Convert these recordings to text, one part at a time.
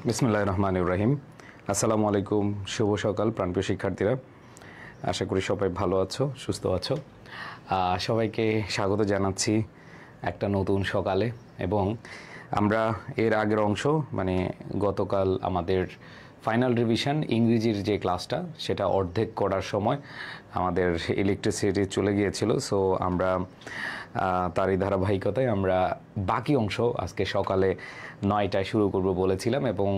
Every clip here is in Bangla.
বিসমিল্লাহির রহমানির রহিম। আসসালামু আলাইকুম, শুভ সকাল প্রাণপ্রিয় শিক্ষার্থীরা। আশা করি সবাই ভালো আছো, সুস্থ আছো। সবাইকে স্বাগত জানাচ্ছি একটা নতুন সকালে। এবং আমরা এর আগের অংশ মানে গতকাল আমাদের ফাইনাল রিভিশন ইংরেজির যে ক্লাসটা সেটা অর্ধেক করার সময় আমাদের ইলেকট্রিসিটি চলে গিয়েছিল। সো আমরা তারই ধারাবাহিকতায় আমরা বাকি অংশ আজকে সকালে 9টায় শুরু করব বলেছিলাম এবং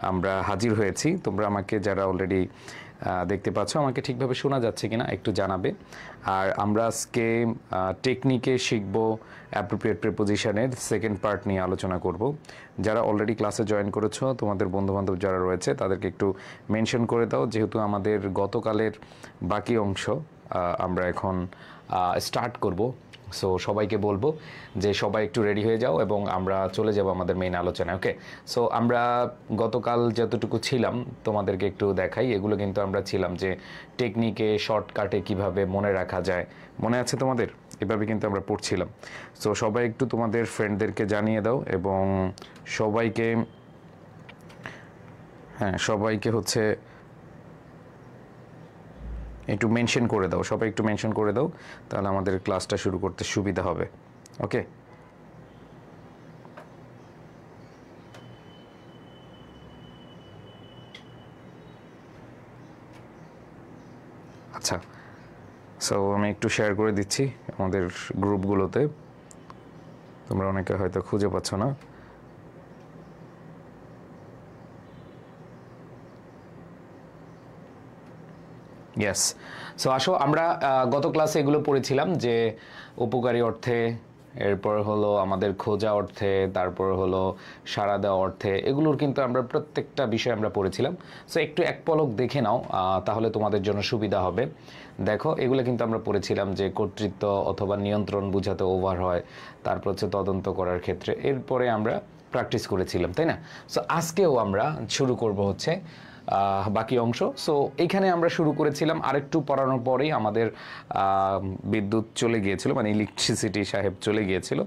আমরা হাজির হয়েছি। তোমরা আমাকে যারা অলরেডি দেখতে পাচ্ছ আমাকে ঠিকভাবে শোনা যাচ্ছে কিনা একটু জানাবে। আর আমরা আজকে টেকনিকে শিখব অ্যাপ্রোপ্রিয়েট প্রিপোজিশনের সেকেন্ড পার্ট নিয়ে আলোচনা করব। যারা অলরেডি ক্লাসে জয়েন করেছো তোমাদের বন্ধুবান্ধব যারা রয়েছে তাদেরকে একটু মেনশন করে দাও, যেহেতু আমাদের গতকালের বাকি অংশ আমরা এখন স্টার্ট করব। সো সবাইকে বলবো যে সবাই একটু রেডি হয়ে যাও এবং আমরা চলে যাব আমাদের মেইন আলোচনায়। ওকে, সো আমরা গতকাল যতটুকু ছিলাম তোমাদেরকে একটু দেখাই। এগুলো কিন্তু আমরা ছিলাম যে টেকনিকে শর্টকাটে কিভাবে মনে রাখা যায়, মনে আছে তোমাদের? এভাবে কিন্তু আমরা পড়ছিলাম। সো সবাই একটু তোমাদের ফ্রেন্ডদেরকে জানিয়ে দাও এবং সবাইকে হচ্ছে একটু মেনশন করে দাও, সবাই একটু মেনশন করে দাও, তাহলে আমাদের ক্লাসটা শুরু করতে সুবিধা হবে। ওকে, আচ্ছা। সো আমি একটু শেয়ার করে দিচ্ছি আমাদের গ্রুপগুলোতে, তোমরা অনেকে হয়তো খুঁজে পাচ্ছ না। ইয়েস, সো আসো আমরা গত ক্লাসে এগুলো পড়েছিলাম যে উপকারী অর্থে, এরপর হলো আমাদের খোঁজা অর্থে, তারপর হলো সাড়া দেওয়া অর্থে, এগুলোর কিন্তু আমরা প্রত্যেকটা বিষয় আমরা পড়েছিলাম। সো একটু এক পলক দেখে নাও, তাহলে তোমাদের জন্য সুবিধা হবে। দেখো এগুলো কিন্তু আমরা পড়েছিলাম যে কর্তৃত্ব অথবা নিয়ন্ত্রণ বোঝাতে ওভার হয়, তারপর হচ্ছে তদন্ত করার ক্ষেত্রে, এরপরে আমরা প্র্যাকটিস করেছিলাম, তাই না? সো আজকেও আমরা শুরু করব হচ্ছে বাকি অংশ। সো এইখানে আমরা শুরু করেছিলাম, আরেকটু পড়ানোর পরেই আমাদের বিদ্যুৎ চলে গিয়েছিল, মানে ইলেকট্রিসিটি সাহেব চলে গিয়েছিল।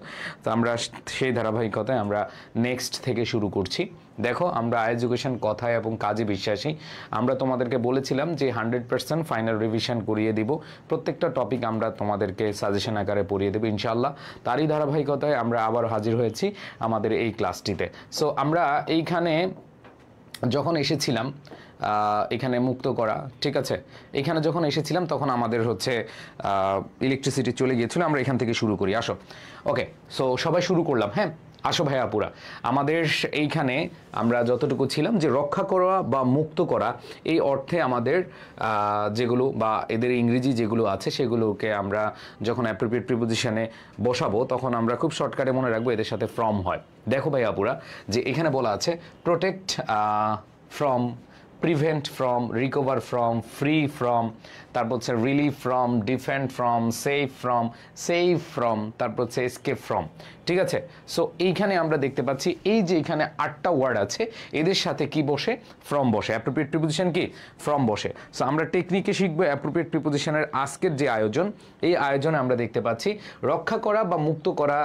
তো আমরা সেই ধারাবাহিকতায় আমরা নেক্সট থেকে শুরু করছি। দেখো আমরা এডুকেশন কথায় এবং কাজে বিশ্বাসী। আমরা তোমাদেরকে বলেছিলাম যে 100% ফাইনাল রিভিশন করিয়ে দিব, প্রত্যেকটা টপিক আমরা তোমাদেরকে সাজেশন আকারে পড়িয়ে দেবো ইনশাআল্লাহ। তারই ধারাবাহিকতায় আমরা আবার হাজির হয়েছি আমাদের এই ক্লাসটিতে। সো আমরা এইখানে যখন এসেছিলাম এখানে মুক্ত করা, ঠিক আছে, এখানে যখন এসেছিলাম তখন আমাদের হচ্ছে ইলেকট্রিসিটি চলে গিয়েছিল। আমরা এখান থেকে শুরু করি, আসো। ওকে, সো সবাই শুরু করলাম। হ্যাঁ, আসো ভাইয়া পুরা। আমাদের এইখানে আমরা যতটুকু ছিলাম যে রক্ষা করা বা মুক্ত করা এই অর্থে আমাদের যেগুলো বা এদের ইংরেজি যেগুলো আছে সেগুলোকে আমরা যখন অ্যাপ্রোপ্রিয়েট প্রিপোজিশনে বসাবো তখন আমরা খুব শর্টকাটে মনে রাখবো এদের সাথে ফ্রম হয়। দেখো ভাইয়া পুরা যে এখানে বলা আছে protect from, prevent from, recover from, free from, তারপর হচ্ছে relieve from, defend from, save from, তারপর হচ্ছে এসকেপ ফ্রম। ঠিক আছে, সো এইখানে আমরা দেখতে পাচ্ছি এই যে এখানে 8টা ওয়ার্ড আছে, এদের সাথে কি বসে? ফ্রম বসে। অ্যাপ্রোপ্রিয়েট প্রিপোজিশন কি? ফ্রম বসে। সো আমরা টেকনিকে শিখবো অ্যাপ্রোপ্রিয়েট প্রিপোজিশনের আজকের যে আয়োজন, এই আয়োজনে আমরা দেখতে পাচ্ছি রক্ষা করা বা মুক্ত করা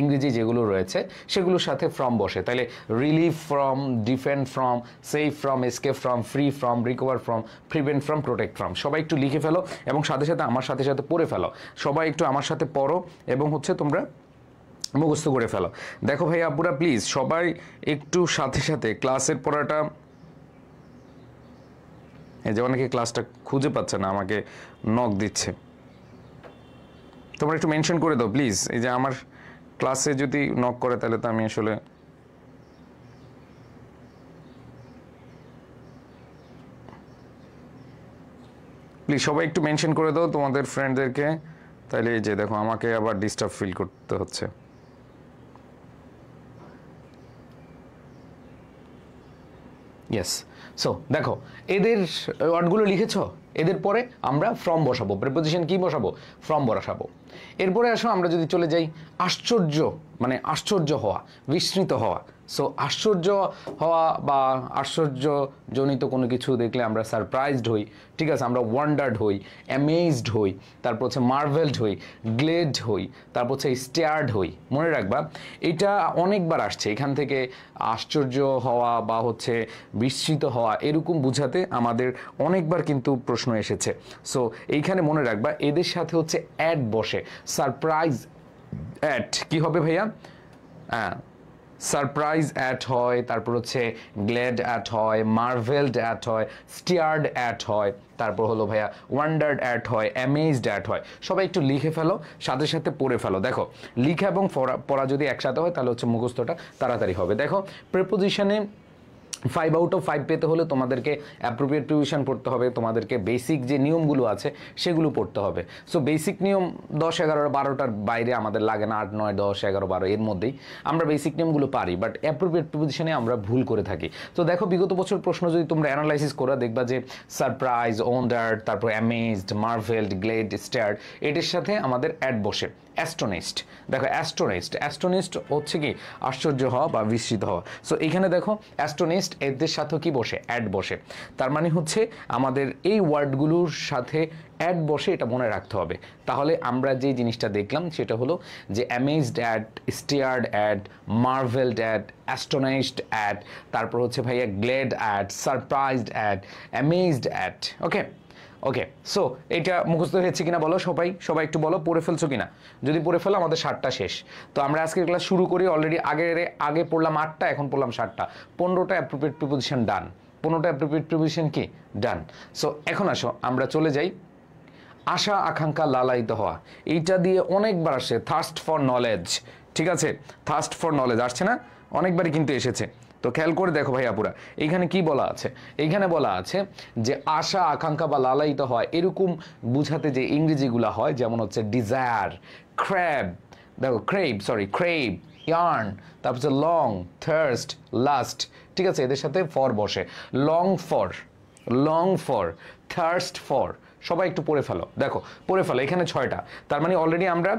ইংরেজি যেগুলো রয়েছে সেগুলোর সাথে ফ্রম বসে। তাহলে relieve from, defend from, save from, escape from, free from, recover from, prevent from, protect from. সবাই একটু লিখে ফেলো এবং সাথে সাথে আমার সাথে সাথে পড়ে ফেলো। সবাই একটু আমার সাথে পড়ো এবং হচ্ছে তোমরা মুখস্থ করে ফেলো। দেখো ভাই আব্বুরা প্লিজ সবাই একটু সাথে সাথে ক্লাসের পড়াটা, এই যে অনেকে ক্লাসটা খুঁজে পাচ্ছে না, আমাকে নক দিচ্ছে, তোমরা একটু মেনশন করে দাও প্লিজ। এই যে আমার ক্লাসে যদি নক করে তাহলে তো আমি আসলে প্লিজ সবাই একটু মেনশন করে দাও তোমাদের ফ্রেন্ডদেরকে, তাহলে এই যে দেখো আমাকে আবার ডিস্টার্ব ফিল করতে হচ্ছে। ইয়েস, সো দেখো এদের ওয়ার্ডগুলো লিখেছো, এদের পরে আমরা ফ্রম বসাবো, প্রিপোজিশন কি বসাবো? ফ্রম বসাবো। এরপরে আসো আমরা যদি চলে যাই আশ্চর্য, মানে আশ্চর্য হওয়া, বিস্মিত হওয়া। সো আশ্চর্য হওয়া বা আশ্চর্যজনিত কোনো কিছু দেখলে আমরা সারপ্রাইজড হই, ঠিক আছে, আমরা ওয়ান্ডার্ড হই, অ্যামেজড হই, তারপর হচ্ছে মার্ভেলড হই, গ্লেড হই, তারপর হচ্ছে স্টেয়ার্ড হই। মনে রাখবা এটা অনেকবার আসছে, এখান থেকে আশ্চর্য হওয়া বা হচ্ছে বিস্মিত হওয়া এরকম বুঝাতে আমাদের অনেকবার কিন্তু প্রশ্ন এসেছে। সো এইখানে মনে রাখবা এদের সাথে হচ্ছে অ্যাড বসে, সারপ্রাইজ অ্যাট কি হবে ভাইয়া? হ্যাঁ, সারপ্রাইজ অ্যাট হয়, তারপর হচ্ছে গ্ল্যাড অ্যাট হয়, মার্ভেলড অ্যাট হয়, স্টিয়ার্ড অ্যাট হয়, তারপর হলো ভাইয়া ওয়ান্ডার্ড অ্যাট হয়, অ্যামেজড অ্যাট হয়। সবাই একটু লিখে ফেলো, সাথে সাথে পড়ে ফেলো। দেখো লিখা এবং পড়া যদি একসাথে হয় তাহলে হচ্ছে মুখস্থটা তাড়াতাড়ি হবে। দেখো প্রিপোজিশনে 5 আউট অফ 5 পেতে হলে তোমাদেরকে অ্যাপ্রোপ্রিয়েট প্রিপোজিশন পড়তে হবে, তোমাদেরকে বেসিক যে নিয়মগুলো আছে সেগুলো পড়তে হবে। সো বেসিক নিয়ম 10, 11, 12টার বাইরে আমাদের লাগে না, 8, 9, 10, 11, 12 এর মধ্যেই আমরা বেসিক নিয়মগুলো পারি, বাট অ্যাপ্রোপ্রিয়েট প্রিপোজিশনে আমরা ভুল করে থাকি। তো দেখো বিগত বছর প্রশ্ন যদি তোমরা অ্যানালাইসিস করো দেখবা যে সারপ্রাইজ, ওয়ান্ডার্ড, তারপর অ্যামেজড, মার্ভেলড, গ্লেড, স্টার্ড এটির সাথে আমাদের অ্যাড বসে। অ্যাস্টোনিস্ট, দেখো অ্যাস্টোনিস্ট হচ্ছে কি আশ্চর্য হওয়া বা বিস্মিত হওয়া। সো এখানে দেখো অ্যাস্টোনিস্ট এদের সাথেও কি বসে? অ্যাড বসে। তার মানে হচ্ছে আমাদের এই ওয়ার্ডগুলোর সাথে অ্যাড বসে, এটা মনে রাখতে হবে। তাহলে আমরা যে জিনিসটা দেখলাম সেটা হলো যে amazed at, stared at, marvelled at, astonished at, তারপর হচ্ছে ভাইয়া glad at, surprised at, amazed at. Okay, so এটা মুখস্থ হয়েছে কিনা বলো সবাই একটু বলো, পড়ে ফেলছো কিনা? যদি পড়ে ফেলো আমাদের 7টা শেষ। তো আমরা আজকের ক্লাস শুরু করি, অলরেডি আগে পড়লাম 8টা, এখন পড়লাম 7টা, 15টা অ্যাপ্রোপ্রিয়েট প্রিপোজিশন ডান, 15টা অ্যাপ্রোপ্রিয়েট প্রিপোজিশন কি ডান। সো এখন আসো আমরা চলে যাই আশা আকাঙ্ক্ষা লালায়িত হওয়া। এইটা দিয়ে অনেকবার আসে, থার্স্ট ফর নলেজ, ঠিক আছে, থার্স্ট ফর নলেজ আসছে না, অনেকবারই কিন্তু এসেছে। তো খেয়াল করে দেখো ভাইয়া পুরা এইখানে কি বলা আছে, এইখানে বলা আছে যে আশা আকাঙ্ক্ষা বা লালায়িত হয় এরকম বুঝাতে যে ইংরেজিগুলো হয়, যেমন হচ্ছে ডিজায়ার, দেখো ক্রেভ, ইয়ার্ন, তারপর হচ্ছে লং, থার্স্ট, লাস্ট, ঠিক আছে, এদের সাথে ফর বসে। Long for, thirst for. সবাই একটু পড়ে ফেলো, দেখো পড়ে ফেলো, এখানে 6টা, তার মানে অলরেডি আমরা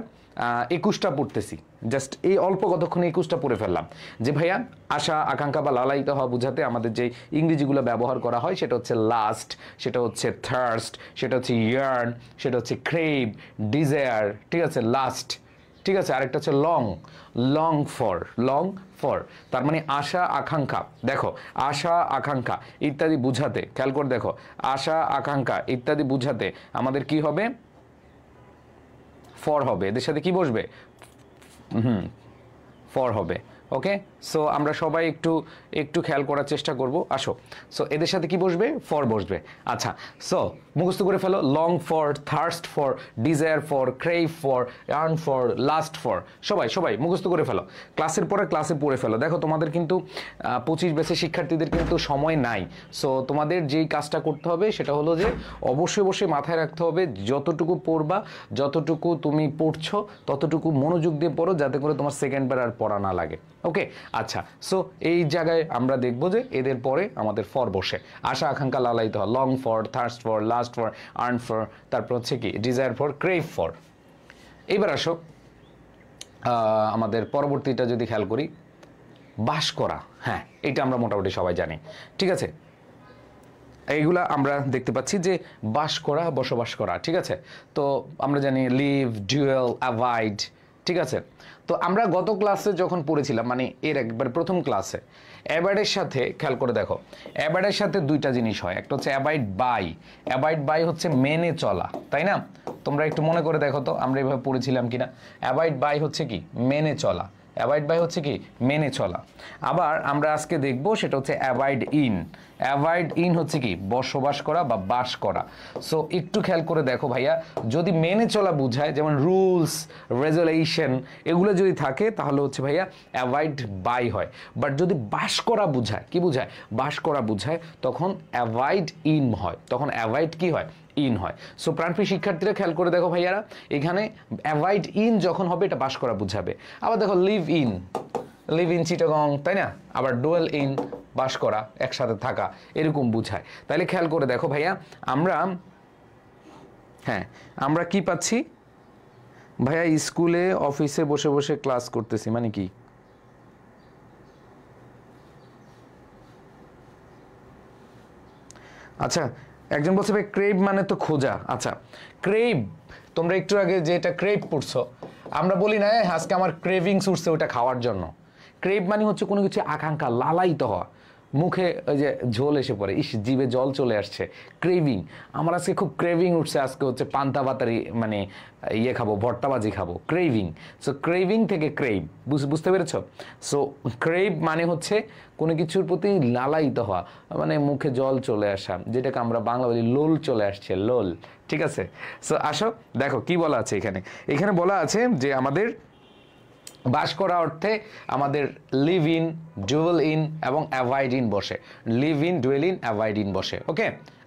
21টা পড়তেছি, জাস্ট এই অল্প কতক্ষণে 21টা পড়ে ফেললাম। যে ভাইয়া আশা আকাঙ্ক্ষা বা লালায়িত হওয়া বুঝাতে আমাদের যে ইংরেজিগুলো ব্যবহার করা হয় সেটা হচ্ছে লাস্ট, সেটা হচ্ছে থার্স্ট, সেটা হচ্ছে ইয়ার্ন, সেটা হচ্ছে ক্রেভ, ডিজায়ার, ঠিক আছে, লাস্ট, ঠিক আছে, আরেকটা হচ্ছে লং ফর। তার মানে আশা আকাঙ্ক্ষা, দেখো আশা আকাঙ্ক্ষা ইত্যাদি বুঝাতে, খেয়াল করে দেখো আশা আকাঙ্ক্ষা ইত্যাদি বুঝাতে আমাদের কি হবে? ফর হবে, এদের সাথে কি বসবে? ফর হবে। ওকে, সো আমরা সবাই একটু খেয়াল করার চেষ্টা করব, আসো। সো এদের সাথে কি বসবে? ফর বসবে। আচ্ছা, সো মুখস্থ করে ফেলো, long for, thirst for, desire for, crave for, yearn for, lust for. সবাই মুখস্থ করে ফেলো, ক্লাসের পরে ক্লাসে পড়ে ফেলো। দেখো তোমাদের কিন্তু 25 ব্যাচের শিক্ষার্থীদের কিন্তু সময় নাই। সো তোমাদের যেই কাজটা করতে হবে সেটা হলো যে অবশ্যই মাথায় রাখতে হবে যতটুকু পড়বা, যতটুকু তুমি পড়ছো ততটুকু মনোযোগ দিয়ে পড়ো, যাতে করে তোমার সেকেন্ডবার আর পড়া না লাগে। ওকে, আচ্ছা, সো এই জায়গায় আমরা দেখবো যে এদের পরে আমাদের ফর বসে, আশা আকাঙ্ক্ষা লালায়িত হয়, long for, thirst for, lust for, earn for, তারপর হচ্ছে কি ডিজায়ার ফর, ক্রেভ ফর। এবার আসো আমাদের পরবর্তীটা যদি খেয়াল করি, বাস করা। হ্যাঁ, এটা আমরা মোটামুটি সবাই জানি, ঠিক আছে, এইগুলা আমরা দেখতে পাচ্ছি যে বাস করা, বসবাস করা, ঠিক আছে। তো আমরা জানি লিভ, ডুয়েল, অ্যাভয়েড, ঠিক আছে। তো আমরা গত ক্লাসে যখন পড়েছিলাম, মানে এর একবার প্রথম ক্লাসে, অ্যাভয়েডের সাথে খেয়াল করে দেখো, অ্যাভয়েডের সাথে 2টা জিনিস হয়, একটা হচ্ছে অ্যাভয়েড বাই হচ্ছে মেনে চলা, তাই না? তোমরা একটু মনে করে দেখো তো আমরা এভাবে পড়েছিলাম কিনা। অ্যাভয়েড বাই হচ্ছে কি মেনে চলা, অ্যাভয়েড বাই হচ্ছে কি মেনে চলা। আবার আমরা আজকে দেখব সেটা হচ্ছে অ্যাভয়েড ইন হচ্ছে কি বসবাস করা বা বাস করা। সো একটু খেয়াল করে দেখো ভাইয়া, যদি মেনে চলা বুঝায়, যেমন রুলস, রেজুলেশন এগুলো যদি থাকে তাহলে হচ্ছে ভাইয়া অ্যাভয়েড বাই হয়। বাট যদি বাস করা বুঝায়, কি বুঝায়? বাস করা বুঝায়, তখন অ্যাভয়েড ইন হয়, তখন অ্যাভয়েড কি হয়? ইন হয়। সো প্রাণপ্রিয় শিক্ষার্থীরা খেয়াল করে দেখো ভাইয়ারা, এখানে অ্যাভয়েড ইন যখন হবে এটা বাস করা বুঝাবে। আবার দেখো লিভ ইন চিটাগং, তাই না? আবার ডুয়েল ইন বাস করা, একসাথে থাকা, এরকম বুঝায়। তাহলে খেয়াল করে দেখো ভাইয়া, আমরা কি পাচ্ছি? ভাইয়া স্কুলে অফিসে বসে বসে ক্লাস করতেছি মানে কি? আচ্ছা, একজন বলছে ভাই ক্রেভ মানে তো খোঁজা। আচ্ছা, ক্রেভ তোমরা একটু আগে যেটা ক্রেভ পড়ছো, আমরা বলি না আজকে আমার ক্রেভিংস উঠছে ওটা খাওয়ার জন্য। ক্রেভ মানে হচ্ছে কোনো কিছু আকাঙ্ক্ষা, লালায়িত হওয়া, মুখে ওই যে ঝোল এসে পড়ে, ইস জিভে জল চলে আসছে, ক্রেভিং। আমার আজকে খুব ক্রেভিং উঠছে, আজকে হচ্ছে পান্তা ভাতারি মানে ইয়ে খাবো, ভর্তাবাজি খাবো, ক্রেভিং। সো ক্রেভিং থেকে ক্রেভ, বুঝতে পেরেছ? সো ক্রেভ মানে হচ্ছে কোনো কিছুর প্রতি লালায়িত হওয়া, মানে মুখে জল চলে আসা, যেটাকে আমরা বাংলা বলি লোল চলে আসছে, লোল। ঠিক আছে? সো আসো দেখো কি বলা আছে এখানে। এখানে বলা আছে যে আমাদের বাস করা অর্থে আমাদের লিভ ইন, ডুয়েল ইন এবং অ্যাভয়েড ইন বসে। Live in, dual in, avoid in বসে। ওকে,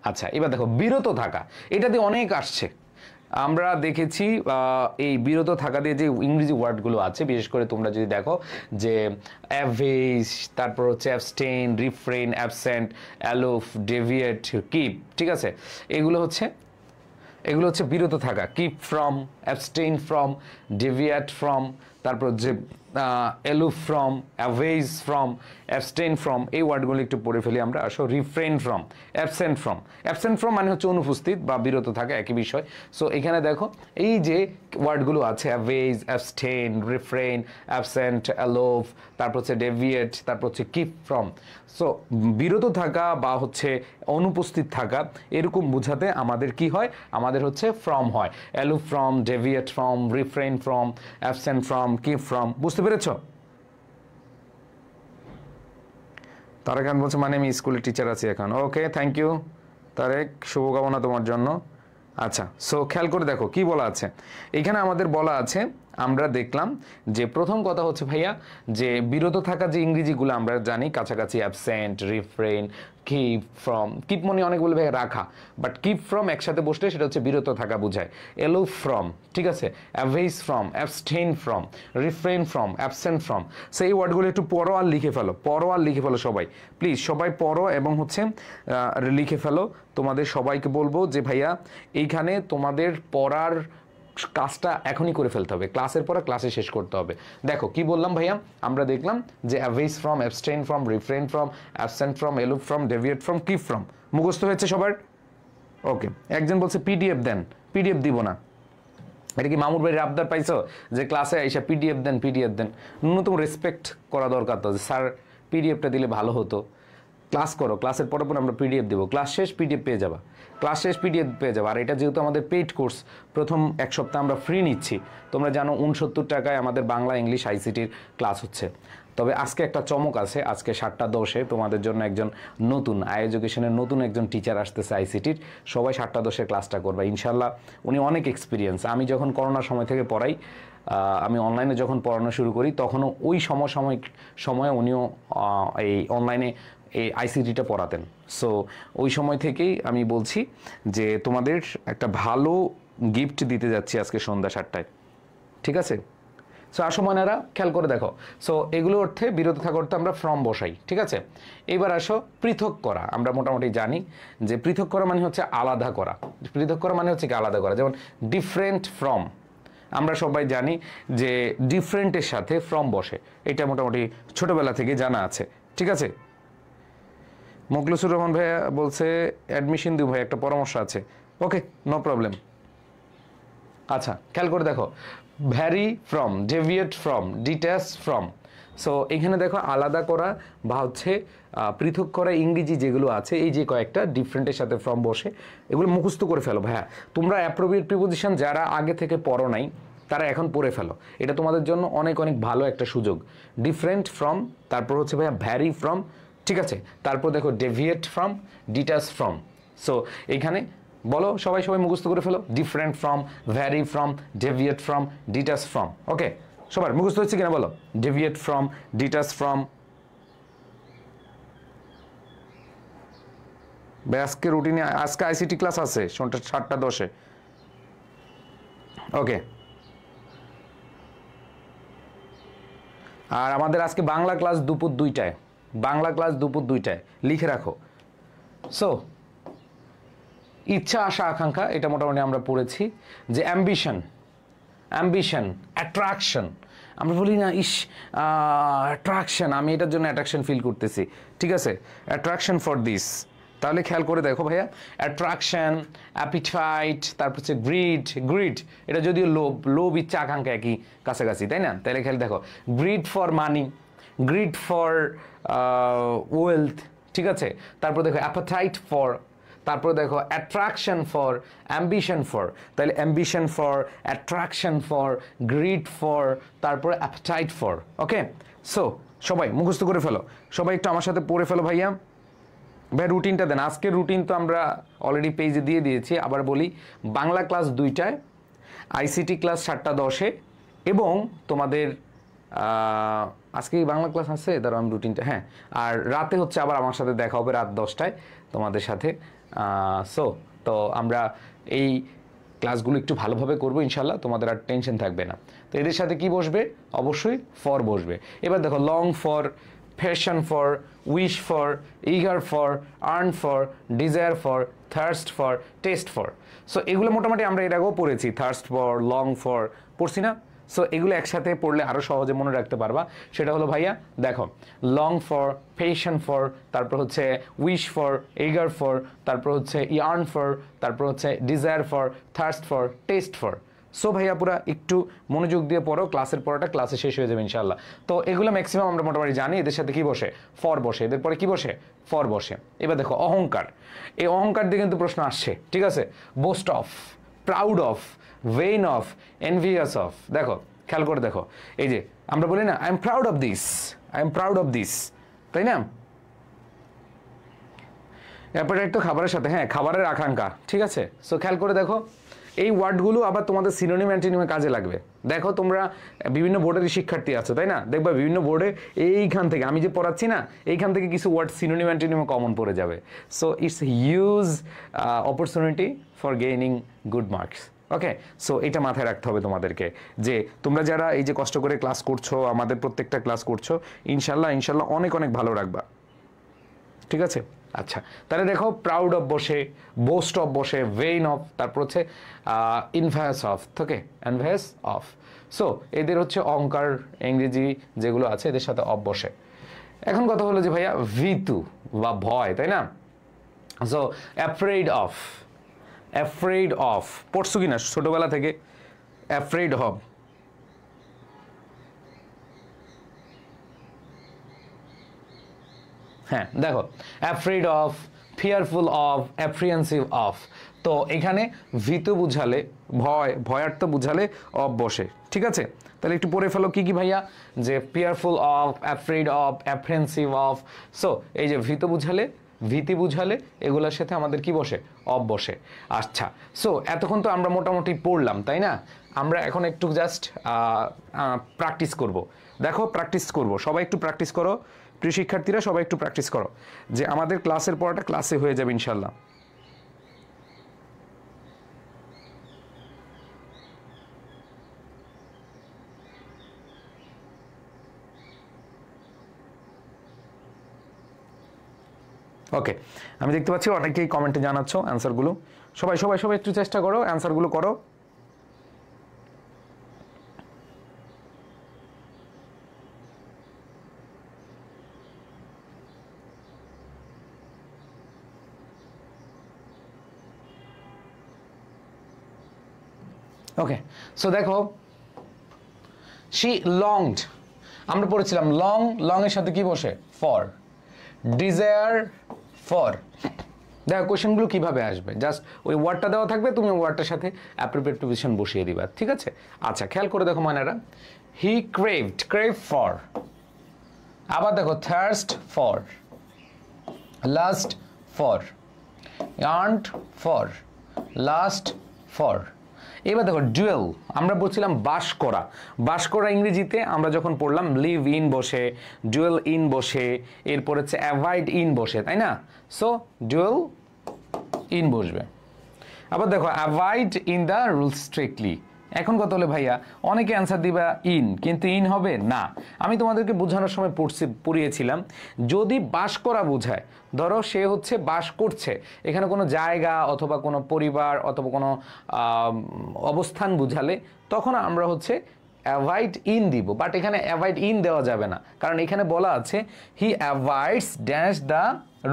আচ্ছা এবার দেখো বিরত থাকা, এটা দিয়ে অনেক আসছে। আমরা দেখেছি এই বিরত থাকা দিয়ে যে ইংরেজি ওয়ার্ডগুলো আছে, বিশেষ করে তোমরা যদি দেখো যে অ্যাভেজ, তারপর হচ্ছে abstain, refrain, absent, aloof, deviate, keep. ঠিক আছে, এগুলো হচ্ছে বিরত থাকা। Keep from, abstain from, deviate from, তারপর যে aloof from, avoid from, abstain from, এই ওয়ার্ডগুলো একটু পড়ে ফেলি আমরা। আসো refrain from, absent from. Absent from মানে হচ্ছে অনুপস্থিত বা বিরত থাকা, একই বিষয়। সো এখানে দেখো এই যে ওয়ার্ডগুলো আছে, অ্যাভেজ, অ্যাবস্টেইন, রিফ্রেন, অ্যাবসেন্ট, অ্যালোফ, তারপর হচ্ছে ডেভিয়েট, তারপর হচ্ছে কিপ ফ্রম। সো বিরত থাকা বা হচ্ছে অনুপস্থিত থাকা, এরকম বোঝাতে আমাদের কি হয়? আমাদের হচ্ছে ফ্রম হয়। Aloof from, deviate from, refrain from, absent from, keep from. বুঝতে পেরেছ? তারেক বলছে মানে আমি স্কুলের টিচার আছি এখন। ওকে, থ্যাংক ইউ তারেক, শুভকামনা তোমার জন্য। আচ্ছা, সো খেয়াল করে দেখো কি বলা আছে এখানে। আমাদের বলা আছে, আমরা দেখলাম যে প্রথম কথা হচ্ছে ভাইয়া যে বিরত থাকা যে ইংরেজিগুলো আমরা জানি কাছাকাছি, absent, refrain, keep from. Keep মনে অনেক বলে ভাই রাখা, বাট কিপ ফ্রম একসাথে বসলে সেটা হচ্ছে বিরত থাকা বোঝায়। এলো ফ্রম, ঠিক আছে, avoid from, abstain from, refrain from, absent from. So এই ওয়ার্ডগুলো একটু পড়ো আর লিখে ফেলো, পড়ো আর লিখে ফেলো সবাই, প্লিজ সবাই পড়ো এবং হচ্ছে লিখে ফেলো। তোমাদের সবাইকে বলবো যে ভাইয়া এইখানে তোমাদের পড়ার কাজটা এখনই করে ফেলতে হবে, ক্লাসের পরে ক্লাসে শেষ করতে হবে। দেখো কি বললাম ভাইয়া, আমরা দেখলাম যে avoid from, abstain from, refrain from, absent from, aloof from, deviate from, keep from. মুখস্থ হয়েছে সবার? ওকে, একজন বলছে পিডিএফ দেন। পিডিএফ দিব না। এটা কি মামুর ভাইয়ের আবদার পাইছো যে ক্লাসে এসে পিডিএফ দেন, পিডিএফ দেন? ন্যূনতম রেসপেক্ট করা দরকার তো, যে স্যার পিডিএফটা দিলে ভালো হতো। ক্লাস করো, ক্লাসের পরে পরে আমরা পিডিএফ দেবো, ক্লাস শেষ পিডিএফ পেয়ে যাবা, ক্লাস শেষ পিডিএফ পেয়ে যাবা। আর এটা যেহেতু আমাদের পেইড কোর্স, প্রথম এক সপ্তাহ আমরা ফ্রি নিচ্ছি। তোমরা জানো 69 টাকায় আমাদের বাংলা, ইংলিশ, আইসিটির ক্লাস হচ্ছে। তবে আজকে একটা চমক আছে, আজকে 7:10-এ তোমাদের জন্য একজন নতুন এডুকেশনের নতুন একজন টিচার আসতেছে আইসিটির। সবাই 7:10-এ ক্লাসটা করবে ইনশাল্লাহ। উনি অনেক এক্সপিরিয়েন্স। আমি যখন করোনার সময় থেকে পড়াই, আমি অনলাইনে যখন পড়ানো শুরু করি তখনও ওই সময়ে উনিও এই অনলাইনে এই আইসিটিটা পড়াতেন। সো ওই সময় থেকেই আমি বলছি যে তোমাদের একটা ভালো গিফট দিতে যাচ্ছি আজকে সন্ধ্যা 7টায়, ঠিক আছে? সো আসো মনেরা, খেয়াল করে দেখো। সো এগুলো অর্থে বিরত থাকা অর্থে আমরা ফ্রম বসাই, ঠিক আছে? এবার আসো পৃথক করা। আমরা মোটামুটি জানি যে পৃথক করা মানে হচ্ছে আলাদা করা। পৃথক করা মানে হচ্ছে কি আলাদা করা, যেমন ডিফারেন্ট ফ্রম। আমরা সবাই জানি যে ডিফারেন্টের সাথে ফ্রম বসে, এটা মোটামুটি ছোটবেলা থেকে জানা আছে, ঠিক আছে? মোখলেসুর রহমান ভাইয়া বলছে অ্যাডমিশন দিব ভাই, একটা পরামর্শ আছে। Okay, no problem. আচ্ছা, খেয়াল করে দেখো, vary from, deviate from, detach from. So এখানে দেখো আলাদা করা বা হচ্ছে পৃথক করা ইংরেজি যেগুলো আছে, এই যে কয়েকটা ডিফারেন্টের সাথে ফ্রম বসে, এগুলো মুখস্থ করে ফেলো ভাইয়া। তোমরা অ্যাপ্রোপ্রিয়েট প্রিপোজিশন যারা আগে থেকে পড়ো নাই তারা এখন পড়ে ফেলো, এটা তোমাদের জন্য অনেক অনেক ভালো একটা সুযোগ। ডিফারেন্ট ফ্রম, তারপর হচ্ছে ভাইয়া ভ্যারি ফ্রম, ঠিক আছে? তারপর দেখো deviate from, detach from. So এইখানে বলো সবাই মুখস্থ করে ফেলো, different from, vary from, deviate from, detach from. Okay, সবার মুখস্থ হচ্ছে কিনা বলো? Deviate from, detach from. আজকে রুটিনে, আজকে আইসিটি ক্লাস আছে 7:10-এ। ওকে, আর আমাদের আজকে বাংলা ক্লাস দুপুর 2টায়, বাংলা ক্লাস দুপুর 2টায়, লিখে রাখো। সো ইচ্ছা, আশা, আকাঙ্ক্ষা, এটা মোটামুটি আমরা পড়েছি। যে অ্যাম্বিশন, অ্যাম্বিশন, অ্যাট্রাকশন। আমরা বলি না ইস অ্যাট্রাকশন, আমি এটার জন্য অ্যাট্রাকশন ফিল করতেছি, ঠিক আছে, অ্যাট্রাকশন ফর দিস। তাহলে খেয়াল করে দেখো ভাইয়া, অ্যাট্রাকশন, অ্যাপিটাইট, তারপর হচ্ছে গ্রিড। গ্রিড এটা যদিও লোভ, লোভ ইচ্ছা আকাঙ্ক্ষা একই কাছাকাছি, তাই না? তাহলে খেয়াল দেখো, grid for money, grid for wealth, ঠিক আছে। তারপর দেখো অ্যাপিটাইট ফর, তারপর দেখো অ্যাট্রাকশন ফর, অ্যাম্বিশন ফর। তাহলে ambition for, attraction for, grid for, তারপর অ্যাপিটাইট ফর। ওকে, সো সবাই মুখস্থ করে ফেলো, সবাই একটু আমার সাথে পড়ে ফেলো ভাইয়া। ভাই রুটিনটা দেন, আজকের রুটিন তো আমরা অলরেডি পেজে দিয়ে দিয়েছি, আবার বলি, বাংলা ক্লাস 2টায়, আইসিটি ক্লাস 7:10-এ, এবং তোমাদের আজকে বাংলা ক্লাস আছে, ধরো আমি রুটিনটা, হ্যাঁ, আর রাতে হচ্ছে আবার আমার সাথে দেখা হবে রাত 10টায় তোমাদের সাথে। সো তো আমরা এই ক্লাসগুলো একটু ভালোভাবে করবো ইনশাল্লাহ, তোমাদের আর টেনশন থাকবে না। তো এদের সাথে কি বসবে? অবশ্যই ফর বসবে। এবার দেখো, long for, passion for, wish for, eager for, earn for, desire for, thirst for, taste for. So এগুলো মোটামুটি আমরা এর আগেও পড়েছি, থার্স্ট ফর, লং ফর, পড়ছি না? সো এগুলো একসাথে পড়লে আরও সহজে মনে রাখতে পারবা। সেটা হলো ভাইয়া দেখো, লং ফর, পেশেন্ট ফর, তারপর হচ্ছে উইশ ফর, এগার ফর, তারপর হচ্ছে ইয়ার্ন ফর, তারপর হচ্ছে desire for, thirst for, test for. So ভাইয়া পুরা একটু মনোযোগ দিয়ে পড়ো, ক্লাসের পড়াটা ক্লাসে শেষ হয়ে যাবে ইনশাল্লাহ। তো এগুলো ম্যাক্সিমাম আমরা মোটামুটি জানি, এদের সাথে কি বসে? ফর বসে। এদের পরে কি বসে? ফর বসে। এবার দেখো অহংকার, এই অহংকার দিয়ে কিন্তু প্রশ্ন আসছে, ঠিক আছে। Boost of, proud of, vein of, envious of. দেখো খেয়াল করে দেখো, এই যে আমরা বলি না I am proud of this, I am proud of this, তাই না? অ্যাপেটাইট তো খাবারের সাথে, হ্যাঁ, খাবারের আকাঙ্ক্ষা, ঠিক আছে। সো খেয়াল করে দেখো, এই ওয়ার্ডগুলো আবার তোমাদের সিনোনিম অ্যান্টিনিমে কাজে লাগবে। দেখো তোমরা বিভিন্ন বোর্ডের শিক্ষার্থী আছো, তাই না? দেখবা বিভিন্ন বোর্ডে এইখান থেকে আমি যে পড়াচ্ছি না, এইখান থেকে কিছু ওয়ার্ড সিনোনিম অ্যান্টিনিমে কমন পড়ে যাবে। So it's huge opportunity for gaining good marks. Okay, so এটা মাথায় রাখতে হবে তোমাদেরকে, যে তোমরা যারা এই যে কষ্ট করে ক্লাস করছো, আমাদের প্রত্যেকটা ক্লাস করছো, ইনশাল্লাহ ইনশাল্লাহ অনেক অনেক ভালো রাখবা, ঠিক আছে। আচ্ছা, তাহলে দেখো, প্রাউড অফ বসে, বোস্ট অফ বসে, ভেইন অফ, তারপর হচ্ছে ইনভায়াস অফ, ওকে, এনভায়াস অফ। সো এদের হচ্ছে অহংকার ইংরেজি যেগুলো আছে এদের সাথে অফ বসে। এখন কথা হলো যে ভাইয়া ভীতু বা ভয়, তাই না? So afraid of, afraid of পড়ছো কিনা ছোটবেলা থেকে? অ্যাফ্রেইড অফ, হ্যাঁ দেখো, afraid of, fearful of, apprehensive of. তো এখানে ভীতু বুঝালে, ভয়, ভয়ার্থ বুঝালে অফ বসে, ঠিক আছে। তাহলে একটু পড়ে ফেলো কি কি ভাইয়া, যে fearful of, afraid of, apprehensive of. So এই যে ভীতু বুঝালে, ভীতি বুঝালে, এগুলোর সাথে আমাদের কি বসে? অফ বসে। আচ্ছা, সো এতক্ষণ তো আমরা মোটামুটি পড়লাম, তাই না? আমরা এখন একটু জাস্ট প্র্যাকটিস করব। দেখো প্র্যাকটিস করব, সবাই একটু প্র্যাকটিস করো, প্রিয় শিক্ষার্থীরা সবাই একটু প্র্যাকটিস করো, যে আমাদের ক্লাসের পড়াটা ক্লাসে হয়ে যাবে ইনশাল্লাহ। ওকে, আমি দেখতে পাচ্ছি অনেকেই কমেন্টে জানাচ্ছ অ্যান্সারগুলো। সবাই সবাই সবাই একটু চেষ্টা করো, অ্যান্সারগুলো করো। ওকে, সো দেখো, শি লংড, আমরা পড়েছিলাম লং, লং এর সাথে কি বসে? ফর। Desire for. দেখো কোশ্চেনগুলো কিভাবে আসবে, জাস্ট ওই ওয়ার্ডটা দেওয়া থাকবে, তুমি ওয়ার্ডটার সাথে অ্যাপ্রোপ্রিয়েট প্রিপোজিশন বসিয়ে দিবা, ঠিক আছে। আচ্ছা, খেয়াল করে দেখো মানেরা, হি ক্রেভড, ক্রেভ ফর। আবার দেখো, thirst for, lust for, yearned for, lust for. এবার দেখো ডুয়েল, আমরা বলছিলাম বাস করা। বাস করা ইংরেজিতে আমরা যখন পড়লাম লিভ ইন বসে, ডুয়েল ইন বসে, এরপর হচ্ছে অ্যাভয়েড ইন বসে, তাই না? সো ডুয়েল ইন বসবে। আবার দেখো avoid in the rules strictly, এখন কত হলে ভাইয়া অনেকে অ্যান্সার দিবা ইন, কিন্তু ইন হবে না। আমি তোমাদেরকে বোঝানোর সময় পড়িয়েছিলাম যদি বাস করা বোঝায়, ধরো সে হচ্ছে বাস করছে, এখানে কোনো জায়গা অথবা কোনো পরিবার অথবা কোনো অবস্থান বুঝালে তখন আমরা হচ্ছে অ্যাভয়েড ইন দিব, বাট এখানে অ্যাভয়েড ইন দেওয়া যাবে না, কারণ এখানে বলা আছে হি অ্যাভয়েডস ড্যাশ দ্য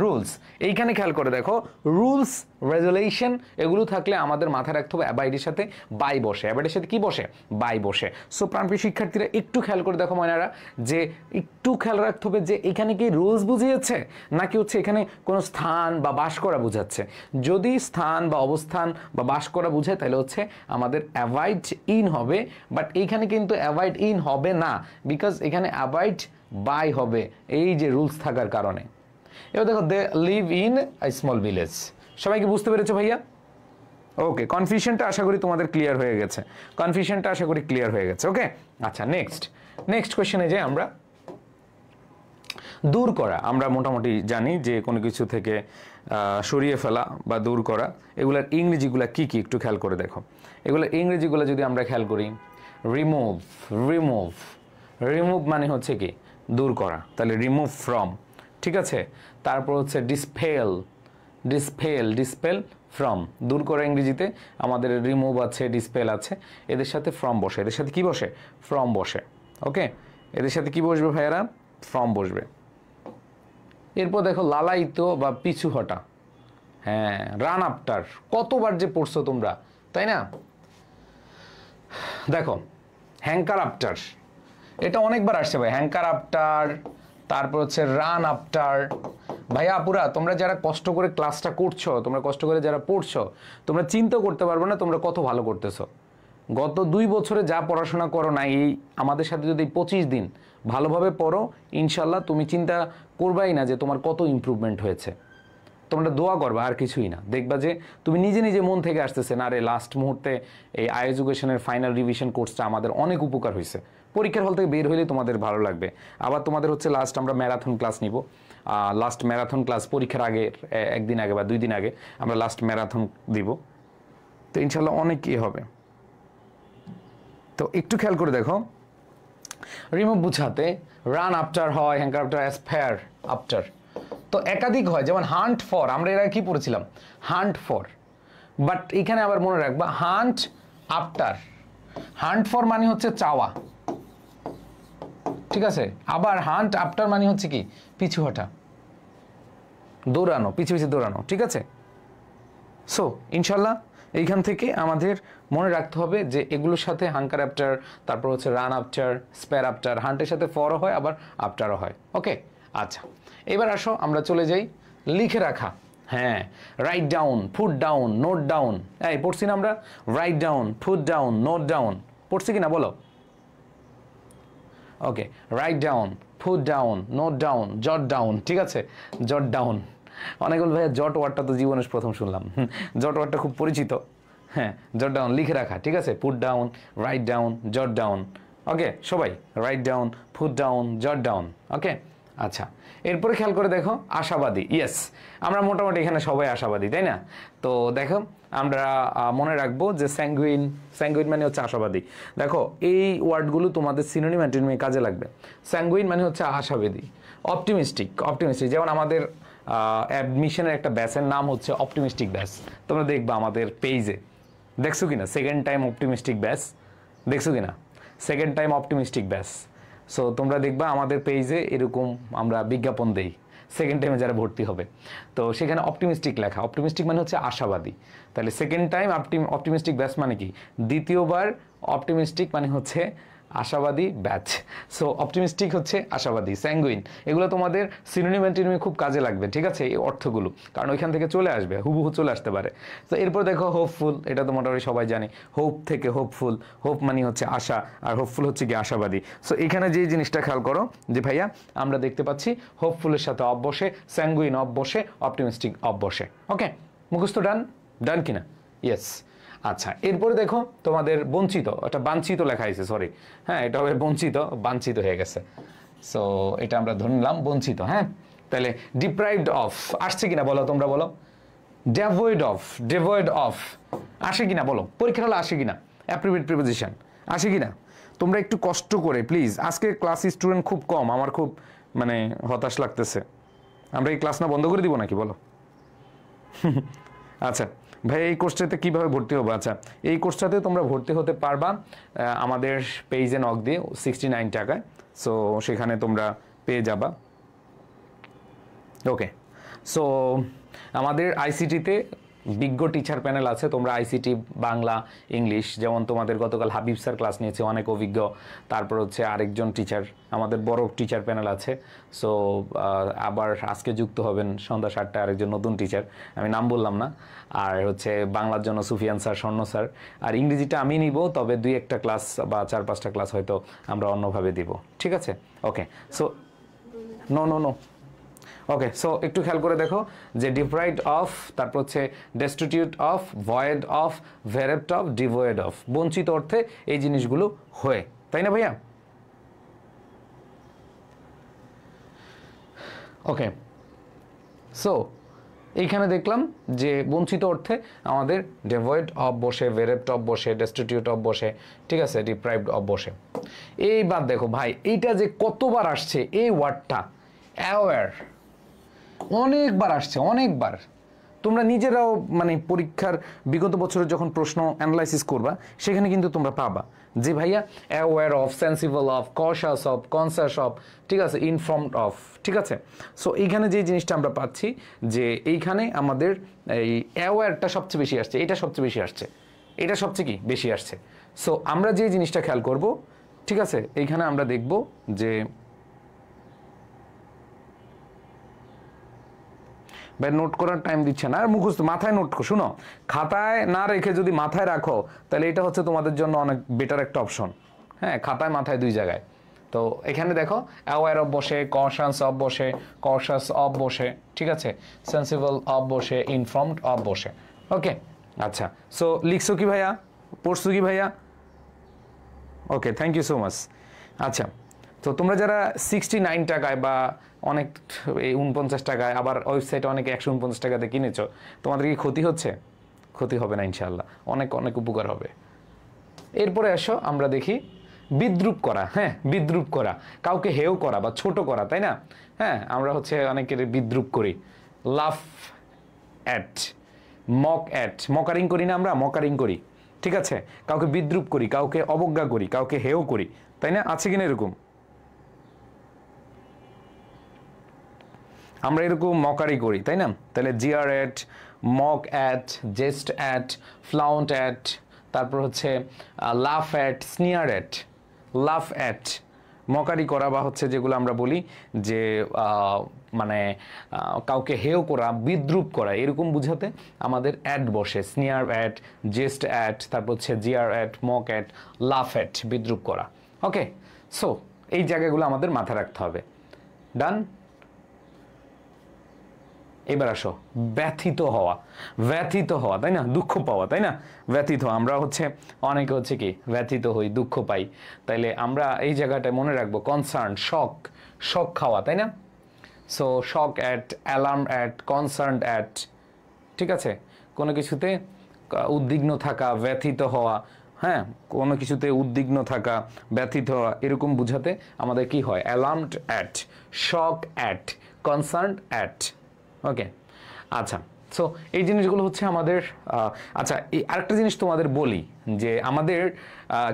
রুলস। এইখানে খেয়াল করে দেখো রুলস রেজুলেশন এগুলো থাকলে আমাদের মাথায় রাখতে হবে অ্যাভয়েডের সাথে বাই বসে, অ্যাভয়েডের সাথে কি বসে, বাই বসে। সো প্রাণপ্রিয় শিক্ষার্থীরা একটু খেয়াল করে দেখো ময়নারা, যে একটু খেয়াল রাখতে হবে যে এখানে কি রুলস বুঝিয়েছে নাকি হচ্ছে এখানে কোনো স্থান বা বাস করা বুঝাচ্ছে। যদি স্থান বা অবস্থান বা বাস করা বুঝায় তাহলে হচ্ছে আমাদের অ্যাভয়েড ইন হবে, বাট এইখানে কিন্তু অ্যাভয়েড ইন হবে না, বিকজ এখানে অ্যাভয়েড বাই হবে এই যে রুলস থাকার কারণে। এবার দেখো they live in a small village. সবাইকে বুঝতে পেরেছো ভাইয়া? ওকে, কনফিউশনটা আশা করি তোমাদের ক্লিয়ার হয়ে গেছে, কনফিউশনটা আশা করি ক্লিয়ার হয়ে গেছে। ওকে, আচ্ছা নেক্সট কোয়েশ্চেনে যে আমরা দূর করা, আমরা মোটামুটি জানি যে কোনো কিছু থেকে সরিয়ে ফেলা বা দূর করা, এগুলার ইংরেজিগুলা কি কি একটু খেয়াল করে দেখো। এগুলোর ইংরেজিগুলো যদি আমরা খেয়াল করি, রিমুভ রিমুভ রিমুভ মানে হচ্ছে কি দূর করা, তাহলে রিমুভ ফ্রম, ঠিক আছে। তারপর হচ্ছে ডিসপেল ডিসপেল ডিসপেল ফ্রম, দূর করা ইংরেজিতে আমাদের রিমুভ আছে, ডিসপেল আছে, এদের সাথে ফ্রম বসে, এদের সাথে কি বসে, ফ্রম বসে। ওকে, এদের সাথে কি বসবে ভাইয়ারা, ফ্রম বসবে। এরপর দেখো লালায়িত বা পিছু হটা, হ্যাঁ রান আফটার, কতবার যে পড়ছো তোমরা, তাই না? দেখো হ্যাঙ্কার আফটার, এটা অনেকবার আসছে ভাই, হ্যাঙ্কার আফটার, তারপর হচ্ছে রান আফটার। ভাইয়া আপুরা তোমরা যারা কষ্ট করে ক্লাসটা করছো, তোমরা কষ্ট করে যারা পড়ছো, তোমরা চিন্তা করতে পারবে না তোমরা কত ভালো করতেছো। গত 2 বছরে যা পড়াশোনা করো না, এই আমাদের সাথে যদি 25 দিন ভালোভাবে পড়ো, ইনশাল্লাহ তুমি চিন্তা করবাই না যে তোমার কত ইমপ্রুভমেন্ট হয়েছে। তোমরা দোয়া করবা আর কিছুই না, দেখবা যে তুমি নিজে নিজে মন থেকে আসতেছে না, আরে লাস্ট মুহূর্তে এই এডুকেশনের ফাইনাল রিভিশন কোর্সটা আমাদের অনেক উপকার হয়েছে। পরীক্ষার হল থেকে বের হলে তোমাদের ভালো লাগবে। আবার তোমাদের হচ্ছে লাস্ট আমরা ম্যারাথন ক্লাস নিব, লাস্ট ম্যারাথন ক্লাস পরীক্ষার আগে 1 দিন আগে বা 2 দিন আগে আমরা লাস্ট ম্যারাথন দিব, তো ইনশাল্লাহ অনেক কি হবে। তো একটু খেয়াল করে দেখো, রিমুভ বুঝাতে রান আফটার হয়, হ্যাঙ্কার আফটার, অ্যাসপায়ার আফটার, তো একাধিক হয়, যেমন হান্ট ফর, আমরা এর আগে কি পড়েছিলাম, হান্ট ফর, বাট এখানে আবার মনে রাখবা হান্ট আফটার, হান্ট ফর মানে হচ্ছে চাওয়া, ঠিক আছে, আবার হান্ট আফটার মানে হচ্ছে কি পিছু হটা, দৌড়ানো, পিছু পিছু দৌড়ানো, ঠিক আছে। সো ইনশাল্লাহ এইখান থেকে আমাদের মনে রাখতে হবে যে এগুলোর সাথে হাঙ্কার আফটার, তারপর হচ্ছে রান আফটার, স্পেয়ার আফটার, হান্টের সাথে ফরও হয় আবার আফটারও হয়। ওকে, আচ্ছা এবার আসো আমরা চলে যাই লিখে রাখা। হ্যাঁ, write down, put down, note down, এই পড়ছি না আমরা, write down, put down, note down, পড়ছি কিনা বলো? Okay, write down, put down, note down, jot down, ঠিক আছে, জট ডাউন। অনেক বল ভাইয়া জট ওয়ার্ডটা তো জীবনে প্রথম শুনলাম, জট ওয়ার্ডটা খুব পরিচিত। হ্যাঁ, জট ডাউন লিখে রাখা, ঠিক আছে, put down, write down, jot down. ওকে সবাই, right down, put down, jot down. ওকে, আচ্ছা এরপরে খেয়াল করে দেখো আশাবাদী, ইয়েস আমরা মোটামুটি এখানে সবাই আশাবাদী, তাই না? তো দেখো আমরা মনে রাখবো যে স্যাঙ্গুইন, স্যাঙ্গুইন মানে হচ্ছে আশাবাদী। দেখো এই ওয়ার্ডগুলো তোমাদের সিনোনিম অ্যান্টোনিমে কাজে লাগবে। স্যাঙ্গুইন মানে হচ্ছে আশাবাদী, অপটিমিস্টিক, অপটিমিস্টিক, যেমন আমাদের অ্যাডমিশনের একটা ব্যাচের নাম হচ্ছে অপটিমিস্টিক ব্যাচ, তোমরা দেখবা আমাদের পেজে, দেখছো কিনা সেকেন্ড টাইম অপটিমিস্টিক ব্যাচ, দেখছো কিনা second time optimistic batch. So তোমরা দেখবা আমাদের পেজে এরকম আমরা বিজ্ঞাপন দেই সেকেন্ড টাইমে যারা ভর্তি হবে, তো সেখানে অপটিমিস্টিক লেখা, অপটিমিস্টিক মানে হচ্ছে আশাবাদী। তাহলে সেকেন্ড টাইম অপটিমিস্টিক ব্যাচ মানে কি, দ্বিতীয়বার অপটিমিস্টিক মানে হচ্ছে আশাবাদী ব্যাচ। সো অপটিমিস্টিক হচ্ছে আশাবাদী, স্যাঙ্গুইন, এগুলো তোমাদের সিনোনিম অ্যান্টোনিমে খুব কাজে লাগবে, ঠিক আছে, এই অর্থগুলো, কারণ ওইখান থেকে চলে আসবে, হুবহু চলে আসতে পারে। তো এরপর দেখো হোপফুল, এটা তো মোটামুটি সবাই জানি, হোপ থেকে হোপফুল, হোপ মানে হচ্ছে আশা, আর হোপফুল হচ্ছে কি আশাবাদী। সো এখানে যে জিনিসটা খেয়াল করো যে ভাইয়া আমরা দেখতে পাচ্ছি হোপফুলের সাথে অফ বসে, স্যাঙ্গুইন অফ বসে, অপটিমিস্টিক অফ বসে। ওকে, মুখস্থ ডান, ডান কিনা? ইয়েস। আচ্ছা এরপরে দেখো তোমাদের বঞ্চিত, এটা বাঞ্ছিত লেখা হয়েছে, সরি, হ্যাঁ এটা হবে বঞ্চিত, বাঞ্ছিত হয়ে গেছে। সো এটা আমরা ধরে নিলাম বঞ্চিত। হ্যাঁ, তাহলে ডিপ্রাইভড অফ আসছে কিনা বলো, তোমরা বলো, ডেভয়েড অফ, ডেভয়েড অফ আসে কিনা বলো, পরীক্ষার হলে আসে কিনা? অ্যাপ্রোপ্রিয়েট প্রিপোজিশন আসে কি না? তোমরা একটু কষ্ট করে প্লিজ, আজকে ক্লাস স্টুডেন্ট খুব কম, আমার খুব মানে হতাশ লাগতেছে। আমরা এই ক্লাস না বন্ধ করে দিব নাকি বলো? আচ্ছা ভাই, এই কোর্সটাতে কীভাবে ভর্তি হবো? আচ্ছা, এই কোর্সটাতে তোমরা ভর্তি হতে পারবা আমাদের পেজে নক দিয়ে 69 টাকায়। সো সেখানে তোমরা পেয়ে যাবা। ওকে, সো আমাদের আইসিটিতে বিজ্ঞ টিচার প্যানেল আছে। তোমরা আইসিটি বাংলা, ইংলিশ, যেমন তোমাদের গতকাল হাবিব স্যার ক্লাস নিয়েছে, অনেক অভিজ্ঞ। তারপর হচ্ছে আরেকজন টিচার, আমাদের বড় টিচার প্যানেল আছে। সো আবার আজকে যুক্ত হবেন সন্ধ্যা 7টায় আরেকজন নতুন টিচার, আমি নাম বললাম না। আর হচ্ছে বাংলার জন্য সুফিয়ান স্যার, স্বর্ণ স্যার। আর ইংরেজিটা আমি নিব, তবে 2-1টা ক্লাস বা 4-5টা ক্লাস হয়তো আমরা অন্যভাবে দিব, ঠিক আছে? Okay, so no no no okay, so একটু খেয়াল করে দেখো যে ডিপ্রাইভড অফ, তারপর হচ্ছে destitute of, void of, bereft of, devoid of, বঞ্চিত অর্থে এই জিনিসগুলো হয়, তাই না ভাইয়া? ওকে, সো এইখানে দেখলাম যে বঞ্চিত অর্থে আমাদের ডিভয়েড অফ বসে, ভেরেপ্ট অফ বসে, ডেস্টিটিউট অফ বসে, ঠিক আছে, ডিপ্রাইভড অফ বসে। এইবার দেখো ভাই, এইটা যে কতবার আসছে এই ওয়ার্ডটা, অ্যাওয়্যার, অনেকবার আসছে, অনেকবার। তোমরা নিজেরাও মানে পরীক্ষার বিগত বছরে যখন প্রশ্ন অ্যানালাইসিস করবা, সেখানে কিন্তু তোমরা পাবা যে ভাইয়া aware of, sensible of, কশাস of, conscious of, ঠিক আছে, ইনফর্মড অফ, ঠিক আছে। সো এইখানে যে জিনিসটা আমরা পাচ্ছি যে এইখানে আমাদের এই অ্যাওয়্যারটা সবচেয়ে বেশি আসছে, এটা সবচেয়ে বেশি আসছে, এটা সবচেয়ে কি বেশি আসছে। সো আমরা যে জিনিসটা খেয়াল করব, ঠিক আছে, এইখানে আমরা দেখব যে ভাই নোট করার টাইম দিচ্ছে না, আর মুখস্থ মাথায় নোট করো। শুনো, খাতায় না রেখে যদি মাথায় রাখো, তাহলে এটা হচ্ছে তোমাদের জন্য অনেক বেটার একটা অপশন। হ্যাঁ, খাতায় মাথায় 2 জায়গায়। তো এখানে দেখো অ্যাওয়্যার অফ বসে, কশাস অফ বসে, কশাস অফ বসে, ঠিক আছে, সেন্সিবল অফ বসে, ইনফর্মড অফ বসে। ওকে, আচ্ছা, সো লিখছো কি ভাইয়া, পড়ছো কি ভাইয়া? ওকে, থ্যাংক ইউ সো মাচ। আচ্ছা, তো তোমরা যারা 69 টাকায় বা অনেক 49 টাকায়, আবার ওয়েবসাইটে অনেকে 149 টাকাতে কিনেছো, তোমাদের কি ক্ষতি হচ্ছে? ক্ষতি হবে না ইনশাআল্লাহ, অনেক অনেক উপকার হবে। এরপরে আসো আমরা দেখি বিদ্রূপ করা। হ্যাঁ, বিদ্রূপ করা, কাউকে হেয় করা বা ছোট করা, তাই না? হ্যাঁ, আমরা হচ্ছে অনেকের বিদ্রূপ করি, লাফ অ্যাট, মক অ্যাট, মকারিং করি না আমরা, মকারিং করি, ঠিক আছে, কাউকে বিদ্রূপ করি, কাউকে অবজ্ঞা করি, কাউকে হেয় করি, তাই না? আছে কিনা এরকম? আমরা এরকম মকারি করি, তাই না? তাহলে jeer at, mock at, jest at, flout at, তারপর হচ্ছে laugh at, sneer at. Laugh at mockery করা, বা হচ্ছে যেগুলো আমরা বলি যে মানে কাউকে হেয় করা, বিদ্রূপ করা, এরকম বুঝাতে আমাদের অ্যাট বসে, স্নিয়ার অ্যাট, জেস্ট অ্যাট, তারপর হচ্ছে jeer at, mock at, laugh at, বিদ্রূপ করা। ওকে, সো এই জায়গাগুলো আমাদের মাথায় রাখতে হবে। ডান? এবার আসো ব্যথিত হওয়া। ব্যথিত হওয়া, তাই না? দুঃখ পাওয়া, তাই না? ব্যথিত, আমরা হচ্ছে অনেকে হচ্ছে কি ব্যথিত হই, দুঃখ পাই। তাইলে আমরা এই জায়গাটায় মনে রাখবো কনসার্ন, শক, শক খাওয়া, তাই না? So shock at, alarm at, concern at, ঠিক আছে, কোনো কিছুতে উদ্বিগ্ন থাকা, ব্যথিত হওয়া। হ্যাঁ, কোনো কিছুতে উদ্বিগ্ন থাকা, ব্যথিত হওয়া, এরকম বুঝাতে আমাদের কি হয়? Alarmed at, shock at, concern at. Okay, আচ্ছা, সো এই জিনিসগুলো হচ্ছে আমাদের। আচ্ছা, এই আরেকটা জিনিস তোমাদের বলি যে আমাদের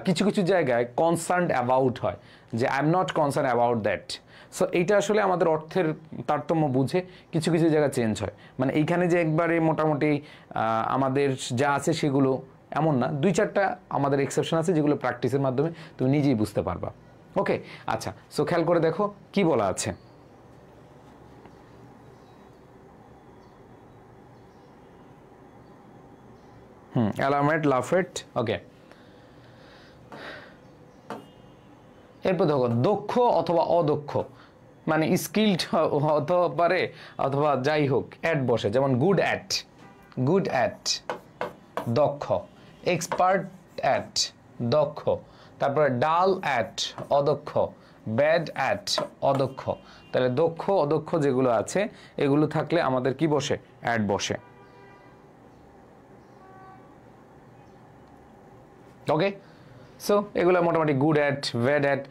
কিছু কিছু জায়গায় কনসার্ন অ্যাবাউট হয়, যে I am not concern about that. So এইটা আসলে আমাদের অর্থের তারতম্য বুঝে কিছু কিছু জায়গায় চেঞ্জ হয়। মানে এইখানে যে একবারে মোটামুটি আমাদের যা আছে সেগুলো এমন না, 2-4টা আমাদের এক্সেপশন আছে যেগুলো প্র্যাকটিসের মাধ্যমে তুমি নিজেই বুঝতে পারবা। ওকে, আচ্ছা, সো খেয়াল করে দেখো কি বলা আছে। অ্যালার্মেট, লাফেট। ওকে, এরপর দেখো দক্ষ অথবা অদক্ষ, মানে স্কিল্ড হতে পারে অথবা যাই হোক, অ্যাট বসে, যেমন গুড অ্যাট, গুড অ্যাট, দক্ষ, এক্সপার্ট অ্যাট, দক্ষ, তারপরে ডাল অ্যাট, অদক্ষ, ব্যাড অ্যাট, অদক্ষ। তাহলে দক্ষ অদক্ষ যেগুলো আছে এগুলো থাকলে আমাদের কি বসে? অ্যাট বসে। ওকে, সো এগুলো মোটামুটি good at, bad at,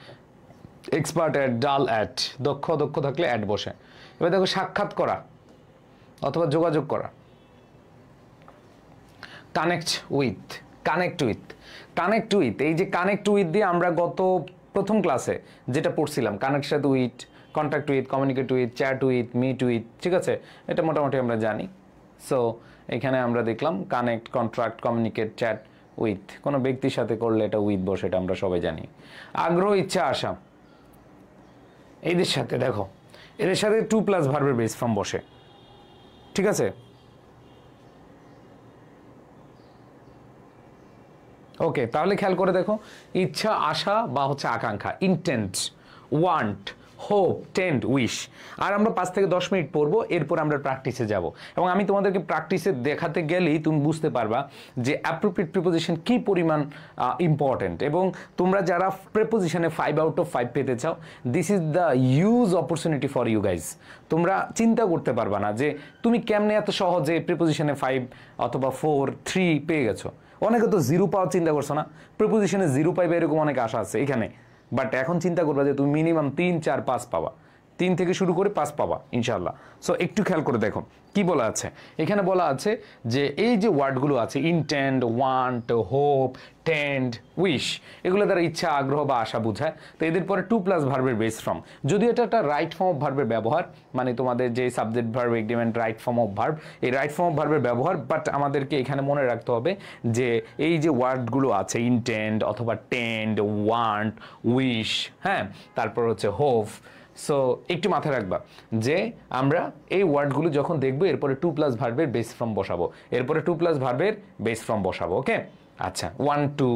expert at, ডাল অ্যাট, দক্ষ থাকলে অ্যাট বসে। এবার দেখো সাক্ষাৎ করা অথবা যোগাযোগ করা, কানেক্ট উইথ, এই যে কানেক্ট উইথ দিয়ে আমরা গত প্রথম ক্লাসে যেটা পড়ছিলাম, connection with, contact with, communicate with, chat with, meet with, ঠিক আছে, এটা মোটামুটি আমরা জানি। সো এখানে আমরা দেখলাম connect, contract, communicate, chat with, কোনো ব্যক্তির সাথে করলে এটা উইথ বসে, এটা আমরা সবাই জানি। আগ্রহ, ইচ্ছা, আশা, এদের সাথে দেখো, এদের সাথে 2+ ভার্বের বেস ফর্ম বসে, ঠিক আছে। ওকে, তাহলে খেয়াল করে দেখো, ইচ্ছা, আশা বা হচ্ছে আকাঙ্ক্ষা, intent, want, hope, tend, wish. আর আমরা 5 থেকে 10 মিনিট পড়বো, এরপর আমরা প্র্যাকটিসে যাব, এবং আমি তোমাদেরকে প্র্যাকটিসে দেখাতে গেলেই তুমি বুঝতে পারবা যে অ্যাপ্রোপ্রিয়েট প্রিপোজিশন কী পরিমাণ ইম্পর্টেন্ট। এবং তোমরা যারা প্রিপোজিশনে 5 আউট অফ 5 পেতে চাও, this is the huge opportunity for you guys. তোমরা চিন্তা করতে পারবা না যে তুমি কেমনে এত সহজে প্রিপোজিশনে 5 অথবা 4, 3 পেয়ে গেছো। অনেকে তো 0 পাওয়ার চিন্তা করছো না, প্রিপোজিশনে 0 পাইবে এরকম অনেক আশা আছে এখানে, বাট এখন চিন্তা করবা যে তুমি মিনিমাম 3, 4, 5 পাবা, 3 থেকে শুরু করে 5 পাবা ইনশাল্লাহ। সো একটু খেয়াল করে দেখো কি বলা আছে এখানে। বলা আছে যে এই যে ওয়ার্ডগুলো আছে, intend, want, hope, tend, wish, এগুলো দ্বারা ইচ্ছা, আগ্রহ বা আশা বোঝায়। তো এদের পরে 2+ ভার্বের বেস ফর্ম, যদিও এটা একটা রাইট ফর্ম অফ ভার্বের ব্যবহার, মানে তোমাদের যে subject verb agreement right form of verb, এই রাইট ফর্ম অফ ভার্বের ব্যবহার, বাট আমাদেরকে এখানে মনে রাখতে হবে যে এই যে ওয়ার্ডগুলো আছে, ইন্টেন্ড অথবা টেন্ড, ওয়ান্ট, উইশ, হ্যাঁ, তারপর হচ্ছে হোপ। সো একটু মাথায় রাখবা যে আমরা এই ওয়ার্ডগুলো যখন দেখবো, এরপরে 2+ ভার্বের বেস ফর্ম বসাবো, ওকে। আচ্ছা, want to,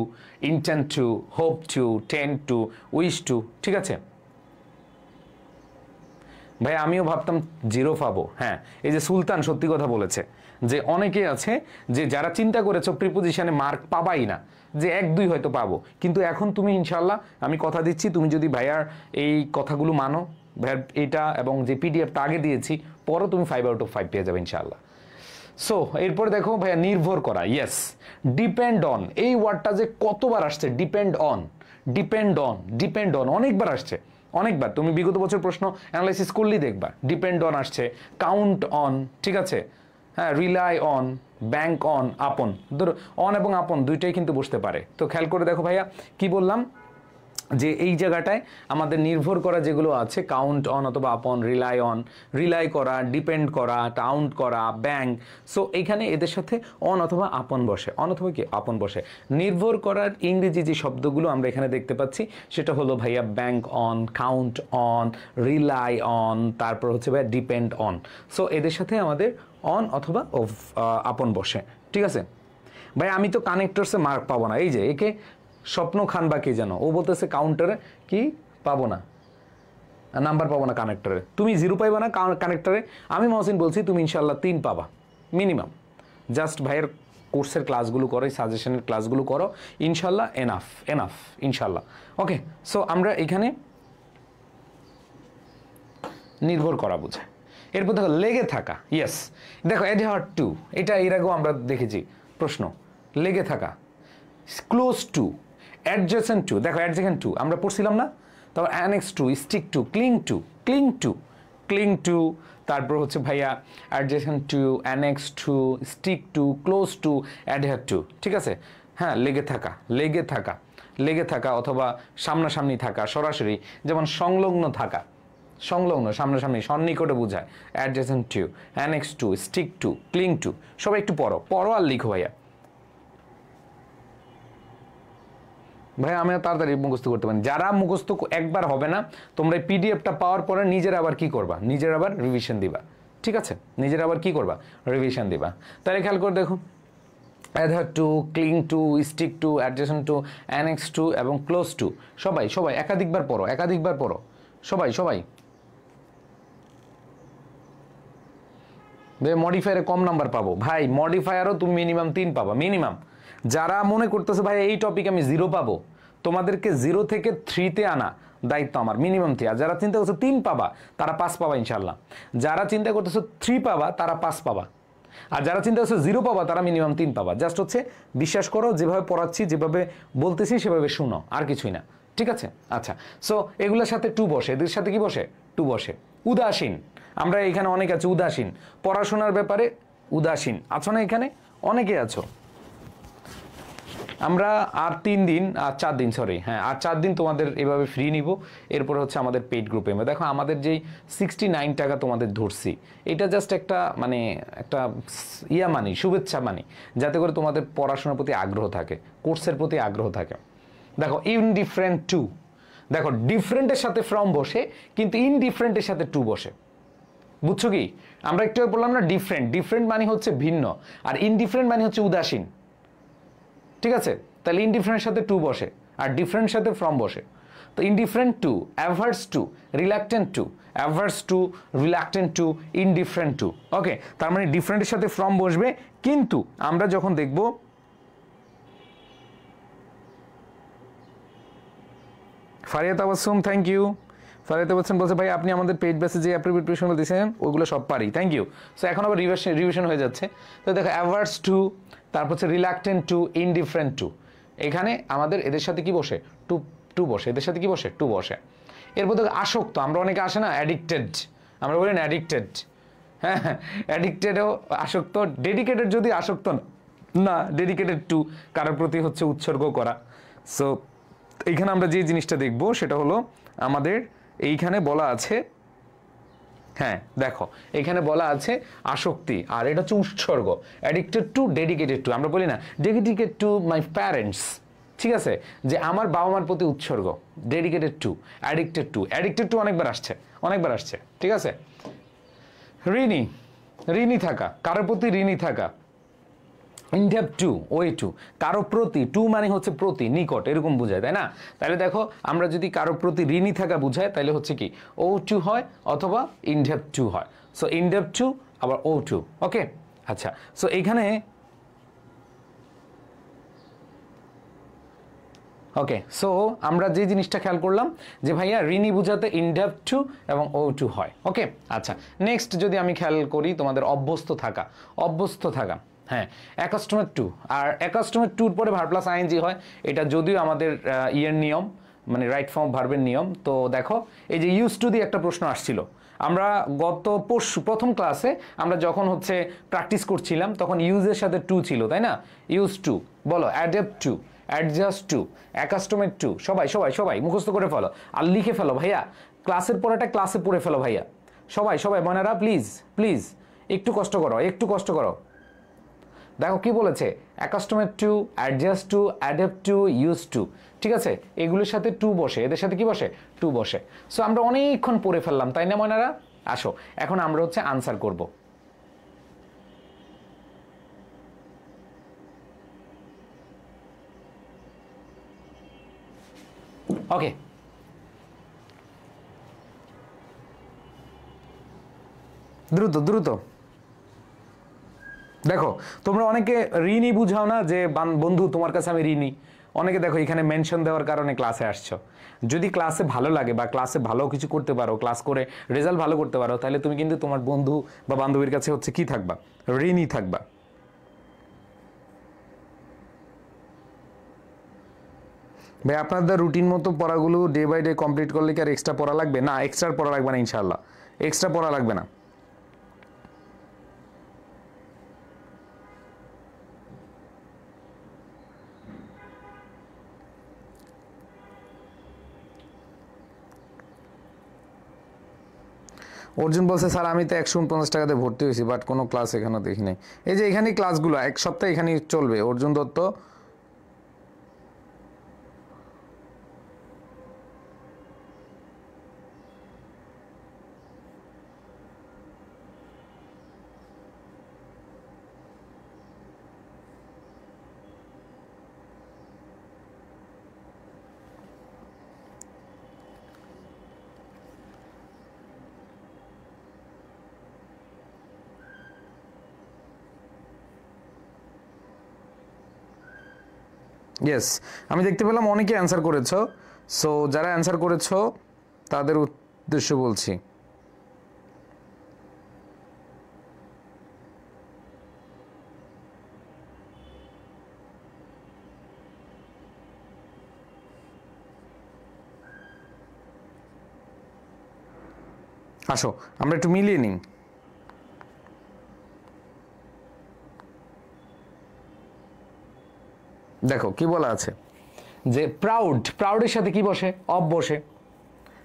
intend to, hope to, tend two, wish to, ঠিক আছে। ভাই আমিও ভাবতাম 0 পাবো, হ্যাঁ, এই যে সুলতান সত্যি কথা বলেছে যে অনেকে আছে যে যারা চিন্তা করেছো প্রিপোজিশনে মার্ক পাবাই না, যে 1-2 হয়তো পাবো, কিন্তু এখন তুমি ইনশাল্লাহ আমি কথা দিচ্ছি, তুমি যদি ভাইয়ার এই কথাগুলো মানো, ভাইয়ার এটা এবং যে পিডিএফটা আগে দিয়েছি, পরও তুমি 5 আউট অফ 5 পেয়ে যাবে ইনশাল্লাহ। সো এরপর দেখো ভাইয়া, নির্ভর করা, ইয়েস, ডিপেন্ড অন, এই ওয়ার্ডটা যে কতবার আসছে, ডিপেন্ড অন অনেকবার আসছে, অনেকবার। তুমি বিগত বছর প্রশ্ন অ্যানালাইসিস করলেই দেখবা ডিপেন্ড অন আসছে, কাউন্ট অন, ঠিক আছে, হ্যাঁ, রিলাই অন, ব্যাংক অন, আপন, ধরো অন এবং আপন দুইটাই কিন্তু বসতে পারে। তো খেয়াল করে দেখো ভাইয়া কি বললাম, যে এই জায়গাটায় আমাদের নির্ভর করা যেগুলো আছে, কাউন্ট অন অথবা আপন, রিলাই করা, ডিপেন্ড করা, কাউন্ট করা, ব্যাংক। সো এইখানে এদের সাথে অন অথবা আপন বসে, আপন বসে। নির্ভর করার ইংরেজি যে শব্দগুলো আমরা এখানে দেখতে পাচ্ছি, সেটা হলো ভাইয়া bank on, count on, rely on, তারপর হচ্ছে ভাইয়া ডিপেন্ড অন। সো এদের সাথে আমাদের অন অথবা আপন বসে, ঠিক আছে। ভাই আমি তো কানেক্টরসে মার্ক পাবো না, এই যে একে স্বপ্ন খান বা কে যেন, ও বলতেছে কাউন্টারে কি পাবো না, নাম্বার পাবো না কানেক্টরে, তুমি 0 পাইবা না কানেক্টরে। আমি মহসিন বলছি তুমি ইনশাল্লাহ 3 পাবা মিনিমাম। জাস্ট ভাইয়ের কোর্সের ক্লাসগুলো করো, সাজেশনের ক্লাসগুলো করো, ইনশাল্লাহ এনাফ ইনশাল্লাহ। ওকে, সো আমরা এখানে নির্ভর করা বোঝায়। এরপর দেখো লেগে থাকা, ইয়েস, দেখো অ্যাডহার টু, এটা এর আগেও আমরা দেখেছি প্রশ্ন, লেগে থাকা, ক্লোজ টু, অ্যাডজেসেন্ট টু, দেখো অ্যাডজেসেন্ট টু আমরা পড়ছিলাম না, তারপর annex to, stick to, cling to, তারপর হচ্ছে ভাইয়া adjacent to, annex to, stick to, close to, adhere to, ঠিক আছে। হ্যাঁ, লেগে থাকা অথবা সামনাসামনি থাকা, সরাসরি, যেমন সংলগ্ন থাকা, সামনাসামনি, সন্নিকটে বোঝায়, adjacent to, annex to, stick to, cling to. সবাই একটু পড়ো আর লিখো ভাইয়া। ভাই আমি তাড়াতাড়ি মুখস্থ করতে পারি, যারা মুখস্থ একবার হবে না, তোমরা এই পিডিএফটা পাওয়ার পরে নিজের আবার কি করবা, নিজের আবার রিভিশন দিবা, ঠিক আছে, নিজের আবার কি করবা, রিভিশন দিবা। তাহলে খেয়াল করে দেখো, adhere to, cling to, stick to, adjacent to, annex to এবং ক্লোজ টু। সবাই একাধিকবার পড়ো, সবাই। মডিফায়ারে কম নাম্বার পাবো, ভাই মডিফায়ারও তুমি মিনিমাম 3 পাবা, মিনিমাম। যারা মনে করতেছে ভাই এই টপিক আমি 0 পাবো, তোমাদেরকে 0 থেকে 3-তে আনা দায়িত্ব আমার, মিনিমাম 3। আর যারা চিন্তা করছো 3 পাবা, তারা 5 পাবা ইনশাল্লাহ। যারা চিন্তা করতেছো 3 পাবা, তারা 5 পাবা। আর যারা চিন্তা করছে 0 পাবা তারা মিনিমাম 3 পাবা। জাস্ট হচ্ছে বিশ্বাস করো, যেভাবে পড়াচ্ছি যেভাবে বলতেছি সেভাবে শুনো, আর কিছুই না, ঠিক আছে? আচ্ছা, সো এগুলোর সাথে টু বসে, এদের সাথে কি বসে? টু বসে। উদাসীন, আমরা এখানে অনেক আছে উদাসীন, পড়াশোনার ব্যাপারে উদাসীন আছো না? এখানে অনেকে আছো। আমরা আর 3 দিন আর 4 দিন, সরি হ্যাঁ আর 4 দিন তোমাদের এভাবে ফ্রি নিব। এরপর হচ্ছে আমাদের পেইড গ্রুপে দেখো আমাদের যেই 69 টাকা তোমাদের ধরছি, এটা জাস্ট একটা মানে একটা মানি, শুভেচ্ছা মানি, যাতে করে তোমাদের পড়াশোনার প্রতি আগ্রহ থাকে, কোর্সের প্রতি আগ্রহ থাকে। দেখো ইনডিফারেন্ট টু, দেখো ডিফারেন্টের সাথে ফ্রম বসে, কিন্তু ইনডিফারেন্টের সাথে টু বসে। বুঝছো কি? আমরা একটু বললাম না ডিফারেন্ট, ডিফারেন্ট মানে হচ্ছে ভিন্ন, আর ইনডিফারেন্ট মানে হচ্ছে উদাসীন, ঠিক আছে? তাহলে ইনডিফারেন্ট সাথে টু বসে আর ডিফারেন্ট সাথে ফ্রম বসে। তো indifferent to, averse to, reluctant to, averse to, reluctant to, indifferent to. Okay, তার মানে ডিফারেন্টের সাথে ফ্রম বসবে, কিন্তু আমরা যখন দেখব ফারিয়া তাবাসসুম, থ্যাংক ইউ। ফারিয়া তাবাসসুম বলছে ভাই আপনি আমাদের পেইড বেসে যে প্রিপারেশনগুলো দিয়েছেন ওগুলো সব পারি, থ্যাংক ইউ। সো এখন আবার রিভিশন হয়ে যাচ্ছে। তো দেখো অ্যাভার্স টু, তারপর হচ্ছে রিল্যাক্টেন্ট টু, ইনডিফারেন্ট টু, এখানে আমাদের এদের সাথে কি বসে? টু, টু বসে, এদের সাথে কি বসে? টু বসে। এরপর দেখো আসক্ত, আমরা অনেকে আসে না অ্যাডিক্টেড, আমরা বলি না অ্যাডিক্টেড, হ্যাঁ অ্যাডিক্টেডও আসক্ত। ডেডিকেটেড যদি আসক্ত না, ডেডিকেটেড টু কারোর প্রতি হচ্ছে উৎসর্গ করা। সো এইখানে আমরা যে জিনিসটা দেখব সেটা হলো আমাদের এইখানে বলা আছে, হ্যাঁ দেখো এখানে বলা আছে আসক্তি, আর এটা হচ্ছে উৎসর্গ, অ্যাডিক্টেড টু, ডেডিকেটেড টু। আমরা বলি না ডেডিকেটেড টু মাই প্যারেন্টস, ঠিক আছে, যে আমার বাবা মার প্রতি উৎসর্গ, dedicated to, addicted to, addicted to অনেকবার আসছে, অনেকবার আসছে, ঠিক আছে। ঋণী, ঋণী থাকা, কারোর প্রতি ঋণী থাকা। ইনডেপ টু, ওয়ে টু, কারো প্রতি, টু মানে হচ্ছে প্রতি, নিকট, এরকম বোঝায়, তাই না? তাহলে দেখো আমরা যদি কারো প্রতি ঋণী থাকা বুঝায় তাহলে হচ্ছে কি ও টু হয় অথবা ইনডেপ টু হয়। সো ইনডেপ টু আবার ও টু, ওকে। আচ্ছা, সো এইখানে ওকে, সো আমরা যে জিনিসটা খেয়াল করলাম যে ভাইয়া ঋণী বুঝাতে ইনডেপ টু এবং ও টু হয়, ওকে। আচ্ছা, নেক্সট যদি আমি খেয়াল করি তোমাদের অভ্যস্ত থাকা, অভ্যস্ত থাকা, হ্যাঁ অ্যাকাস্টমেড টু, আর অ্যাকাস্টমেড টুর পরে ভার্ব প্লাস আইএনজি হয়, এটা যদিও আমাদের ইয়ের নিয়ম, মানে রাইট ফর্ম ভার্বের নিয়ম। তো দেখো এই যে ইউজ টু দিয়ে একটা প্রশ্ন আসছিল, আমরা গত প্রথম ক্লাসে আমরা যখন হচ্ছে প্র্যাকটিস করছিলাম তখন ইউজের সাথে টু ছিল, তাই না? ইউজ টু, বলো adept to, adjust to, accustomed to, সবাই সবাই সবাই মুখস্থ করে ফেলো আর লিখে ফেলো ভাইয়া, ক্লাসের পড়াটা ক্লাসে পড়ে ফেলো ভাইয়া, সবাই সবাই মনেরা প্লিজ প্লিজ একটু কষ্ট করো, একটু কষ্ট করো। দেখো কি বলেছে, accustomed to, adjust to, adapt to, use to, ঠিক আছে, এগুলোর সাথে টু বসে, এদের সাথে কি বসে? টু বসে। সো আমরা অনেকক্ষণ পড়ে ফেললাম, তাই না ময়নারা? আসো এখন আমরা হচ্ছে আনসার করব। ওকে, দ্রুত দ্রুত দেখো, তোমরা অনেকে ঋণী বুঝাও না যে বন্ধু তোমার কাছে আমি ঋণী, অনেকে দেখো এখানে মেনশন দেওয়ার কারণে ক্লাসে আসছো। যদি ক্লাসে ভালো লাগে বা ক্লাসে ভালো কিছু করতে পারো, ক্লাস করে রেজাল্ট ভালো করতে পারো, তাহলে তুমি কিন্তু তোমার বন্ধু বা বান্ধবীর কাছে হচ্ছে কি থাকবা? ঋণী থাকবা। ভাই আপনাদের রুটিন মতো পড়াগুলো ডে বাই ডে কমপ্লিট করলে কি আর এক্সট্রা পড়া লাগবে? না, এক্সট্রা পড়া লাগবে না, ইনশাআল্লাহ এক্সট্রা পড়া লাগবে না। অর্জুন বলছে স্যার আমি তো 149 টাকাতে ভর্তি হয়েছি, বাট কোনো ক্লাস এখানে দেখি নাই। এই যে এখানেই ক্লাসগুলো এক সপ্তাহ এখানেই চলবে। অর্জুন দত্ত, ইয়েস আমি দেখতে পেলাম অনেকে অ্যান্সার করেছো। সো যারা অ্যান্সার করেছো তাদের উদ্দেশ্য বলছি। আসো আমরা একটু মিলিয়ে নিই। দেখো কি বলা আছে যে প্রাউডের সাথে কি বসে? অফ বসে।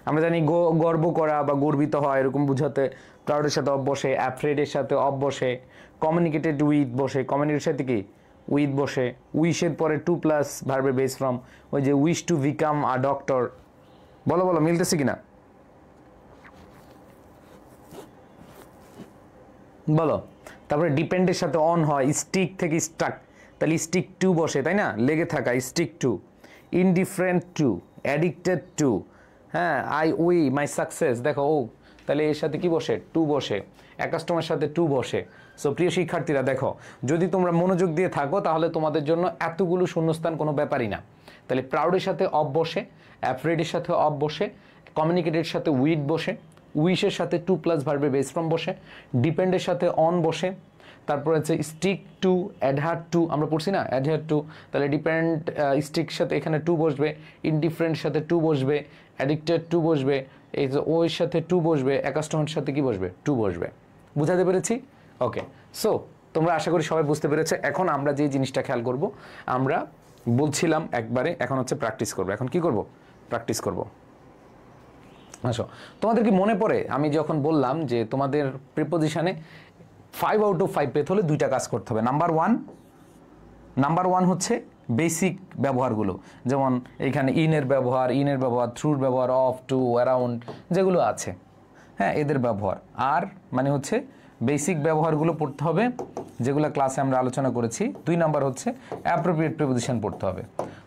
আমরা জানি গর্ব করা বা গর্বিত হয় এরকম বুঝাতে প্রাউডের সাথে অফ বসে, অ্যাফ্রেডের সাথে অফ বসে, কমিউনিকেটেড উইথ বসে, কমিউনিকেটের সাথে কি উইথ বসে, উইশের পরে টু প্লাস ভার্বের বেস ফ্রম, ওই যে wish to become a doctor. বলো বলো মিলতেছে কিনা বলো। তারপরে ডিপেন্ডের সাথে অন হয়, স্টিক থেকে স্টাক, তাহলে স্টিক টু বসে, তাই না? লেগে থাকা, stick to. Indifferent two, addicted two, হ্যাঁ, আই উই মাই সাকসেস, দেখো ও, তাহলে এর সাথে কি বসে? টু বসে। অ্যাকাস্টমের সাথে টু বসে। সো প্রিয় শিক্ষার্থীরা দেখো, যদি তোমরা মনোযোগ দিয়ে থাকো তাহলে তোমাদের জন্য এতগুলো শূন্যস্থান কোনো ব্যাপারই না। তাহলে প্রাউডের সাথে অফ বসে, অ্যাফ্রেডের সাথে অফ বসে, কমিউনিকেটের সাথে উইথ বসে, উইশের সাথে টু প্লাস ভার্বের বেস ফ্রম বসে, ডিপেন্ডের সাথে অন বসে, তারপরে হচ্ছে স্টিক টু, অ্যাডহার টু, আমরা পড়ছি না অ্যাডহার টু, তাহলে ডিপেন্ড স্টিক সাথে এখানে টু বসবে, ইনডিফারেন্ট সাথে টু বসবে, অ্যাডিক্টেড টু বসবে, এই যে ওর সাথে টু বসবে, অ্যাকাস্টমের সাথে কি বসবে? টু বসবে। বুঝাতে পেরেছি? ওকে, সো তোমরা আশা করি সবাই বুঝতে পেরেছে। এখন আমরা যে জিনিসটা খেয়াল করব, আমরা বলছিলাম একবারে, এখন হচ্ছে প্র্যাকটিস করব। এখন কি করব? প্র্যাকটিস করব। আসো, তোমাদের কি মনে পড়ে আমি যখন বললাম যে তোমাদের প্রিপোজিশনে 5 আউট অফ 5 পেতে হলে দুইটা কাজ করতে হবে। নাম্বার ওয়ান হচ্ছে বেসিক ব্যবহারগুলো, যেমন এইখানে ইনের ব্যবহার, থ্রুর ব্যবহার, অফ, টু, অ্যারাউন্ড যেগুলো আছে, হ্যাঁ, এদের ব্যবহার। আর মানে হচ্ছে বেসিক ব্যবহারগুলো পড়তে হবে যেগুলো ক্লাসে আমরা আলোচনা করেছি। 2 নাম্বার হচ্ছে অ্যাপ্রোপ্রিয়েট প্রিপোজিশন পড়তে হবে।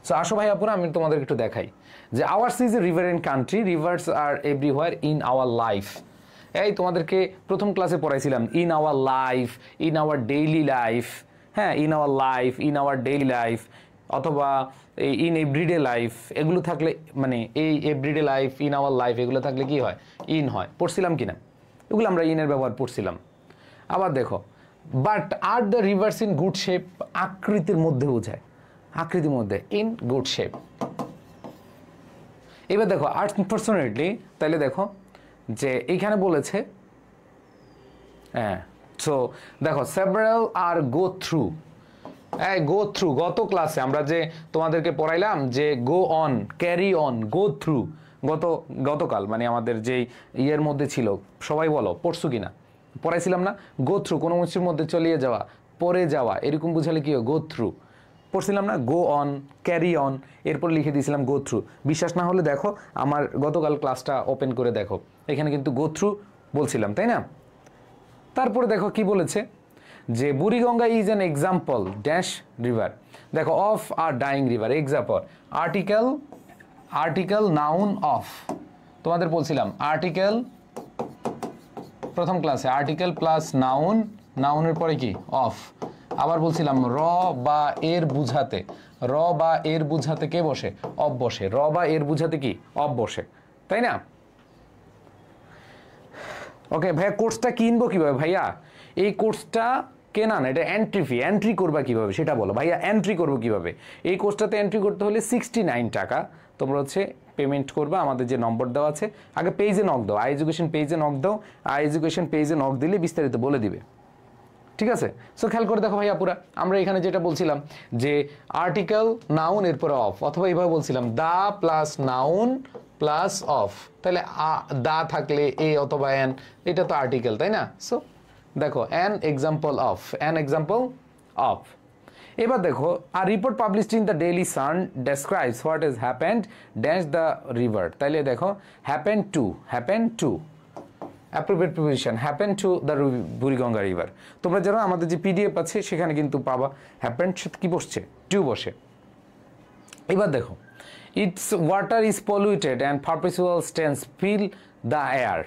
সো আসো ভাই আপুরা, আমি তোমাদের একটু দেখাই যে ours is a riverine country, rivers are everywhere in our life. এই তোমাদেরকে প্রথম ক্লাসে পড়াইছিলাম in our life, in our daily life, হ্যাঁ, in our life, in our daily life, অথবা ইন এভরিডে লাইফ, এগুলো থাকলে মানে এই everyday life, in our life, এগুলো থাকলে কি হয়? ইন হয়। পড়ছিলাম কিনা? এগুলো আমরা ইনের ব্যবহার পড়ছিলাম। আবার দেখো, বাট আর the reverse in good shape, আকৃতির মধ্যে বোঝায়, আকৃতির মধ্যে, ইন গুড শেপ। এবার দেখো আনফরচুনেটলি, তাহলে দেখো যে এইখানে বলেছে, হ্যাঁ, সো দেখো সেভারাল আর গো থ্রু, গো থ্রু, গত ক্লাসে আমরা যে তোমাদেরকে পড়াইলাম যে go on, carry on, go through, গতকাল মানে আমাদের যেই ইয়ের মধ্যে ছিল, সবাই বলো পড়ছো কিনা? পড়াইছিলাম না? গো থ্রু, কোনো কিছুর মধ্যে চলিয়ে যাওয়া, পরে যাওয়া, এরকম বুঝালে কি হয়? Go through. পড়ছিলাম না? গো অন, ক্যারি অন, এরপর লিখে দিয়েছিলাম গো থ্রু। বিশ্বাস না হলে দেখো আমার গতকাল ক্লাসটা ওপেন করে দেখো, এখানে কিন্তু গো থ্রু বলছিলাম, তাই না? তারপরে দেখো কি বলেছে যে Buriganga is an example dash river, দেখো of a dying river, example, article noun of, তোমাদের বলছিলাম আর্টিকেল প্রথম ক্লাসে, আর্টিকেল প্লাস নাউন, নাউনের পরে কি? অফ। আবার বলছিলাম র বা এর বুঝাতে কে বসে? অফ বসে। র বা এর বুঝাতে কি? অফ বসে, তাই না? ওকে ভাইয়া, কোর্সটা কিনবো কিভাবে ভাইয়া? এই কোর্সটা কেনা না, এটা এন্ট্রি ফি, এন্ট্রি করবা কিভাবে সেটা বলো ভাইয়া। এন্ট্রি করবো কিভাবে? এই কোর্সটাতে এন্ট্রি করতে হলে 69 টাকা তোমরা হচ্ছে পেমেন্ট করবা। আমাদের যে নম্বর দেওয়া আছে, আগে পেজে নক দাও, আই এডুকেশন পেজে নক দাও, আই এডুকেশন পেজে নক দিলে বিস্তারিত বলে দিবে, ঠিক আছে? সো খেয়াল করে দেখো ভাইয়া পুরা, আমরা এখানে যেটা বলছিলাম যে আর্টিকেল নাউন এরপরে অফ, অথবা এইভাবে বলছিলাম the plus noun plus of, তাহলে দা থাকলে এ অথবা এন, এটা তো আর্টিকেল, তাই না? সো দেখো অ্যান এক্সাম্পল অফ। এবার দেখো a report published in the Daily Sun describes what is happened dash the river, তাইলে দেখো happen to appropriate preposition, happen to the Buriganga river. তোমরা যারা আমাদের যে পিডিএফ আছে সেখানে কিন্তু পাবা হ্যাপেন কি বসছে? টু বসে। এবার দেখো its water is polluted and perpetual stench fill the air,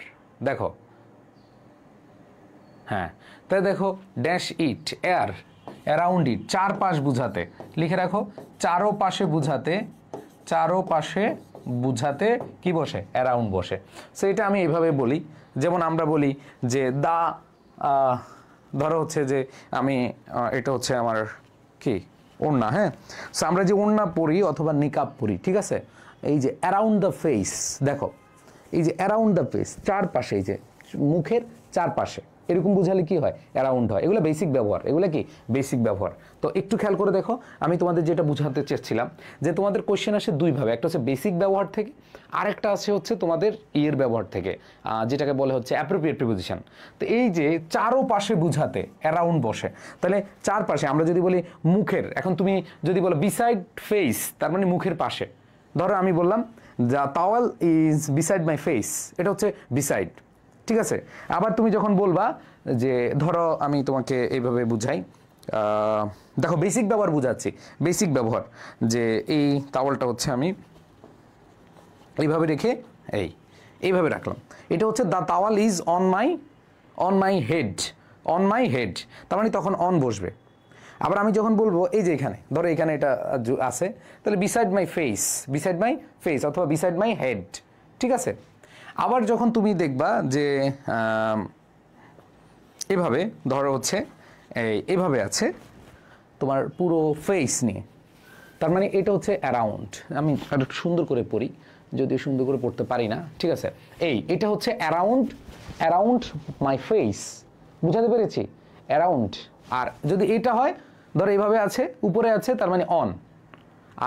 দেখো, হ্যাঁ, তাই দেখো dash it air around it, চারপাশ বুঝাতে লিখে রাখো, চারোপাশে বুঝাতে কি বসে? অ্যারাউন্ড বসে। সো এটা আমি এইভাবে বলি, যেমন আমরা বলি যে দা, ধরো হচ্ছে যে আমি এটা হচ্ছে আমার কি ওড়না, হ্যাঁ, সো আমরা যে ওড়না পরি অথবা নিকাব পরি, ঠিক আছে, এই যে অ্যারাউন্ড দ্য ফেস, দেখো এই যে অ্যারাউন্ড দ্য ফেস, চারপাশে, এই যে মুখের চারপাশে, এরকম বুঝালে কি হয়, অ্যারাউন্ড হয়। এগুলো বেসিক ব্যবহার, এগুলো কি বেসিক ব্যবহার। তো একটু খেয়াল করে দেখো, আমি তোমাদের যেটা বুঝাতে চেয়েছিলাম যে তোমাদের কোশ্চেন আসে দুইভাবে, একটা হচ্ছে বেসিক ব্যবহার থেকে, আরেকটা আছে হচ্ছে তোমাদের ইয়ের ব্যবহার থেকে, যেটাকে বলে হচ্ছে অ্যাপ্রোপ্রিয়েট প্রিপোজিশন। তো এই যে চারো পাশে বুঝাতে অ্যারাউন্ড বসে, তাহলে চারপাশে আমরা যদি বলি মুখের, এখন তুমি যদি বলো বিসাইড ফেস, তার মানে মুখের পাশে। ধরো আমি বললাম the towel is beside my face, এটা হচ্ছে বিসাইড, ঠিক আছে। আবার তুমি যখন বলবা যে ধরো আমি তোমাকে এইভাবে বুঝাই, দেখো বেসিক ব্যবহার বুঝাচ্ছি, বেসিক ব্যবহার যে এই টাওয়েলটা হচ্ছে আমি এইভাবে রেখে এইভাবে রাখলাম, এটা হচ্ছে the towel is on my head, on my head, তার মানে তখন অন বসবে। আবার আমি যখন বলবো এই যে এখানে ধরো এখানে এটা আছে, তাহলে বিসাইড মাই ফেস অথবা বিসাইড মাই হেড, ঠিক আছে। আবার যখন তুমি দেখবা যে এভাবে ধরো হচ্ছে এইভাবে আছে তোমার পুরো ফেস নিয়ে, তার মানে এটা হচ্ছে অ্যারাউন্ড। আমি একটু সুন্দর করে পড়ি, যদিও সুন্দর করে পড়তে পারি না, ঠিক আছে। এটা হচ্ছে অ্যারাউন্ড মাই ফেস, বুঝাতে পেরেছি, অ্যারাউন্ড। আর যদি এটা হয় ধরো এইভাবে আছে, উপরে আছে, তার মানে অন।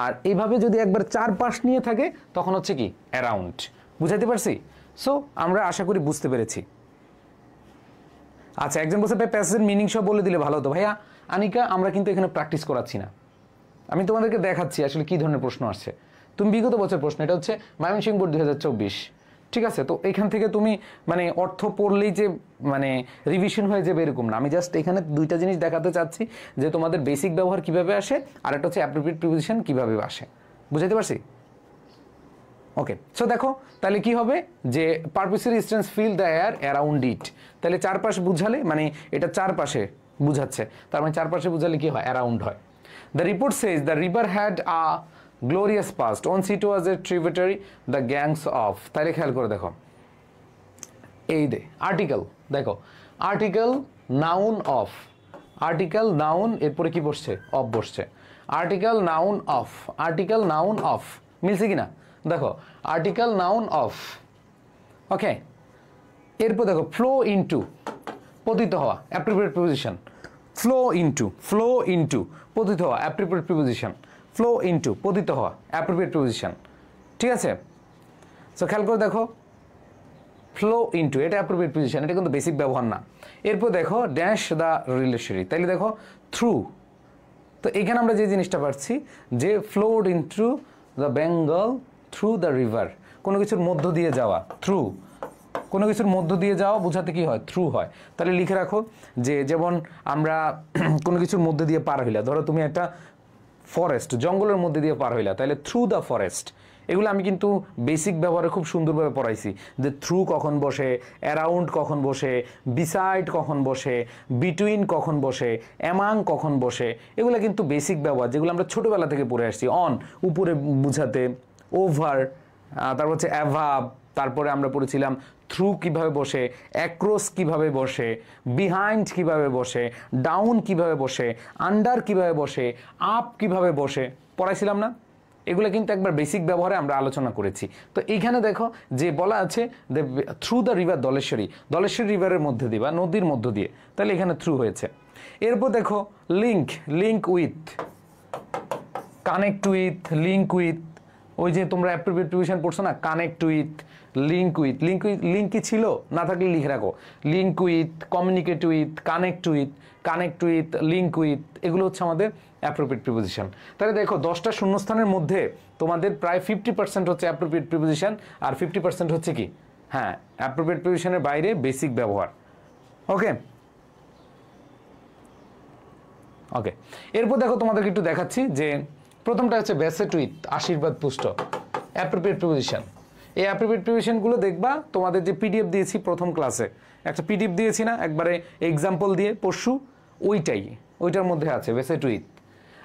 আর এইভাবে যদি একবার চারপাশ নিয়ে থাকে তখন হচ্ছে কি অ্যারাউন্ড, বুঝাতে পারছি। সো আমরা আশা করি বুঝতে পেরেছি। আচ্ছা, একজন বলছে ভাই প্যাসেজের মিনিং সব বলে দিলে ভালো হতো। ভাইয়া আনিকা, আমরা কিন্তু এখানে প্র্যাকটিস করাচ্ছি না, আমি তোমাদেরকে দেখাচ্ছি আসলে কি ধরনের প্রশ্ন আসছে। তুমি বিগত বছর প্রশ্ন, এটা হচ্ছে ময়মনসিংহ বোর্ড 2024, ঠিক আছে। তো এখান থেকে তুমি মানে অর্থ পড়লেই যে মানে রিভিশন হয়ে যাবে এরকম না, আমি জাস্ট এখানে দুইটা জিনিস দেখাতে চাচ্ছি, যে তোমাদের বেসিক ব্যবহার কিভাবে আসে আর একটা হচ্ছে অ্যাপ্রোপ্রিয়েট প্রিপোজিশন কিভাবে আসে, বুঝাতে পারছি। ওকে, সো দেখো তাহলে কি হবে যে purposely stench fill the air around it, তাহলে চারপাশে বুঝালে মানে এটা চারপাশে বুঝাচ্ছে, তার মানে চারপাশে বুঝালে কি হয়, অ্যারাউন্ড হয়। The report says the river had a glorious past, ওনস it was A tributary the gangs of. তাহলে খেয়াল করে দেখো এই দে আর্টিকেল, দেখো article noun of, article noun এরপরে কি বসছে, অফ বসছে, article noun of, article noun of, মিলছে কিনা দেখো, আর্টিকেল নাউন অফ। ওকে, এরপর দেখো ফ্লো ইনটু, পতিত হওয়া, অ্যাপ্রোপ্রিয়েট প্রিপোজিশন, ফ্লো ইনটু পতিত হওয়া, অ্যাপ্রোপ্রিয়েট প্রিপোজিশন, ফ্লো ইনটু পতিত হওয়া, অ্যাপ্রোপ্রিয়েট প্রিপোজিশন, ঠিক আছে। সো খেয়াল করে দেখো ফ্লো ইনটু, এটা অ্যাপ্রোপ্রিয়েট প্রিপোজিশন, এটা কিন্তু বেসিক ব্যবহার না। এরপর দেখো ড্যাশ দ্য রিলেশনারি, তাইলে দেখো থ্রু, তো এখানে আমরা যে জিনিসটা পাচ্ছি যে flood into the Bengal through the river, কোনো কিছুর মধ্য দিয়ে যাওয়া, থ্রু, কোনো কিছুর মধ্য দিয়ে যাওয়া বোঝাতে কি হয়, থ্রু হয়। তাহলে লিখে রাখো যে যেমন আমরা কোনো কিছুর মধ্যে দিয়ে পার হইলা, ধরো তুমি একটা ফরেস্ট, জঙ্গলের মধ্যে দিয়ে পার হইলা, তাহলে থ্রু দ্য ফরেস্ট। এগুলো আমি কিন্তু বেসিক ব্যবহারে খুব সুন্দরভাবে পড়াইছি, যে থ্রু কখন বসে, অ্যারাউন্ড কখন বসে, বিসাইড কখন বসে, বিটুইন কখন বসে, অ্যামাং কখন বসে, এগুলো কিন্তু বেসিক ব্যবহার যেগুলো আমরা ছোটোবেলা থেকে পড়ে আসছি। অন উপরে বুঝাতে, ওভার, তারপর হচ্ছে অ্যাভাব, তারপরে আমরা পড়েছিলাম থ্রু কিভাবে বসে, অ্যাক্রস কিভাবে বসে, বিহাইন্ড কিভাবে বসে, ডাউন কিভাবে বসে, আন্ডার কিভাবে বসে, আপ কিভাবে বসে, পড়াইছিলাম না? এগুলো কিন্তু একবার বেসিক ব্যবহারে আমরা আলোচনা করেছি। তো এইখানে দেখো যে বলা আছে through the river Dhaleshwari, Dhaleshwari রিভারের মধ্যে দিয়ে বা নদীর মধ্য দিয়ে, তাহলে এখানে থ্রু হয়েছে। এরপর দেখো link with, connect with, link with, ওই যে তোমরা অ্যাপ্রোপ্রিয়েট প্রিপোজিশন পড়ছো না, connect with, link with, link কি ছিল না থাকলে লিখে রাখো, link with, communicate with, connect with, link with, এগুলো হচ্ছে আমাদের অ্যাপ্রোপ্রিয়েট প্রিপোজিশন। তাহলে দেখো 10টা শূন্যস্থানের মধ্যে তোমাদের প্রায় 50% হচ্ছে অ্যাপ্রোপ্রিয়েট প্রিপোজিশন আর 50% হচ্ছে কি, হ্যাঁ অ্যাপ্রোপ্রিয়েট প্রিপোজিশনের বাইরে বেসিক ব্যবহার। ওকে, এরপর দেখো তোমাদেরকে একটু দেখাচ্ছি যে প্রথমটা হচ্ছে ব্যাসেট উইথ, আশীর্বাদ পুষ্ট, অ্যাপ্রোপ্রিয়েট প্রিপোজিশন। এই অ্যাপ্রোপ্রিয়েট প্রিপোজিশনগুলো দেখবা তোমাদের যে পিডিএফ দিয়েছি প্রথম ক্লাসে, একটা পিডিএফ দিয়েছি না একবারে এক্সাম্পল দিয়ে পরশু, ওইটার মধ্যে আছে ব্যাসেট উইথ।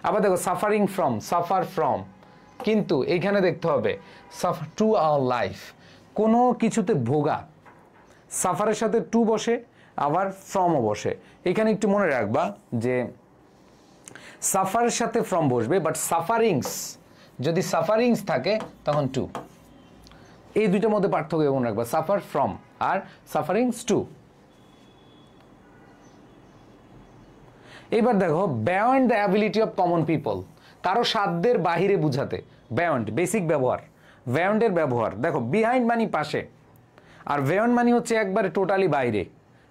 আবার দেখো সাফারিং ফ্রম, সাফার ফ্রম, কিন্তু এইখানে দেখতে হবে সাফার টু আওয়ার লাইফ, কোনো কিছুতে ভোগা, সাফারের সাথে টু বসে আবার ফ্রমও বসে। এখানে একটু মনে রাখবা যে সাফারের সাথে ফ্রম বসবে, বাট সাফারিংস, যদি সাফারিংস থাকে তখন টু, এই দুইটার মধ্যে পার্থক্য মনে রাখবা, সাফার ফ্রম আর সাফারিংস টু। এবার দেখো beyond the ability of common people, কারো সাধ্যের বাহিরে বুঝাতে। বিয়ন্ড বেসিক ব্যবহার, বিয়ন্ডের ব্যবহার দেখো, বিহাইন্ড মানি পাশে, আর বিয়ন্ড মানি হচ্ছে একবারে টোটালি বাইরে,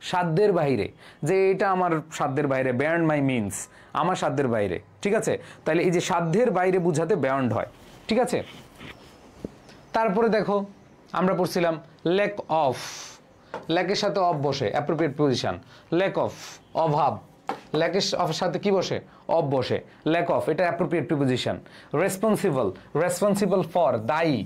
সাধ্যের বাইরে, যে এটা আমার সাধ্যের বাইরে, বিয়ন্ড মাই মিনস, আমার সাধ্যের বাইরে, ঠিক আছে। তাহলে এই যে সাধ্যের বাইরে বুঝাতে বিয়ন্ড হয়, ঠিক আছে। তারপরে দেখো আমরা পড়ছিলাম ল্যাক অফ, ল্যাকের সাথে অফ বসে, অ্যাপ্রোপ্রিয়েট পজিশন, ল্যাক অফ অভাব, ল্যাকের অফের সাথে কি বসে, অফ বসে, ল্যাক অফ এটা appropriate preposition. Responsible, responsible for দায়ী,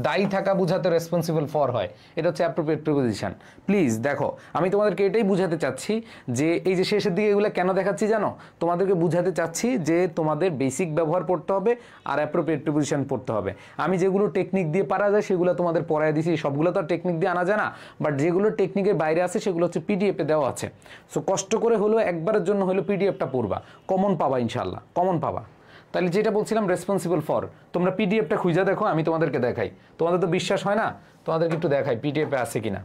দায়ী থাকা বুঝাতে রেসপন্সিবল ফর হয়, এটা হচ্ছে অ্যাপ্রোপ্রিয়েট প্রিপোজিশন। প্লিজ দেখো আমি তোমাদেরকে এটাই বুঝাতে চাচ্ছি যে এই যে শেষের দিকে এগুলো কেন দেখাচ্ছি জানো, তোমাদেরকে বুঝাতে চাচ্ছি যে তোমাদের বেসিক ব্যবহার পড়তে হবে আর অ্যাপ্রোপ্রিয়েট প্রিপোজিশন পড়তে হবে। আমি যেগুলো টেকনিক দিয়ে পারা যায় সেগুলো তোমাদের পড়ায় দিছি, সবগুলো তো আর টেকনিক দিয়ে আনা যায় না, বাট যেগুলো টেকনিকের বাইরে আছে সেগুলো হচ্ছে পিডিএফে দেওয়া আছে। সো কষ্ট করে হলেও একবারের জন্য হলেও পিডিএফটা পড়বা, কমন পাবা ইনশাল্লাহ, কমন পাবা। তাহলে যেটা বলছিলাম রেসপন্সিবল ফর, তোমরা পিডিএফটা খুঁজে দেখো, আমি তোমাদেরকে দেখাই, তোমাদের তো বিশ্বাস হয় না, তোমাদেরকে একটু দেখাই পিডিএফে আছে কিনা।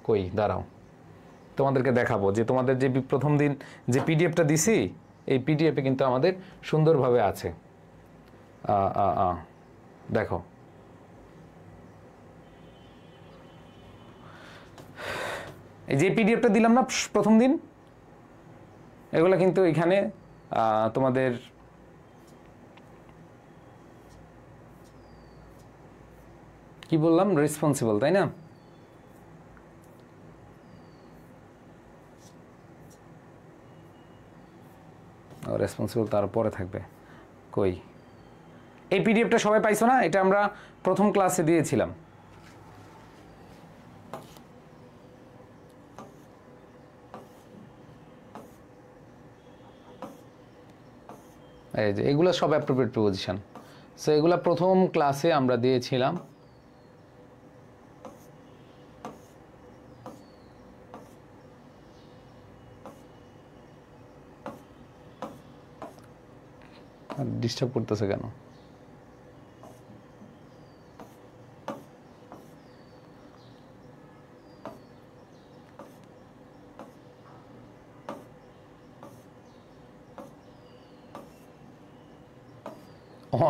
কই দাঁড়াও, তোমাদেরকে দেখাবো যে তোমাদের যে প্রথম দিন যে পিডিএফটা দিছি এই পিডিএফে কিন্তু আমাদের সুন্দরভাবে আছে। দেখো এই যে পিডিএফটা দিলাম না প্রথম দিন, এগুলো কিন্তু এখানে তোমাদের কি বললাম, রেসপন্সিবল, তাই না? রেসপন্সিবল তারপরে থাকবে, কই এই পিডিএফটা সবাই পাইছো না? এটা আমরা প্রথম ক্লাসে দিয়েছিলাম। এই যে এগুলো সব অ্যাপ্রোপ্রিয়েট প্রিপোজিশন, সো এগুলো প্রথম ক্লাসে আমরা দিয়েছিলাম। ডিস্টার্ব করতেছে কেন?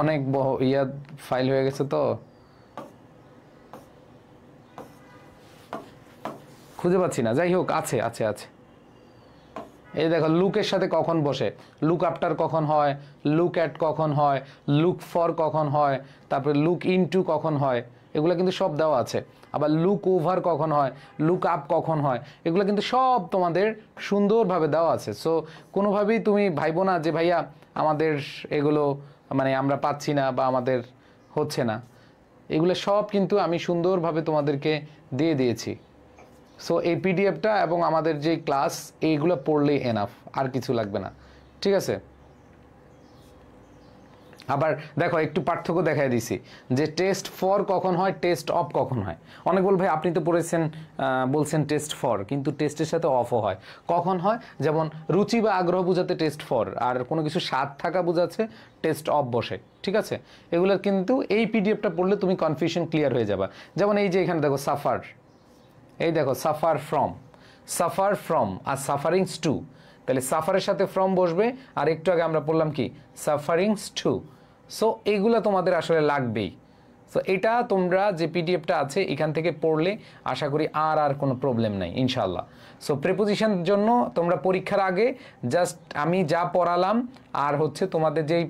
অনেক ফাইল হয়ে গেছে তো খুঁজে পাচ্ছি না, যাই হোক আছে আছে আছে। এই দেখো লুকের সাথে কখন বসে, লুক আফটার কখন হয়, লুক অ্যাট কখন হয়, লুক ফর কখন হয়, তারপরে লুক ইনটু কখন হয়, এগুলো কিন্তু সব দেওয়া আছে। আবার লুক ওভার কখন হয়, লুক আপ কখন হয়, এগুলো কিন্তু সব তোমাদের সুন্দরভাবে দেওয়া আছে। সো কোনোভাবেই তুমি ভাইবো না যে ভাইয়া আমাদের এগুলো মানে আমরা পাচ্ছি না বা আমাদের হচ্ছে না, এগুলো সব কিন্তু আমি সুন্দরভাবে তোমাদেরকে দিয়ে দিয়েছি। সো এই পিডিএফটা এবং আমাদের যে ক্লাস এইগুলো পড়লেই এনাফ, আর কিছু লাগবে না, ঠিক আছে। আবার দেখো একটু পার্থক্য দেখাই দিছি যে টেস্ট ফর কখন হয়, টেস্ট অফ কখন হয়। অনেক বল ভাই আপনি তো পড়েছেন বলছেন টেস্ট ফর, কিন্তু টেস্টের সাথে অফও হয়। কখন হয়? যেমন রুচি বা আগ্রহ বোঝাতে টেস্ট ফর, আর কোনো কিছু স্বাদ থাকা বোঝাচ্ছে টেস্ট অফ বসে, ঠিক আছে। এগুলো কিন্তু এই পিডিএফটা পড়লে তুমি কনফিউশন ক্লিয়ার হয়ে যাবে। যেমন এই যে এখানে দেখো সাফার, এই দেখো সাফার ফ্রম আর সাফারিংস টু, তাহলে সাফারের সাথে ফ্রম বসবে, আর একটু আগে আমরা পড়লাম কি সাফারিংস টু। সো এইগুলো তোমাদের আসলে লাগবেই। সো এটা তোমরা যে পিডিএফটা আছে এখান থেকে পড়লে আশা করি আর কোনো প্রবলেম নাই ইনশাল্লাহ। সো প্রিপোজিশনের জন্য তোমরা পরীক্ষার আগে জাস্ট আমি যা পড়ালাম আর হচ্ছে তোমাদের যেই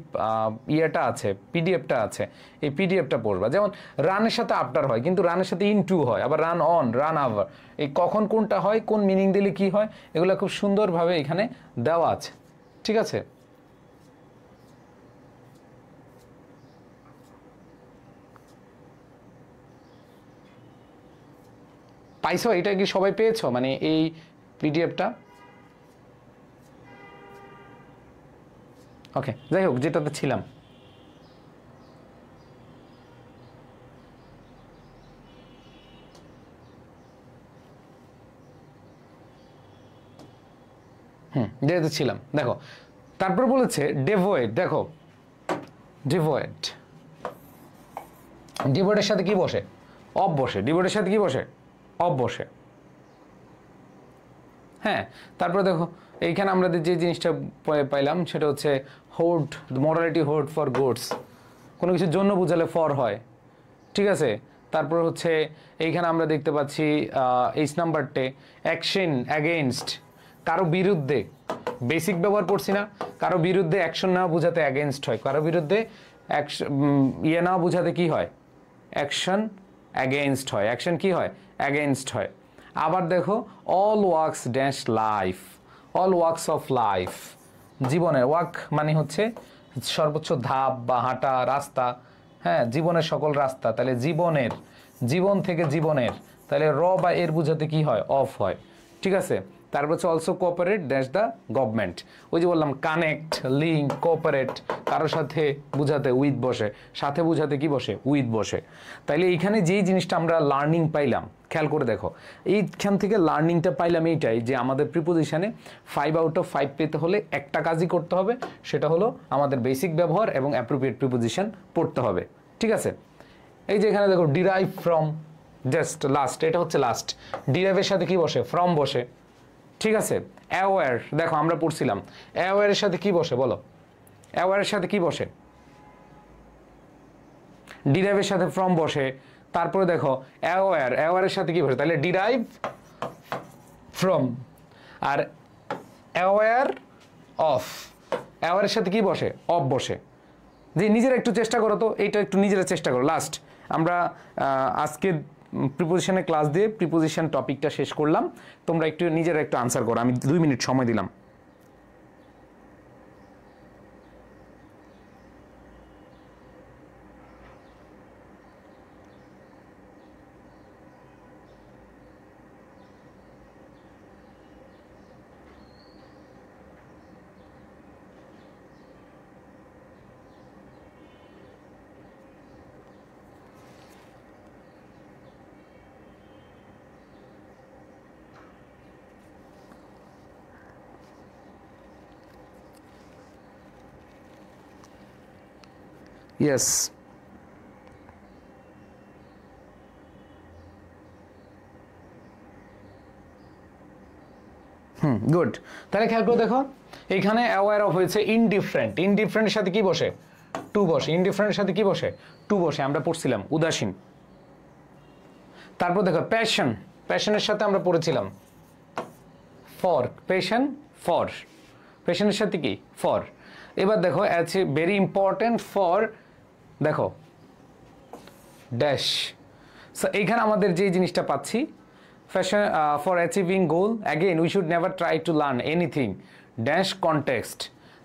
ইয়েটা আছে পিডিএফটা আছে এই পিডিএফটা পড়বা। যেমন রানের সাথে আফটার হয়, কিন্তু রানের সাথে ইনটু হয়, আবার রান অন, রান আভার, এই কখন কোনটা হয়, কোন মিনিং দিলে কি হয়, এগুলো খুব সুন্দরভাবে এখানে দেওয়া আছে, ঠিক আছে। পাইছো? এটা কি সবাই পেয়েছো মানে এই পিডিএফটা? ওকে, যাই হোক যেটাতে ছিলাম, যেটাতে ছিলাম দেখো। তারপর বলেছে ডেভয়েড, দেখো ডেভয়েড ডিভার্টের সাথে কি বসে? অফ বসে। ডিভার্টের সাথে কি বসে? অফ বসে। হ্যাঁ, তারপরে দেখো এইখানে আমরা যে জিনিসটা পাইলাম সেটা হচ্ছে হোড, মরালিটি হোড ফর গুডস, কোনো কিছুর জন্য বুঝালে ফর হয়, ঠিক আছে। তারপর হচ্ছে এইখানে আমরা দেখতে পাচ্ছি এইচ নাম্বারটে অ্যাকশন অ্যাগেনস্ট, কারো বিরুদ্ধে, বেসিক ব্যবহার করছি না, কারো বিরুদ্ধে অ্যাকশন না বুঝাতে অ্যাগেনস্ট হয়, কারো বিরুদ্ধে ইয়ে না বুঝাতে কি হয়? অ্যাকশন অ্যাগেনস্ট হয়। অ্যাকশন কি হয়? অ্যাগেনস্ট হয়। আবার দেখো all works dash life, all works of life, জীবনের ওয়ার্ক মানে হচ্ছে সর্বোচ্চ ধাপ বা হাঁটা রাস্তা, হ্যাঁ, জীবনের সকল রাস্তা, তাহলে জীবনের, জীবন থেকে জীবনের, তাহলে র বা এর বুঝাতে কি হয়? অফ হয়, ঠিক আছে। তারপর হচ্ছে also cooperate dash the government, ওই যে বললাম কানেক্ট, লিঙ্ক, কোঅপারেট, কারোর সাথে বুঝাতে উইথ বসে, সাথে বুঝাতে কি বসে? উইথ বসে। তাইলে এইখানে যেই জিনিসটা আমরা লার্নিং পাইলাম, খেয়াল করে দেখো, এইখান থেকে লার্নিংটা পাইলাম এইটাই যে আমাদের প্রিপোজিশনে 5 আউট অফ 5 পেতে হলে একটা কাজই করতে হবে, সেটা হলো আমাদের বেসিক ব্যবহার এবং অ্যাপ্রোপ্রিয়েট প্রিপোজিশন পড়তে হবে, ঠিক আছে। এই যে এখানে দেখো ডিরাইভ ফ্রম, জাস্ট লাস্ট, এটা হচ্ছে লাস্ট, ডিরাইভের সাথে কি বসে? ফ্রম বসে, ঠিক আছে। অ্যাওয়্যার, দেখো আমরা পড়ছিলাম অ্যাওয়্যারের সাথে কি বসে বলো? অ্যাওয়্যারের সাথে কি বসে? ডিরাইভের সাথে ফ্রম বসে। তারপরে দেখো অ্যাওয়্যার, অ্যাওয়্যারের সাথে কি বসে? তাহলে ডিরাইভ ফ্রম। আর অ্যাওয়্যার অফ, অ্যাওয়্যারের সাথে কি বসে? অফ বসে। যে নিজেরা একটু চেষ্টা করো তো, এইটা একটু নিজেরা চেষ্টা করো। লাস্ট আমরা আজকে প্রিপোজিশনের ক্লাস দিয়ে প্রিপোজিশন টপিকটা শেষ করলাম, তোমরা একটু নিজেরা একটু আনসার করো, আমি 2 মিনিট সময় দিলাম। Yes, good. তাহলে খেয়াল করে দেখো এখানে অ্যাওয়্যার অফ হয়েছে ইনডিফারেন্ট, ইনডিফারেন্টের সাথে কি বসে? টু বসে। ইনডিফারেন্টের সাথে কি বসে? টু বসে, আমরা পড়ছিলাম উদাসীন। তারপর দেখো প্যাশন, প্যাশনের সাথে আমরা পড়েছিলাম ফর, প্যাশন ফর, প্যাশনের সাথে কি? ফর। এবার দেখো আছে ভেরি ইম্পর্টেন্ট ফর, দেখো ড্যাশ। সো এইখানে আমাদের যে জিনিসটা পাচ্ছি, fashion for achieving goal, again we should never try to learn anything dash context,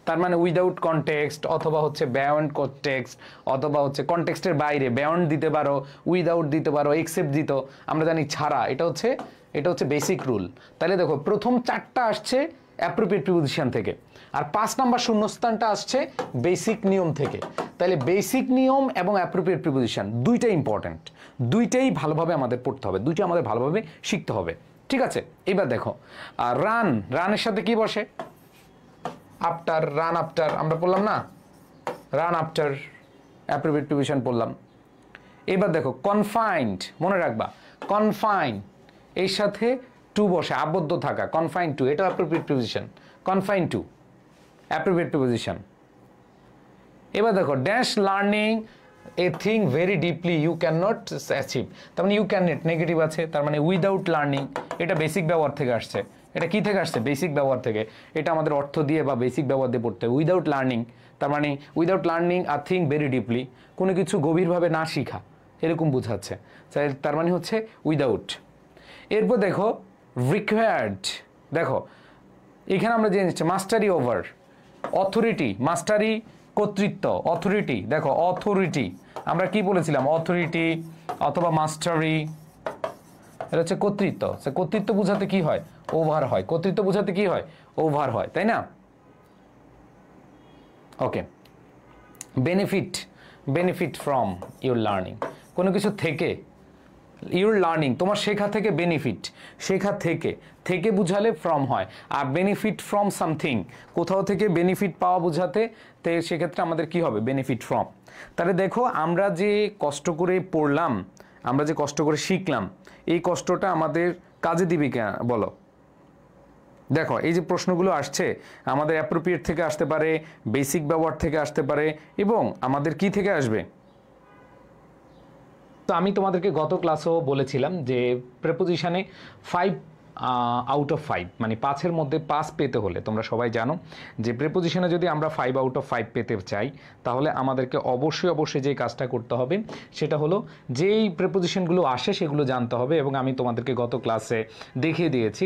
তার মানে উইদাউট কনটেক্সট অথবা হচ্ছে বিয়ন্ড কনটেক্সট অথবা হচ্ছে কনটেক্সটের বাইরে, বিয়ন্ড দিতে পারো, উইদাউট দিতে পারো, এক্সেপ্ট দিত, আমরা জানি ছাড়া, এটা হচ্ছে বেসিক রুল। তাহলে দেখো প্রথম 4টা আসছে অ্যাপ্রোপ্রিয়েট প্রিপোজিশন থেকে, আর 5 নাম্বার শূন্যস্থানটা আসছে বেসিক নিয়ম থেকে। তাহলে বেসিক নিয়ম এবং অ্যাপ্রোপ্রিয়েট প্রিপোজিশন দুইটাই ইম্পর্টেন্ট, দুইটাই ভালোভাবে আমাদের পড়তে হবে, দুইটা আমাদের ভালোভাবে শিখতে হবে, ঠিক আছে। এবার দেখো রান, রানের সাথে কি বসে? আফটার, রান আফটার, আমরা পড়লাম না, রান আফটার অ্যাপ্রোপ্রিয়েট প্রিপোজিশন পড়লাম। এবার দেখো কনফাইন্ড, মনে রাখবা কনফাইন, এর সাথে টু বসে, আবদ্ধ থাকা, কনফাইন টু, এটা appropriate preposition, confine to appropriate preposition. এবার দেখো dash learning a thing very deeply you can not achieve, তার মানে ইউ ক্যান নট নেগেটিভ আছে, তার মানে উইদাউট লার্নিং, এটা বেসিক ব্যবহার থেকে আসছে। এটা কি থেকে আসছে? বেসিক ব্যবহার থেকে। এটা আমাদের অর্থ দিয়ে বা বেসিক ব্যবহার দিয়ে পড়তে, উইদাউট লার্নিং, তার মানে without learning a thing very deeply, কোনো কিছু গভীরভাবে না শিখা, এরকম বোঝাচ্ছে, তার মানে হচ্ছে উইদাউট। এরপর দেখো রিকোয়ার্ড, দেখো এখানে আমরা জেনে নিচ্ছি মাস্টারি ওভার, অথরিটি, মাস্টারি কর্তৃত্ব, অথরিটি, দেখো অথরিটি, আমরা কি বলেছিলাম? অথরিটি অথবা মাস্টারি, এটা হচ্ছে কর্তৃত্ব। কর্তৃত্ব বোঝাতে কি হয়? ওভার হয়। কর্তৃত্ব বোঝাতে কি হয়? ওভার হয়, তাই না? Okay. Benefit, benefit from your learning, কোনো কিছু থেকে ইউর লার্নিং, তোমার শেখা থেকে বেনিফিট, শেখা থেকে, থেকে বুঝালে ফ্রম হয়, আর বেনিফিট ফ্রম সামথিং, কোথাও থেকে বেনিফিট পাওয়া বোঝাতে, তো সেক্ষেত্রে আমাদের কি হবে, বেনিফিট ফ্রম। তাহলে দেখো আমরা যে কষ্ট করে পড়লাম, আমরা যে কষ্ট করে শিখলাম, এই কষ্টটা আমাদের কাজে দিবে কেন বলো। দেখো এই যে প্রশ্নগুলো আসছে আমাদের অ্যাপ্রোপ্রিয়েট থেকে আসতে পারে, বেসিক ব্যবহার থেকে আসতে পারে, এবং আমাদের কি থেকে আসবে। তো আমি তোমাদেরকে গত ক্লাসেও বলেছিলাম যে প্রেপোজিশনে 5 আউট অফ 5, মানে 5-এর মধ্যে 5 পেতে হলে তোমরা সবাই জানো যে প্রেপোজিশনে যদি আমরা 5 আউট অফ 5 পেতে চাই, তাহলে আমাদেরকে অবশ্যই যে কাজটা করতে হবে সেটা হলো যেই প্রেপোজিশনগুলো আসে সেগুলো জানতে হবে। এবং আমি তোমাদেরকে গত ক্লাসে দেখিয়ে দিয়েছি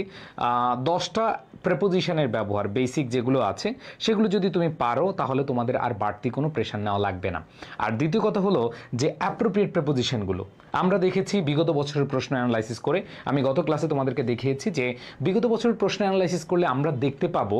10টা প্রেপোজিশনের ব্যবহার বেসিক যেগুলো আছে সেগুলো যদি তুমি পারো তাহলে তোমাদের আর বাড়তি কোনো প্রেশার নেওয়া লাগবে না। আর দ্বিতীয় কথা হলো যে অ্যাপ্রোপ্রিয়েট প্রেপোজিশনগুলো আমরা দেখেছি বিগত বছরের প্রশ্ন অ্যানালাইসিস করে, আমি গত ক্লাসে তোমাদেরকে দেখিয়েছি যে বিগত বছরের প্রশ্ন অ্যানালাইসিস করলে আমরা দেখতে পাবো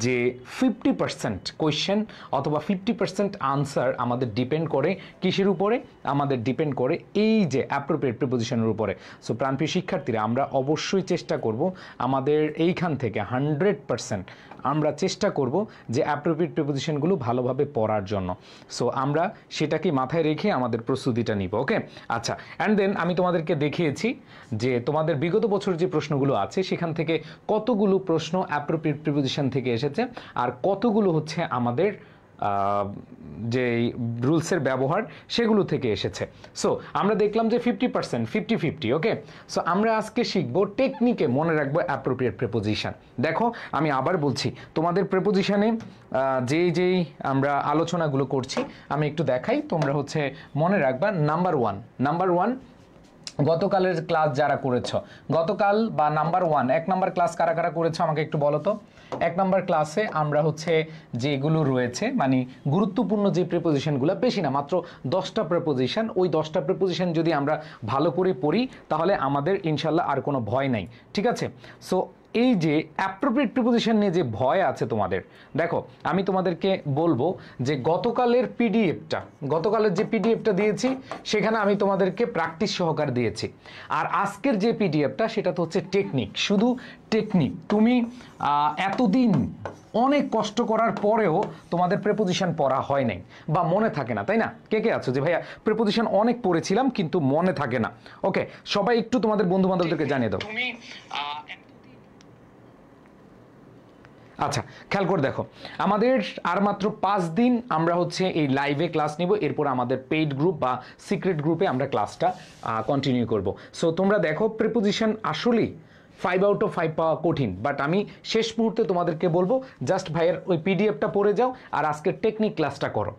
যে 50% কোয়েশ্চেন অথবা 50% আনসার আমাদের ডিপেন্ড করে কিসের উপরে, আমাদের ডিপেন্ড করে এই যে অ্যাপ্রোপ্রিয়েট প্রিপোজিশনের উপরে। সো প্রাণপ্রিয় শিক্ষার্থীরা, আমরা অবশ্যই চেষ্টা করব আমাদের এইখান থেকে 100% আমরা চেষ্টা করব যে অ্যাপ্রোপ্রিয়েট প্রিপোজিশনগুলো ভালোভাবে পড়ার জন্য। সো আমরা সেটাকে মাথায় রেখে আমাদের প্রস্তুতিটা নিব। ওকে, আচ্ছা, অ্যান্ড দেন আমি তোমাদেরকে দেখিয়েছি যে তোমাদের বিগত বছর যে প্রশ্নগুলো আছে সেখান থেকে কতগুলো প্রশ্ন অ্যাপ্রোপ্রিয়েট প্রিপোজিশন থেকে এসেছে আর কতগুলো হচ্ছে আমাদের যে রুলসের ব্যবহার সেগুলো থেকে এসেছে। সো আমরা দেখলাম যে 50% 50-50। ওকে, সো আমরা আজকে শিখবো টেকনিকে মনে রাখবো অ্যাপ্রোপ্রিয়েট প্রিপোজিশন। দেখো আমি আবার বলছি তোমাদের প্রিপোজিশনে যেই আমরা আলোচনাগুলো করছি আমি একটু দেখাই, তোমরা হচ্ছে মনে রাখবা। নাম্বার ওয়ান গতকালের ক্লাস যারা করেছ, গতকাল বা নাম্বার 1 এক নাম্বার ক্লাস কারা কারা করেছো আমাকে একটু বলো তো। 1 নাম্বার ক্লাসে আমরা হচ্ছে যেগুলো রয়েছে মানে গুরুত্বপূর্ণ যে প্রিপোজিশনগুলো, বেশি না মাত্র 10টা প্রিপোজিশন, ওই 10টা প্রিপোজিশন যদি আমরা ভালো করে পড়ি তাহলে আমাদের ইনশাল্লাহ আর কোনো ভয় নাই। ঠিক আছে, সো এই যে অ্যাপ্রোপ্রিয়েট প্রিপোজিশন নিয়ে যে ভয় আছে তোমাদের, দেখো আমি তোমাদেরকে বলবো যে গতকালের যে পিডিএফটা দিয়েছি সেখানে আমি তোমাদেরকে প্র্যাকটিস সহকার দিয়েছি, আর আজকের যে পিডিএফটা সেটা তো হচ্ছে টেকনিক, শুধু টেকনিক। তুমি এতদিন অনেক কষ্ট করার পরেও তোমাদের প্রিপোজিশন পড়া হয় নাই বা মনে থাকে না, তাই না? কে কে আছো যে ভাইয়া প্রিপোজিশন অনেক পড়েছিলাম কিন্তু মনে থাকে না? ওকে, সবাই একটু তোমাদের বন্ধু বান্ধবদেরকে জানিয়ে দাও। আচ্ছা, খেয়াল করে দেখো, আমাদের আর মাত্র 5 দিন আমরা হচ্ছে এই লাইভে ক্লাস নিব, এরপর আমাদের পেইড গ্রুপ বা সিক্রেট গ্রুপে আমরা ক্লাসটা কন্টিনিউ করব। সো তোমরা দেখো প্রিপোজিশন আসলেই 5 আউট অফ 5 পাওয়া কঠিন, বাট আমি শেষ মুহূর্তে তোমাদেরকে বলবো জাস্ট ভাইয়ের ওই পিডিএফটা পড়ে যাও আর আজকের টেকনিক ক্লাসটা করো।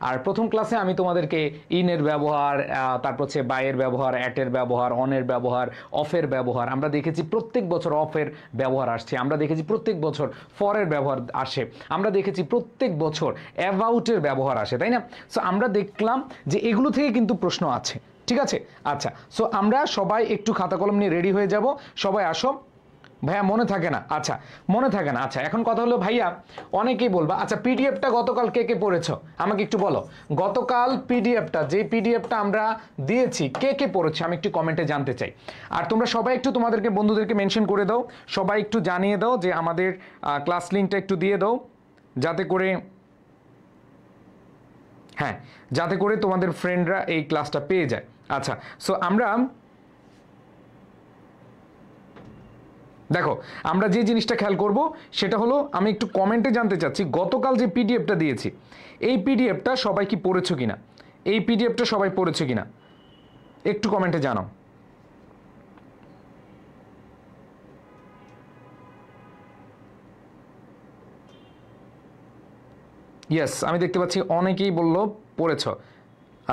আর প্রথম ক্লাসে আমি তোমাদেরকে ইনের ব্যবহার, তারপর হচ্ছে বাইয়ের ব্যবহার, অ্যাটের ব্যবহার, অনের ব্যবহার, অফের ব্যবহার, আমরা দেখেছি প্রত্যেক বছর অফের ব্যবহার আসছে, আমরা দেখেছি প্রত্যেক বছর ফরের ব্যবহার আসে, আমরা দেখেছি প্রত্যেক বছর অ্যাবাউটের ব্যবহার আসে, তাই না? সো আমরা দেখলাম যে এগুলো থেকে কিন্তু প্রশ্ন আছে। ঠিক আছে, আচ্ছা, সো আমরা সবাই একটু খাতা কলম নিয়ে রেডি হয়ে যাব। সবাই আসো। ভাইয়া মনে থাকে না? আচ্ছা, মনে থাকে না। আচ্ছা, এখন কথা হলো ভাইয়া অনেকেই বলবা আচ্ছা পিডিএফটা গতকাল কে কে পড়েছো আমাকে একটু বলো। গতকাল পিডিএফটা, যে পিডিএফটা আমরা দিয়েছি কে কে পড়েছো আমি একটু কমেন্টে জানতে চাই। আর তোমরা সবাই একটু তোমাদেরকে বন্ধুদেরকে মেনশন করে দাও, সবাই একটু জানিয়ে দাও যে আমাদের ক্লাস লিঙ্কটা একটু দিয়ে দাও যাতে করে, হ্যাঁ, যাতে করে তোমাদের ফ্রেন্ডরা এই ক্লাসটা পেয়ে যায়। আচ্ছা, সো আমরা দেখো আমরা যে জিনিসটা খেয়াল করব সেটা হলো আমি একটু কমেন্টে জানতে চাচ্ছি গতকাল যে পিডিএফটা দিয়েছি এই পিডিএফটা সবাই কি পড়েছো কিনা, এই পিডিএফটা সবাই পড়েছো কিনা একটু কমেন্টে জানাও। ইয়েস, আমি দেখতে পাচ্ছি অনেকেই বললো পড়েছো।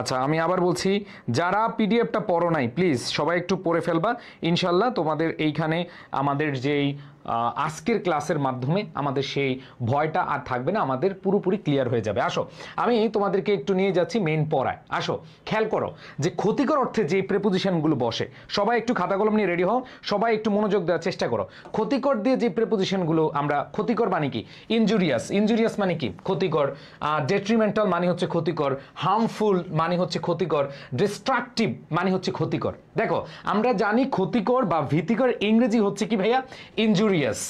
আচ্ছা, আমি আবার বলছি যারা পিডিএফটা পড়ো নাই প্লিজ সবাই একটু পড়ে ফেলবা, ইনশাল্লাহ তোমাদের এইখানে আমাদের যেই আজকের ক্লাসের মাধ্যমে আমাদের সেই ভয়টা আর থাকবে না, আমাদের পুরোপুরি ক্লিয়ার হয়ে যাবে। আসো আমি তোমাদেরকে একটু নিয়ে যাচ্ছি মেইন পড়ায়। আসো খেয়াল করো যে ক্ষতিকর অর্থে যে প্রেপোজিশনগুলো বসে, সবাই একটু খাতা কলম নিয়ে রেডি হও, সবাই একটু মনোযোগ দেওয়ার চেষ্টা করো। ক্ষতিকর দিয়ে যে প্রেপোজিশনগুলো আমরা, ক্ষতিকর মানে কি? ইনজুরিয়াস, ইনজুরিয়াস মানে কি? ক্ষতিকর। ডেট্রিমেন্টাল মানে হচ্ছে ক্ষতিকর, হার্মফুল মানে হচ্ছে ক্ষতিকর, ডিস্ট্রাকটিভ মানে হচ্ছে ক্ষতিকর। দেখো আমরা জানি ক্ষতিকর বা ভীতিকর ইংরেজি হচ্ছে কি ভাইয়া? ইনজুরিয়াস।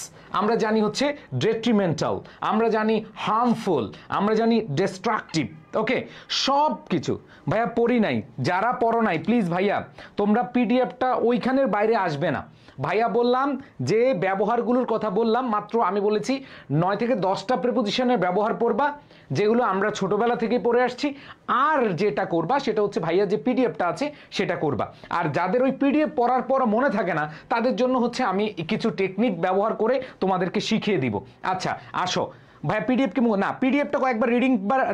আমরা জানি হচ্ছে ডেট্রিমেন্টাল, আমরা জানি হার্মফুল, আমরা জানি ডিস্ট্রাকটিভ। ওকে, সব কিছু ভাইয়া পড়ি নাই, যারা পড়ো নাই প্লিজ ভাইয়া তোমরা পিডিএফটা ওইখানের বাইরে আসবে না। ভাইয়া বললাম যে ব্যবহারগুলোর কথা বললাম, মাত্র আমি বলেছি 9 থেকে 10টা প্রিপোজিশনের ব্যবহার পড়বা, যেগুলো আমরা ছোটবেলা থেকেই পড়ে আসছি। আর যেটা করবা সেটা হচ্ছে ভাইয়া যে পিডিএফটা আছে সেটা করবা। আর যাদের ওই পিডিএফ পড়ার পর মনে থাকে না তাদের জন্য হচ্ছে আমি কিছু টেকনিক ব্যবহার করে তোমাদেরকে শিখিয়ে দিব। আচ্ছা আসো ভাইয়া, পিডিএফ কি না? পিডিএফটা কয়েকবার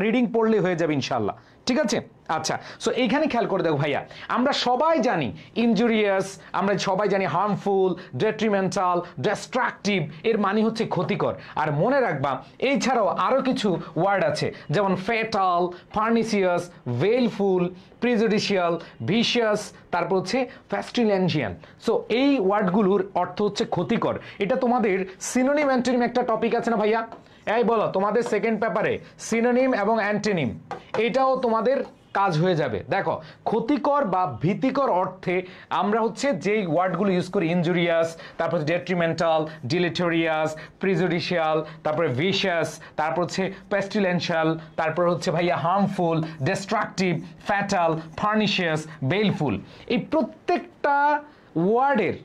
রিডিং পড়লে হয়ে যাবে ইনশাল্লাহ, ঠিক আছে? আচ্ছা, সো এইখানে খেয়াল করে দেখো ভাইয়া, আমরা সবাই জানি ইনজুরিয়াস, আমরা সবাই জানি হার্মফুল, ডেট্রিমেন্টাল, ডিস্ট্রাকটিভ, এর মানে হচ্ছে ক্ষতিকর। আর মনে রাখবা এছাড়াও আরও কিছু ওয়ার্ড আছে, যেমন ফ্যাটাল, পার্নিসিয়াস, ভেলফুল, প্রিজুডিশিয়াল, ভিশিয়াস, তারপর হচ্ছে ফ্যাস্টিলেনজিয়ান। সো এই ওয়ার্ডগুলোর অর্থ হচ্ছে ক্ষতিকর। এটা তোমাদের সিনোনিম অ্যান্টোনিম একটা টপিক আছে না ভাইয়া? এই বলো তোমাদের সেকেন্ড পেপারে সিনোনিম এবং অ্যান্টোনিম, এটাও তোমাদের কাজ হয়ে যাবে। দেখো ক্ষতিকর বা ভীতিকর অর্থে আমরা হচ্ছে যেই ওয়ার্ডগুলো ইউজ করি, ইনজুরিয়াস, তারপর ডেট্রিমেন্টাল, ডিলিটোরিয়াস, প্রিজুডিশিয়াল, তারপরে ভিশিয়াস, তারপর হচ্ছে পেস্টিলেন্সিয়াল, তারপর হচ্ছে ভাইয়া হার্মফুল, ডিস্ট্রাকটিভ, ফ্যাটাল, পার্নিশিয়াস, বেলফুল, এই প্রত্যেকটা ওয়ার্ডের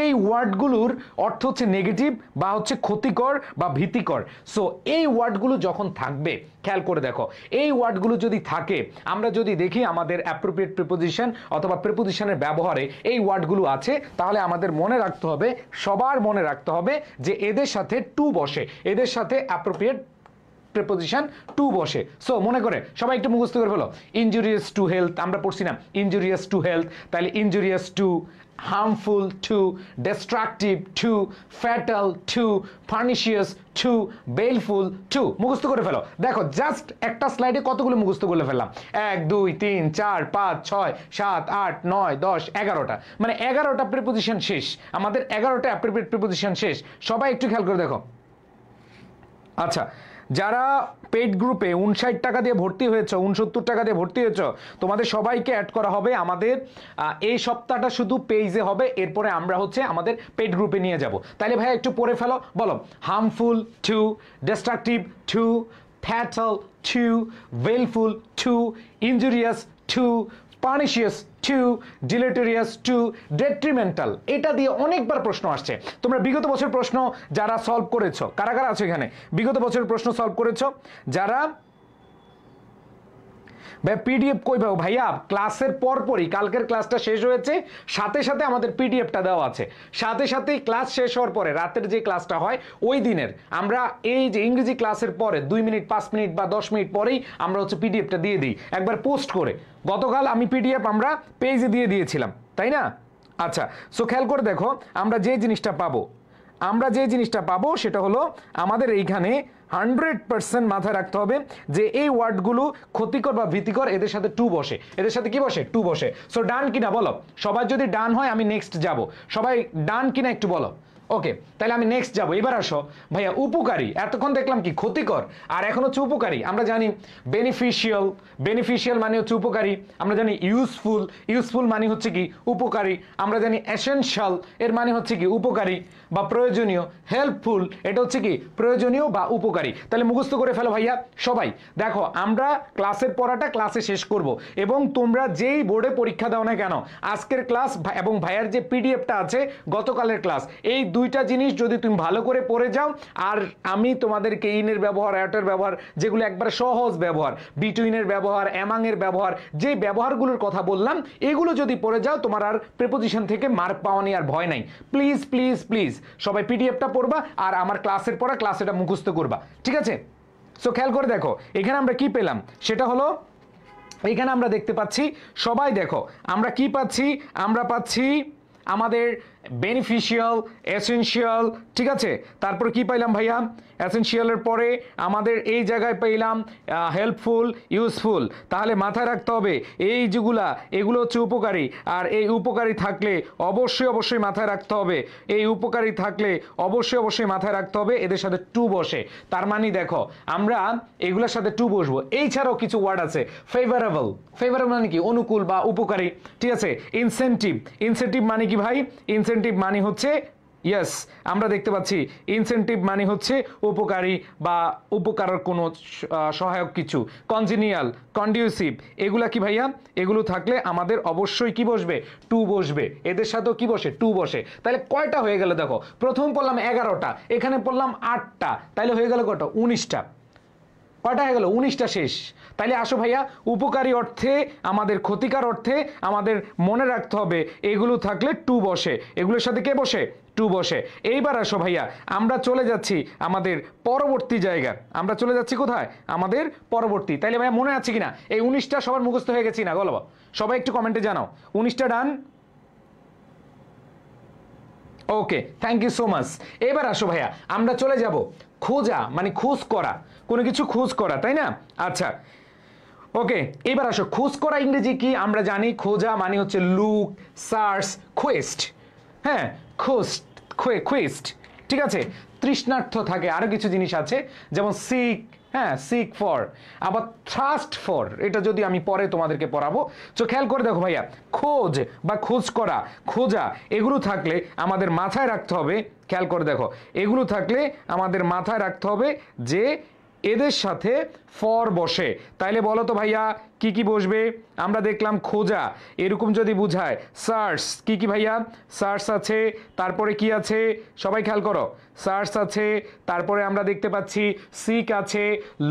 এই ওয়ার্ডগুলোর অর্থ হচ্ছে নেগেটিভ বা হচ্ছে ক্ষতিকর বা ভীতিকর। সো এই ওয়ার্ডগুলো যখন থাকবে, খেয়াল করে দেখো, এই ওয়ার্ডগুলো যদি থাকে, আমরা যদি দেখি আমাদের অ্যাপ্রোপ্রিয়েট প্রিপোজিশন অথবা প্রিপোজিশনের ব্যবহারে এই ওয়ার্ডগুলো আছে, তাহলে আমাদের মনে রাখতে হবে, সবার মনে রাখতে হবে যে এদের সাথে টু বসে, এদের সাথে অ্যাপ্রোপ্রিয়েট প্রিপোজিশন টু বসে। সো মনে করে সবাই একটু মুখস্থ করে ফেলো। ইনজুরিয়াস টু হেলথ, আমরা পড়ছি না ইনজুরিয়াস টু হেলথ, তাহলে injurious two, harmful to, destructive to, fatal to, pernicious to, baleful to, মুখস্থ করে ফেলো। দেখো জাস্ট একটা স্লাইডে কতগুলো মুখস্থ করে ফেললাম, 1 2 3 4 5 6 7 8 9 10 11টা, মানে 11টা প্রিপোজিশন শেষ, আমাদের 11টা অ্যাপ্রোপ্রিয়েট প্রিপোজিশন শেষ। সবাই একটু খেয়াল করে দেখো। আচ্ছা, যারা পেড গ্রুপে 59 টাকা দিয়ে ভর্তি হয়েছ, 69 টাকা দিয়ে ভর্তি হয়েছ, তোমাদের সবাইকে অ্যাড করা হবে আমাদের এই সপ্তাহটা শুধু পেজে হবে, এরপরে আমরা হচ্ছে আমাদের পেড গ্রুপে নিয়ে যাব। তাহলে ভাই একটু পড়ে ফেলো, বলো। Harmful to, destructive to, fatal to, baleful to, injurious to, pernicious to, deleterious to, detrimental. এটা দিয়ে অনেকবার প্রশ্ন আসছে। তোমরা বিগত বছর প্রশ্ন যারা সলভ করেছো, কারা কারা আছো এখানে বিগত বছরের প্রশ্ন সলভ করেছো? যারা ভাই পিডিএফ কই পাবো ভাইয়া? ক্লাসের পরপরই, কালকের ক্লাসটা শেষ হয়েছে, সাথে সাথে আমাদের পিডিএফটা দেওয়া আছে, সাথে সাথেই ক্লাস শেষ হওয়ার পরে রাতের যে ক্লাসটা হয় ওই দিনের আমরা এই যে ইংরেজি ক্লাসের পরে 2 মিনিট 5 মিনিট বা 10 মিনিট পরেই আমরা হচ্ছে পিডিএফটা দিয়ে দিই একবার পোস্ট করে। গতকাল আমি পিডিএফ আমরা পেজে দিয়ে দিয়েছিলাম, তাই না? আচ্ছা, সো খেয়াল করে দেখো, আমরা যে জিনিসটা পাবো সেটা হলো আমাদের এইখানে 100% মাথায় রাখতে হবে যে এই ওয়ার্ডগুলো ক্ষতিকর বা ভীতিকর, এদের সাথে টু বসে, এদের সাথে কি বসে? টু বসে। সো ডান কিনা বলো, সবার যদি ডান হয় আমি নেক্সট যাব, সবাই ডান কিনা একটু বলো। ওকে, তাহলে আমি নেক্সট যাব। এবার আসো ভাইয়া, উপকারী, এতক্ষণ দেখলাম কি ক্ষতিকর, আর এখন হচ্ছে উপকারী। আমরা জানি বেনিফিশিয়াল, বেনিফিশিয়াল মানে হচ্ছে উপকারী। আমরা জানি ইউজফুল, ইউজফুল মানে হচ্ছে কি? উপকারী। আমরা জানি এসেনশিয়াল, এর মানে হচ্ছে কি? উপকারী বা প্রয়োজনীয়। হেল্পফুল, এটা হচ্ছে কি? প্রয়োজনীয় বা উপকারী। তাহলে মুখস্থ করে ফেলো ভাইয়া সবাই। দেখো আমরা ক্লাসের পড়াটা ক্লাসে শেষ করব, এবং তোমরা যেই বোর্ডে পরীক্ষা দাও না কেন, আজকের ক্লাস এবং ভাইয়ার যে পিডিএফটা আছে গতকালের ক্লাস, এই দুইটা জিনিস যদি তুমি ভালো করে পড়ে যাও, আর আমি তোমাদেরকে ইনের ব্যবহার, অ্যাটের ব্যবহার, যেগুলো একবারে সহজ ব্যবহার, বিটুইনের ব্যবহার, অ্যামাংয়ের ব্যবহার, যে ব্যবহারগুলোর কথা বললাম, এগুলো যদি পড়ে যাও, তোমার আর প্রিপোজিশন থেকে মার্ক পাওয়া নিয়ে আর ভয় নাই। প্লিজ প্লিজ প্লিজ সবাই পিডিএফটা পড়বা, আর আমার ক্লাসের পড়া ক্লাস এটা মুখস্থ করবা, ঠিক আছে? সো খেয়াল করে দেখো এখানে আমরা কি পেলাম, সেটা হলো এখানে আমরা দেখতে পাচ্ছি, সবাই দেখো আমরা কি পাচ্ছি, আমরা পাচ্ছি আমাদের বেনিফিশিয়াল, এসেনশিয়াল, ঠিক আছে। তারপর কি পাইলাম ভাইয়া, এসেনশিয়ালের পরে আমাদের এই জায়গায় পাইলাম হেল্পফুল, ইউজফুল। তাহলে মাথায় রাখতে হবে এই যেগুলা, এগুলো হচ্ছে উপকারী, আর এই উপকারী থাকলে অবশ্যই অবশ্যই মাথায় রাখতে হবে, এই উপকারী থাকলে অবশ্যই অবশ্যই মাথায় রাখতে হবে এদের সাথে টু বসে। তার মানে দেখো আমরা এগুলোর সাথে টু বসবো। এই ছাড়াও কিছু ওয়ার্ড আছে, ফেভারেবল, ফেভারেবল মানে কি অনুকূল বা উপকারী, ঠিক আছে। ইনসেনটিভ, ইনসেনটিভ মানে কি ভাই, ইনসেনটিভ মানে হচ্ছে ইয়েস, আমরা দেখতে পাচ্ছি ইনসেনটিভ মানে হচ্ছে উপকারী বা উপকারের কোনো সহায়ক কিছু। কনজিনিয়াল, কন্ডিউসিভ, এগুলা কি ভাইয়া, এগুলো থাকলে আমাদের অবশ্যই কি বসবে, টু বসবে। এদের সাথেও কি বসে, টু বসে। তাহলে কয়টা হয়ে গেল দেখো, প্রথম পড়লাম 11টা, এখানে পড়লাম 8টা, তাইলে হয়ে গেল কত, 19টা। কয়টা হয়ে গেল, 19টা শেষ। তাইলে আসো ভাইয়া, উপকারী অর্থে আমাদের ক্ষতিকার অর্থে আমাদের মনে রাখতে হবে এগুলো থাকলে টু বসে, এগুলোর সাথে কে বসে, টু বসে। এইবার আসো ভাইয়া, আমরা চলে যাচ্ছি আমাদের পরবর্তী জায়গা, আমরা চলে যাচ্ছি কোথায়, আমাদের পরবর্তী। তাইলে ভাইয়া মনে আছে কিনা, এই 19টা সবার মুখস্থ হয়ে গেছি না, বলো সবাই একটু কমেন্টে জানাও, 19টা ডান। ওকে, থ্যাংক ইউ সো মাচ। এবার আসো ভাইয়া, আমরা চলে যাব খোঁজা, মানে খোঁজ করা, কোনো কিছু খোঁজ করা, তাই না। আচ্ছা ওকে, এবার আসো খোঁজ করা ইংরেজি কি, আমরা জানি খোঁজা মানে হচ্ছে লুক, সার্চ, কোয়েস্ট। হ্যাঁ, খোস্ট, কোয়েস্ট, ঠিক আছে। তৃষ্ণার্থ থাকে, আরো কিছু জিনিস আছে যেমন সিক, হ্যাঁ সিক ফর, আবার থ্রাস্ট ফর, এটা যদি আমি পরে তোমাদেরকে পড়াবো। তো খেয়াল করে দেখো ভাইয়া, খোঁজ বা খোঁজ করা, খোঁজা, এগুলো থাকলে আমাদের মাথায় রাখতে হবে, খেয়াল করে দেখো, এগুলো থাকলে আমাদের মাথায় রাখতে হবে যে এদের সাথে ফর বসে। তাইলে বলো তো ভাইয়া কি কি বসবে, আমরা দেখলাম খোঁজা, এরকম যদি বুঝায় সার্চ, কি কি ভাইয়া, সার্চ আছে, তারপরে কি আছে সবাই খেয়াল করো, সার্চ আছে, তারপরে আমরা দেখতে পাচ্ছি সিক আছে,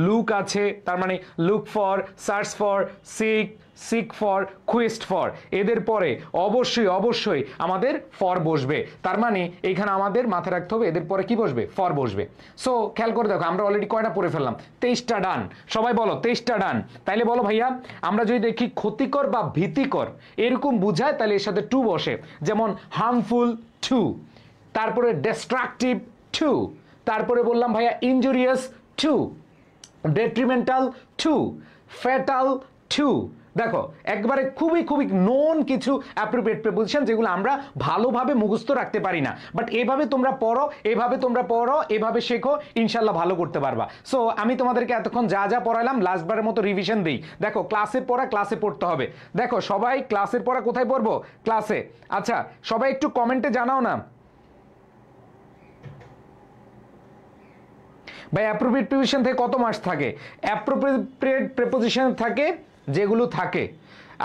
লুক আছে, তার মানে look for, search for, seek, seek for, quest for, এদের পরে অবশ্যই অবশ্যই আমাদের ফর বসবে। তার মানে এইখানে আমাদের মাথায় রাখতে হবে এদের পরে কি বসবে, ফর বসবে। সো খেয়াল করে দেখো, আমরা অলরেডি কয়টা পড়ে ফেললাম, 23টা ডান। সবাই বলো 23টা ডান। তাইলে বলো ভাইয়া, আমরা যদি দেখি ক্ষতিকর বা ভীতিকর এরকম বুঝায়, তাহলে এর সাথে টু বসে, যেমন হার্মফুল টু, তারপরে ডিস্ট্রাকটিভ টু, তারপরে বললাম ভাইয়া injurious to, detrimental to, fatal to. দেখো একবারে খুবই খুবই নোন কিছু অ্যাপ্রোপ্রিয়েট প্রিপোজিশন যেগুলো আমরা ভালোভাবে মুখস্থ রাখতে পারি না, বাট এভাবে তোমরা পড়ো, এভাবে তোমরা পড়ো, এভাবে শেখো, ইনশাল্লাহ ভালো করতে পারবা। সো আমি তোমাদেরকে এতক্ষণ যা যা পড়াইলাম লাস্টবারের মতো রিভিশন দিই। দেখো ক্লাসের পড়া ক্লাসে পড়তে হবে। দেখো সবাই ক্লাসের পড়া কোথায় পড়বো, ক্লাসে। আচ্ছা সবাই একটু কমেন্টে জানাও না ভাই অ্যাপ্রোপ্রিয়েট প্রিপোজিশন থেকে কত মার্কস থাকে। অ্যাপ্রোপ্রিয়েট প্রিপোজিশন থাকে যেগুলো থাকে।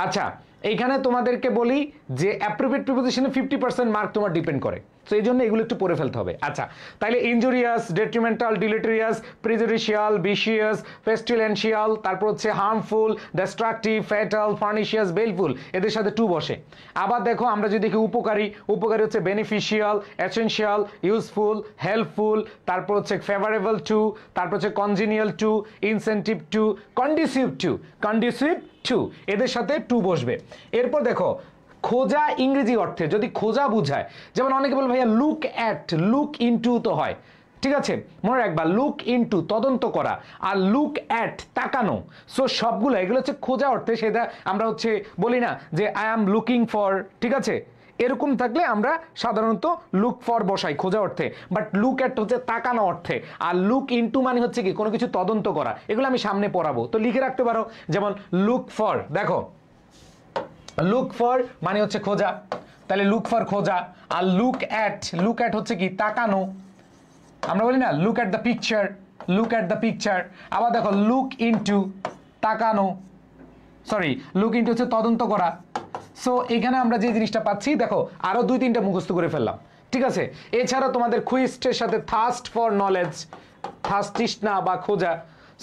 আচ্ছা এইখানে তোমাদেরকে বলি যে অ্যাপ্রোপ্রিয়েট প্রিপোজিশনে 50% মার্ক তোমার ডিপেন্ড করে, তো এই জন্য এগুলো একটু পড়ে ফেলতে হবে। আচ্ছা তাহলে ইনজুরিয়াস, ডেট্রিমেন্টাল, ডিলেটেরিয়াস, প্রিজুডিশিয়াল, ভিশিয়াস, পেস্টিলেন্সিয়াল, তারপর হচ্ছে হার্মফুল, ডিস্ট্রাকটিভ, ফ্যাটাল, ফার্নিশিয়াস, বেলফুল, এদের সাথে টু বসে। আবার দেখো আমরা যদি দেখি উপকারী, উপকারী হচ্ছে বেনিফিশিয়াল, এসেনশিয়াল, ইউজফুল, হেল্পফুল, তারপর হচ্ছে ফেভারেবল টু, তারপর হচ্ছে congenial to, incentive to, conducive to, conducive to, এদের সাথে টু বসবে। এরপর দেখো খোঁজা ইংরেজি অর্থে যদি খোঁজা বুঝায়, যেমন অনেকে বলে ভাইয়া লুক অ্যাট, লুক ইনটু তো হয়, ঠিক আছে মনে রাখবা লুক ইনটু তদন্ত করা, আর লুক অ্যাট তাকানো। সো সবগুলো এগুলো হচ্ছে খোঁজা অর্থে, সেটা আমরা হচ্ছে বলি না যে আই অ্যাম লুকিং ফর, ঠিক আছে, এরকম থাকলে আমরা সাধারণত লুক ফর বসাই খোঁজা অর্থে, বাট লুক অ্যাট হচ্ছে তাকানো অর্থে, আর লুক ইনটু মানে হচ্ছে কি কোনো কিছু তদন্ত করা। এগুলো আমি সামনে পড়াবো, তো লিখে রাখতে পারো। যেমন লুক ফর, দেখো লুক ফর মানে হচ্ছে খোঁজা, তাহলে লুক ফর খোঁজা। আর লুক অ্যাট হচ্ছে কি তাকানো, আমরা বলি না look at the picture, look at the picture. আবার দেখো লুক ইনটু তাকানো, সরি লুক ইনটু হচ্ছে তদন্ত করা। সো এখানে আমরা যে জিনিসটা পাচ্ছি দেখো আরো 2-3টা মুখস্থ করে ফেললাম, ঠিক আছে। এছাড়া তোমাদের কুইস্টের সাথে থার্স্ট ফর নলেজ, থার্স্ট তৃষ্ণা বা খোঁজা,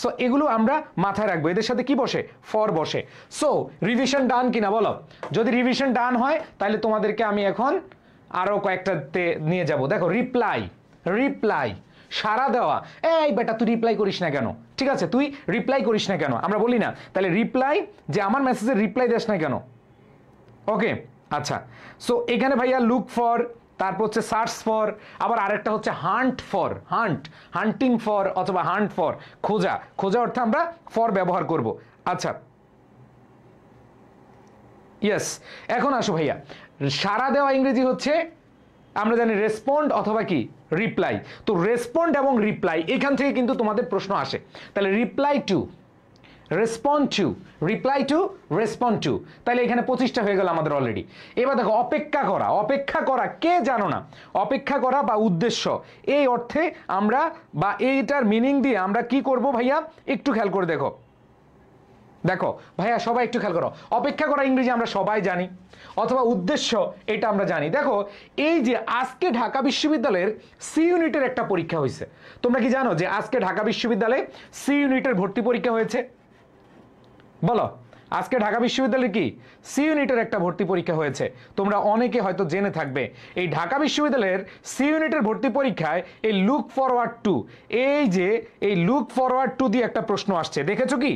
সো এগুলো আমরা মাথায় রাখবো, এদের সাথে কি বসে, ফর বসে। সো রিভিশন ডান কিনা বলো, যদি রিভিশন ডান হয় তাহলে তোমাদেরকে আমি এখন আরো কয়েকটাতে নিয়ে যাব। দেখো রিপ্লাই, রিপ্লাই সাড়া দেওয়া, এই বেটা তুই রিপ্লাই করিস না কেন, ঠিক আছে তুই রিপ্লাই করিস না কেন, আমরা বলি না, তাহলে রিপ্লাই যে আমার মেসেজের রিপ্লাই দিস না কেন। ওকে আচ্ছা, সো এখানে ভাইয়া লুক ফর, তারপর হচ্ছে সার্চ ফর, আবার আরেকটা হচ্ছে হান্ট ফর, হান্টিং ফর অথবা হান্ট ফর, খোঁজা। খোঁজা অর্থে আমরা ফর ব্যবহার করব। আচ্ছা, ইয়েস। এখন আসো ভাইয়া, সাড়া দেওয়া ইংরেজি হচ্ছে আমরা জানি রেসপন্ড অথবা কি রিপ্লাই। তো রেসপন্ড এবং রিপ্লাই এখান থেকে কিন্তু তোমাদের প্রশ্ন আসে। তাহলে reply to, respond to, reply two, respond two, তাহলে এখানে 25টা হয়ে গেল আমাদের অলরেডি। এবার দেখো অপেক্ষা করা, অপেক্ষা করা কে জানো না? অপেক্ষা করা বা উদ্দেশ্য, এই অর্থে আমরা বা এইটার মিনিং দিয়ে আমরা কি করব ভাইয়া, একটু খেয়াল করে দেখো। দেখো ভাইয়া সবাই একটু খেয়াল করো, অপেক্ষা করা ইংরেজি আমরা সবাই জানি, অথবা উদ্দেশ্য এটা আমরা জানি। দেখো এই যে আজকে ঢাকা বিশ্ববিদ্যালয়ের সি ইউনিটের একটা পরীক্ষা হয়েছে, তোমরা কি জানো যে আজকে ঢাকা বিশ্ববিদ্যালয়ে সি ইউনিটের ভর্তি পরীক্ষা হয়েছে? বলো, আজকে ঢাকা বিশ্ববিদ্যালয়ে কি সি ইউনিটের একটা ভর্তি পরীক্ষা হয়েছে? তোমরা অনেকে হয়তো জেনে থাকবে এই ঢাকা বিশ্ববিদ্যালয়ের সি ইউনিটের ভর্তি পরীক্ষায় এই লুক ফরওয়ার্ড টু, এই যে এই লুক ফরওয়ার্ড টু দিয়ে একটা প্রশ্ন আসছে, দেখেছো কি?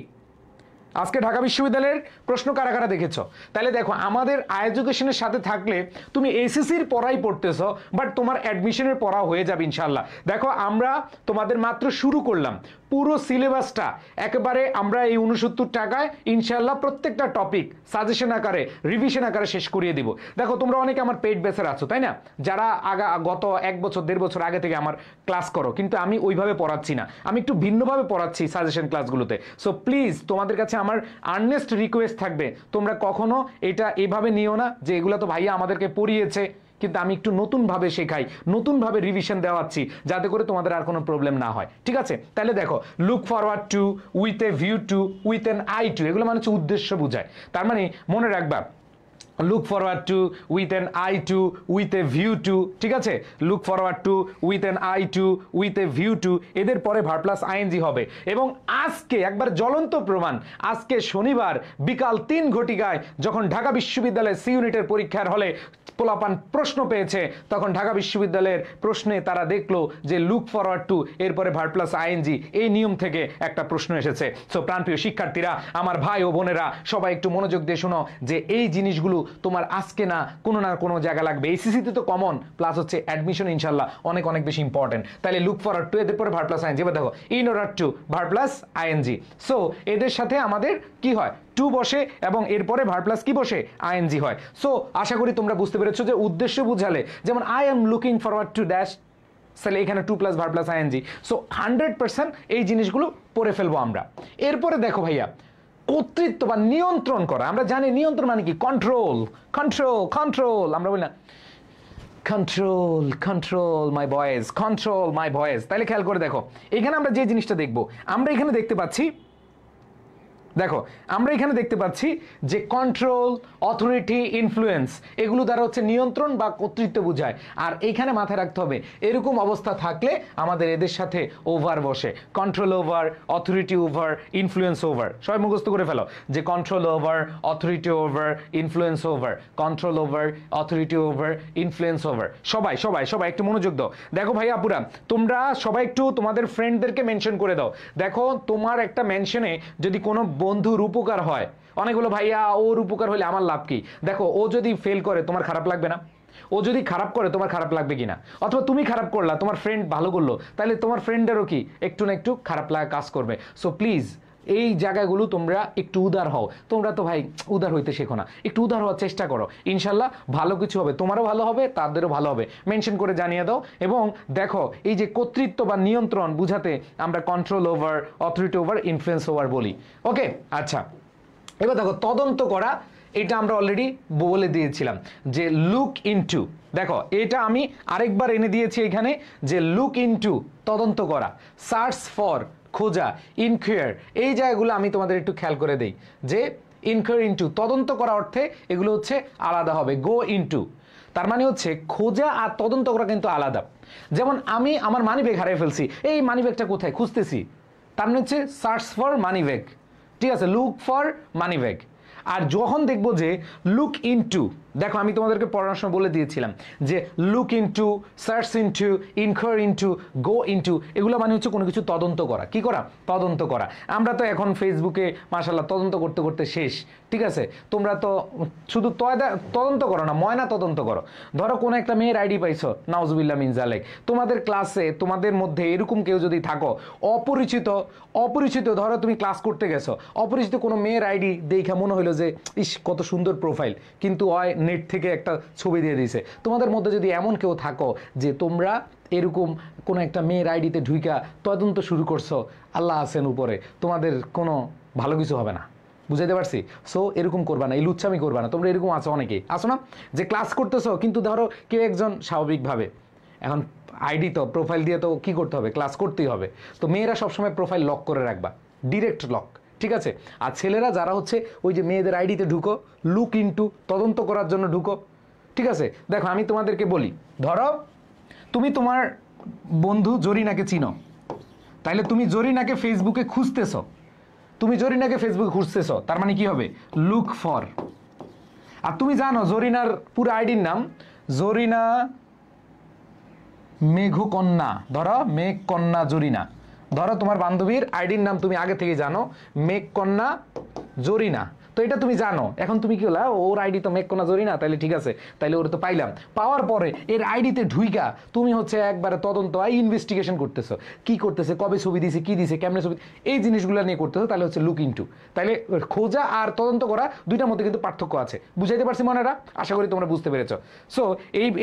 আজকে ঢাকা বিশ্ববিদ্যালয়ের প্রশ্ন কারা কারা দেখেছো? তাহলে দেখো আমাদের এডুকেশনের সাথে থাকলে তুমি এসএসসির পড়াই পড়তেছো, বাট তোমার অ্যাডমিশনের পড়া হয়ে যাবে ইনশাল্লাহ। দেখো আমরা তোমাদের মাত্র শুরু করলাম, পুরো সিলেবাসটা একেবারে আমরা এই 69 টাকায় ইনশাল্লাহ প্রত্যেকটা টপিক সাজেশন আকারে রিভিশন আকারে শেষ করিয়ে দিব। দেখো তোমরা অনেকে আমার পেইড বেসের আছো, তাই না? যারা গত 1 বছর 1.5 বছর আগে থেকে আমার ক্লাস করো, কিন্তু আমি ওইভাবে পড়াচ্ছি না, আমি একটু ভিন্নভাবে পড়াচ্ছি সাজেশন ক্লাসগুলোতে। সো প্লিজ তোমাদের কাছে আমার আর্নেস্ট রিকোয়েস্ট থাকবে, তোমরা কখনো এটা এভাবে নিও না যে এগুলো তো ভাইয়া আমাদেরকে পড়িয়েছে, কিন্তু আমি একটু নতুনভাবে শেখাই, নতুনভাবে রিভিশন দেওয়াচ্ছি, যাতে করে তোমাদের আর কোনো প্রবলেম না হয়। ঠিক আছে? তাহলে দেখো look forward to, with a view to, with an eye to, এগুলো মানে হচ্ছে উদ্দেশ্য বোঝায়। তার মানে মনে রাখবা look forward to, with an eye to, with a view to, ঠিক আছে? Look forward to, with an eye to, with a view to, এদের পরে ভার্ব প্লাস আইএনজি হবে। এবং আজকে একবার জ্বলন্ত প্রমাণ, আজকে শনিবার বিকাল 3 ঘটিকায় যখন ঢাকা বিশ্ববিদ্যালয়ের সি ইউনিটের পরীক্ষার হলে পোলাপান প্রশ্ন পেয়েছে, তখন ঢাকা বিশ্ববিদ্যালয়ের প্রশ্নে তারা দেখলো যে লুক ফরওয়ার্ড টু এরপরে ভার্ব প্লাস আইএনজি, এই নিয়ম থেকে একটা প্রশ্ন এসেছে। সো প্রাণপ্রিয় শিক্ষার্থীরা, আমার ভাই ও বোনেরা, সবাই একটু মনোযোগ দিয়ে শোনো যে এই জিনিসগুলো তোমার আজকে না কোনো জায়গা লাগবে। এইসিসিতে তো কমন, প্লাস হচ্ছে অ্যাডমিশন ইনশাল্লাহ অনেক অনেক বেশি ইম্পর্টেন্ট। তাহলে লুক ফরওয়ার্ড টু, এদের পরে ভার্ব প্লাস আইএনজি। এবার দেখো in order to, verb plus ING. So এদের সাথে আমাদের কি হয়, টু বসে এবং এরপরে ভার্ব প্লাস কি বসে, আইএনজি হয়। সো আশা করি তোমরা বুঝতে পেরেছো যে উদ্দেশ্য বুঝালে, যেমন I am looking forward to dash, তাহলে এখানে to plus verb plus ING. So 100% এই জিনিসগুলো পড়ে ফেলবো আমরা। এরপরে দেখো ভাইয়া, কর্তৃত্ব বা নিয়ন্ত্রণ করা, আমরা জানি নিয়ন্ত্রণ মানে কি, কন্ট্রোল, কন্ট্রোল, কন্ট্রোল, আমরা বলি না কন্ট্রোল, কন্ট্রোল মাই ভয়েস, কন্ট্রোল মাই ভয়েস। তাহলে খেয়াল করে দেখো এখানে আমরা যে জিনিসটা দেখবো, আমরা এখানে দেখতে পাচ্ছি, দেখো আমরা এখানে দেখতে পাচ্ছি যে কন্ট্রোল, অথরিটি, ইনফ্লুয়েন্স, এগুলো দ্বারা হচ্ছে নিয়ন্ত্রণ বা কর্তৃত্ব বোঝায়। আর এখানে মাথায় রাখতে হবে এরকম অবস্থা থাকলে আমাদের এদের সাথে ওভার বসে, control over, authority over, influence over. সবাই মুখস্থ করে ফেলো যে control over, authority over, influence over, control over, authority over, influence over. সবাই সবাই সবাই একটু মনোযোগ দাও। দেখো ভাই আপুরা, তোমরা সবাই একটু তোমাদের ফ্রেন্ডদেরকে মেনশন করে দাও। দেখো তোমার একটা মেনশনে যদি কোনো বন্ধুর উপকার হয়, অনেকগুলো ভাইয়া ওর উপকার হলে আমার লাভ কি, দেখো ও যদি ফেল করে তোমার খারাপ লাগবে না? ও যদি খারাপ করে তোমার খারাপ লাগবে কিনা? অথবা তুমি খারাপ করলা, তোমার ফ্রেন্ড ভালো করলো, তাহলে তোমার ফ্রেন্ডেরও কি একটু না একটু খারাপ লাগা কাজ করবে। সো প্লিজ এই জায়গাগুলো তোমরা একটু উদার হও। তোমরা তো ভাই উদার হইতে শেখো না, একটু উদার হওয়ার চেষ্টা করো, ইনশাল্লাহ ভালো কিছু হবে, তোমারও ভালো হবে, তাদেরও ভালো হবে। মেনশন করে জানিয়ে দাও। এবং দেখো এই যে কর্তৃত্ব বা নিয়ন্ত্রণ বুঝাতে আমরা control over, authority over, influence over বলি। ওকে, আচ্ছা এবার দেখো তদন্ত করা, এটা আমরা অলরেডি বলে দিয়েছিলাম যে লুক ইনটু। দেখো এটা আমি আরেকবার এনে দিয়েছি এখানে যে লুক ইনটু তদন্ত করা, সার্চ ফর খোঁজা, ইনকোয়ার, এই জায়গাগুলো আমি তোমাদের একটু খেয়াল করে দেই যে ইনকোয়ার ইনটু তদন্ত করা অর্থে এগুলো হচ্ছে আলাদা হবে, গো ইনটু। তার মানে হচ্ছে খোঁজা আর তদন্ত করা কিন্তু আলাদা। যেমন আমি আমার মানিব্যাগ হারিয়ে ফেলছি, এই মানিব্যাগটা কোথায় খুঁজতেছি, তার মানে হচ্ছে সার্চ ফর মানিব্যাগ, ঠিক আছে, লুক ফর মানিব্যাগ। আর যখন দেখবো যে লুক ইনটু, দেখো আমি তোমাদেরকে পড়ানোর সময় বলে দিয়েছিলাম যে look into, search into, inquire into, গো ইনটু, এগুলো মানে হচ্ছে কোনো কিছু তদন্ত করা। কি করা? তদন্ত করা। আমরা তো এখন ফেসবুকে মাশাআল্লাহ তদন্ত করতে করতে শেষ, ঠিক আছে? তোমরা তো শুধু তদন্ত করো না, ময়না তদন্ত করো। ধরো কোনো একটা মেয়ের আইডি পাইছো, নাউজুবিল্লাহ মিন জালেক, তোমাদের ক্লাসে তোমাদের মধ্যে এরকম কেউ যদি থাকো, অপরিচিত ধরো তুমি ক্লাস করতে গেছো, অপরিচিত কোনো মেয়ের আইডি দেখে মনে হলো যে ইস কত সুন্দর প্রোফাইল, কিন্তু ওই নেট থেকে একটা ছবি দিয়ে দিয়েছে। তোমাদের মধ্যে যদি এমন কেউ থাকো যে তোমরা এরকম কোনো একটা মেয়ের আইডিতে ঢুইকা তদন্ত শুরু করছো, আল্লাহ আছেন উপরে, তোমাদের কোনো ভালো কিছু হবে না। বুঝাইতে পারছি? সো এরকম করবা না, এই লুচ্ছামি করবা না। তোমরা এরকম আছো, অনেকেই আছো না, যে ক্লাস করতেছো কিন্তু ধরো কেউ একজন স্বাভাবিকভাবে, এখন আইডি তো প্রোফাইল দিয়ে তো কি করতে হবে, ক্লাস করতেই হবে। তো মেয়েরা সবসময় প্রোফাইল লক করে রাখবা, ডিরেক্ট লক, ঠিক আছে? আর ছেলেরা যারা হচ্ছে ওই যে মেয়েদের আইডিতে ঢুকো, লুক ইনটু, তদন্ত করার জন্য ঢুকো, ঠিক আছে? দেখো আমি তোমাদেরকে বলি, ধরো তুমি তোমার বন্ধু জরিনাকে চিনো, তাইলে তুমি জরিনাকে ফেসবুকে খুঁজতেছো, তার মানে কি হবে? Look for. আর তুমি জানো জরিনার পুরো আইডির নাম জরিনা মেঘকন্যা, ধরো মেঘকন্যা জরিনা, ধরো তোমার বান্ধবীর আইডির নাম তুমি আগে থেকে জানো মেঘকন্যা জরিনা, তো এটা তুমি জানো। এখন তুমি কি হলা, ওর আইডি তো মেঘকন্যা জরিনা, তাইলে ঠিক আছে, তাইলে ওর তো পাইলাম। পাওয়ার পরে এর আইডিতে ঢুইকা তুমি হচ্ছে একবারে তদন্ত ইনভেস্টিগেশন করতেছো, কি করতেছে, কবে ছবি দিছে, কি দিছে, কেমনে ছবি, এই জিনিসগুলো নিয়ে করতেছো, তাহলে হচ্ছে লুক ইনটু। তাইলে খোঁজা আর তদন্ত করা দুইটার মধ্যে কিন্তু পার্থক্য আছে। বুঝাইতে পারছি মনেরা? আশা করি তোমরা বুঝতে পেরেছো। সো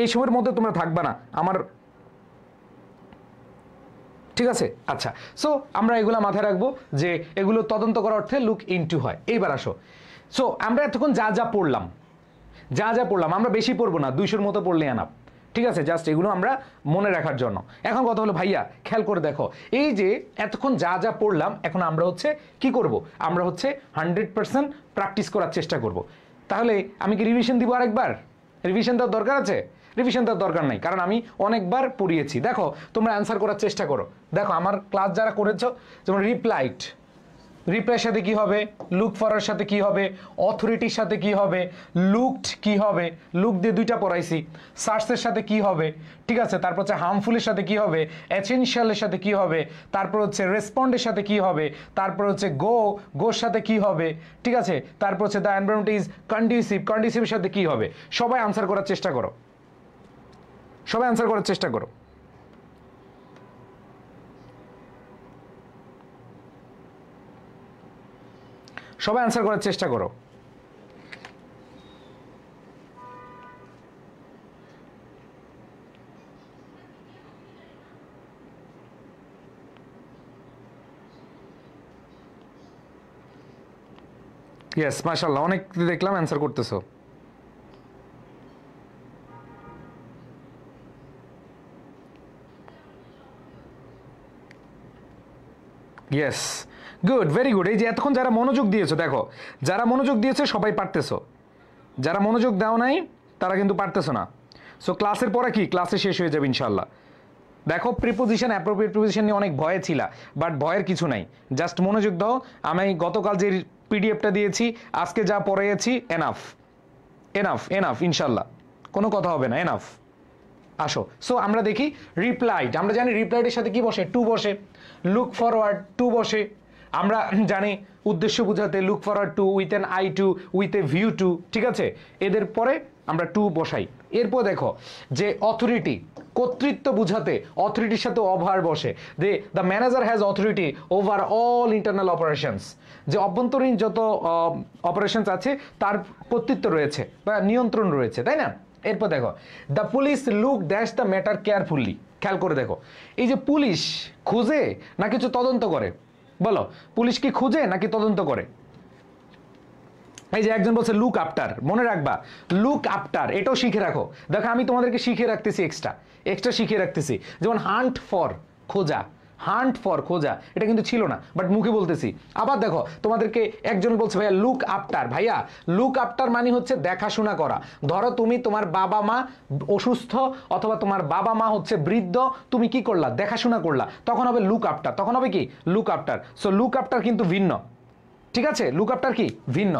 এই সময়ের মধ্যে তোমরা থাকবা না আমার, ঠিক আছে? আচ্ছা, সো আমরা এগুলো মাথায় রাখবো যে এগুলো তদন্ত করার অর্থে লুক ইনটু হয়। এইবার আসো, সো আমরা এতক্ষণ যা যা পড়লাম আমরা বেশি পড়বো না, 200-র মতো পড়লে আনাপ, ঠিক আছে? জাস্ট এগুলো আমরা মনে রাখার জন্য। এখন কথা হলো ভাইয়া খেয়াল করে দেখো, এই যে এতক্ষণ যা যা পড়লাম, এখন আমরা হচ্ছে কি করব, আমরা হচ্ছে 100% প্র্যাকটিস করার চেষ্টা করব। তাহলে আমি কি রিভিশন দিব আরেকবার? রিভিশন দেওয়ার দরকার আছে? রিভিশন দেওয়ার দরকার নাই, কারণ আমি অনেকবার পড়িয়েছি। দেখো তোমরা অ্যান্সার করার চেষ্টা করো। দেখো আমার ক্লাস যারা করেছো, যেমন রিপ্লাইয়ের সাথে কি হবে, লুক ফরের সাথে কি হবে, অথরিটির সাথে কি হবে, লুকড কি হবে, লুক দিয়ে দুইটা পড়াইছি, সার্চের সাথে কি হবে, ঠিক আছে? তারপর হচ্ছে হার্মফুলের সাথে কি হবে, এসেনশিয়ালের সাথে কি হবে, তারপর হচ্ছে রেসপন্ডের সাথে কি হবে, তারপর হচ্ছে গোর সাথে কি হবে, ঠিক আছে? তারপর হচ্ছে দ্য এনভায়রনমেন্ট ইজ কন্ডিসিভের সাথে কি হবে। সবাই আনসার করার চেষ্টা করো, সবাই আনসার করার চেষ্টা করো। সবাই আনসার করার চেষ্টা করো। ইয়েস, মাশাআল্লাহ, অনেক দেখলাম অ্যান্সার করতেছো। Yes, good, very good. এই যে এতক্ষণ যারা মনোযোগ দিয়েছো, দেখো যারা মনোযোগ দিয়েছে সবাই পারতেছো, যারা মনোযোগ দাও নাই তারা কিন্তু পারতেছো না। সো ক্লাসের পরে কি, ক্লাসে শেষ হয়ে যাবে ইনশাল্লাহ। দেখো প্রিপোজিশন, অ্যাপ্রোপ্রিয়েট প্রিপোজিশন নিয়ে অনেক ভয়ে ছিলা, বাট ভয়ের কিছু নাই, জাস্ট মনোযোগ দাও। আমি গতকাল যে পিডিএফটা দিয়েছি, আজকে যা পড়াইছি, এনাফ এনাফ এনাফ, ইনশাল্লাহ কোনো কথা হবে না, এনাফ। আসো, সো আমরা দেখি রিপ্লাইড। আমরা জানি রিপ্লাইডের সাথে কি বসে, টু বসে। লুক ফরওয়ার্ড, টু বসে। আমরা জানি উদ্দেশ্য বোঝাতে look forward to, with an eye to, with a view to, ঠিক আছে? এদের পরে আমরা টু বসাই। এরপর দেখো যে অথরিটি, কর্তৃত্ব বুঝাতে অথরিটির সাথে ওভার বসে। The manager has authority over all internal operations, যে অভ্যন্তরীণ যত অপারেশনস আছে তার কর্তৃত্ব রয়েছে বা নিয়ন্ত্রণ রয়েছে, তাই না? এরপর দেখো the police look dash the matter carefully. খেয়াল করে দেখো, এই যে পুলিশ খুঁজে না কিছু তদন্ত করে, বলো পুলিশ কি খুঁজে নাকি তদন্ত করে? এই যে একজন বলছে লুক আফটার, মনে রাখবা লুক আফটার, এটাও শিখে রাখো। দেখো আমি তোমাদেরকে শিখে রাখতেছি, এক্সট্রা শিখে রাখতেছি। যেমন হান্ট ফর, খোঁজা, হান্ট ফর খোঁজা, এটা কিন্তু ছিল না, বাট মুখে বলতেছি। আবার দেখো তোমাদেরকে একজন বলছে ভাইয়া লুক আফটার, ভাইয়া লুক আফটার মানে হচ্ছে দেখাশোনা করা। ধরো তুমি তোমার বাবা মা অসুস্থ অথবা তোমার বাবা মা হচ্ছে বৃদ্ধ, তুমি কি করলা, দেখাশোনা করলা, তখন হবে লুক আফটার, তখন হবে কি look after. So look after কিন্তু ভিন্ন, ঠিক আছে, লুক আফটার কি ভিন্ন।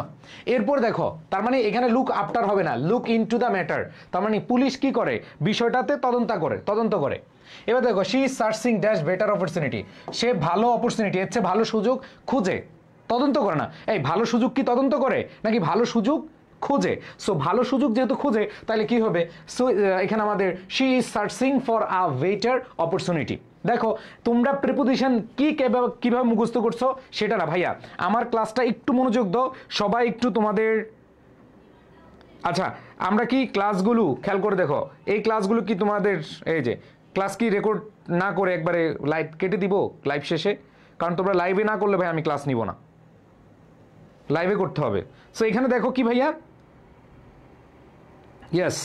এরপর দেখো তার মানে এখানে লুক আফটার হবে না, লুক ইনটু দ্য ম্যাটার। তার মানে পুলিশ কি করে, বিষয়টাতে তদন্ত করে। এবার দেখো she is searching dash better opportunity, সে ভালো অপরচুনিটি, এর চেয়ে ভালো সুযোগ খুঁজে, তদন্ত করে না। এই ভালো সুযোগ কি তদন্ত করে নাকি ভালো সুযোগ খুঁজে? সো ভালো সুযোগ যেহেতু খুঁজে তাহলে কি হবে, সো এখানে আমাদের she is searching for a better opportunity. দেখো তোমরা প্রিপোজিশন কিভাবে মুখস্থ করছো সেটা না ভাইয়া, আমার ক্লাসটা একটু মনোযোগ দাও সবাই, একটু তোমাদের। আচ্ছা আমরা কি ক্লাসগুলো খেয়াল করে দেখো, এই ক্লাসগুলো কি তোমাদের এই যে ক্লাস কি রেকর্ড না করে একবারে লাইভ কেটে দিব লাইভ শেষে? কারণ তোমরা লাইভে না করলে ভাই আমি ক্লাস নিব না, লাইভে করতে হবে। সো এখানে দেখো কি ভাইয়া, ইয়েস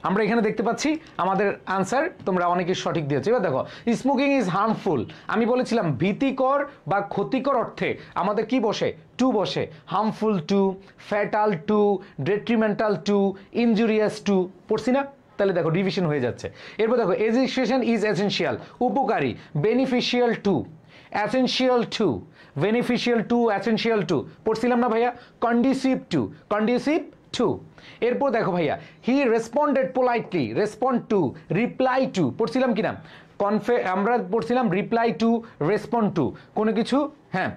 আমরা এখানে দেখতে পাচ্ছি আমাদের আনসার তোমরা অনেকে সঠিক দিয়েছো। এবার দেখো স্মোকিং ইজ হার্মফুল, আমি বলেছিলাম ভীতিকর বা ক্ষতিকর অর্থে আমাদের কি বসে, টু বসে। Harmful to, fatal to, detrimental to, injurious to, পড়ছি না? তাহলে দেখো ডিভিশন হয়ে যাচ্ছে। এরপর দেখো এডুকেশন ইজ এসেনশিয়াল, উপকারী, beneficial to, essential to, beneficial to, essential to, পড়ছিলাম না ভাইয়া? Conducive to, conducive to. এরপর দেখো ভাইয়া he responded politely, respond to, reply to, পড়ছিলাম কিনা? আমরা পড়ছিলাম রিপ্লাই টু, রেসপন্ড টু, কোনো কিছু, হ্যাঁ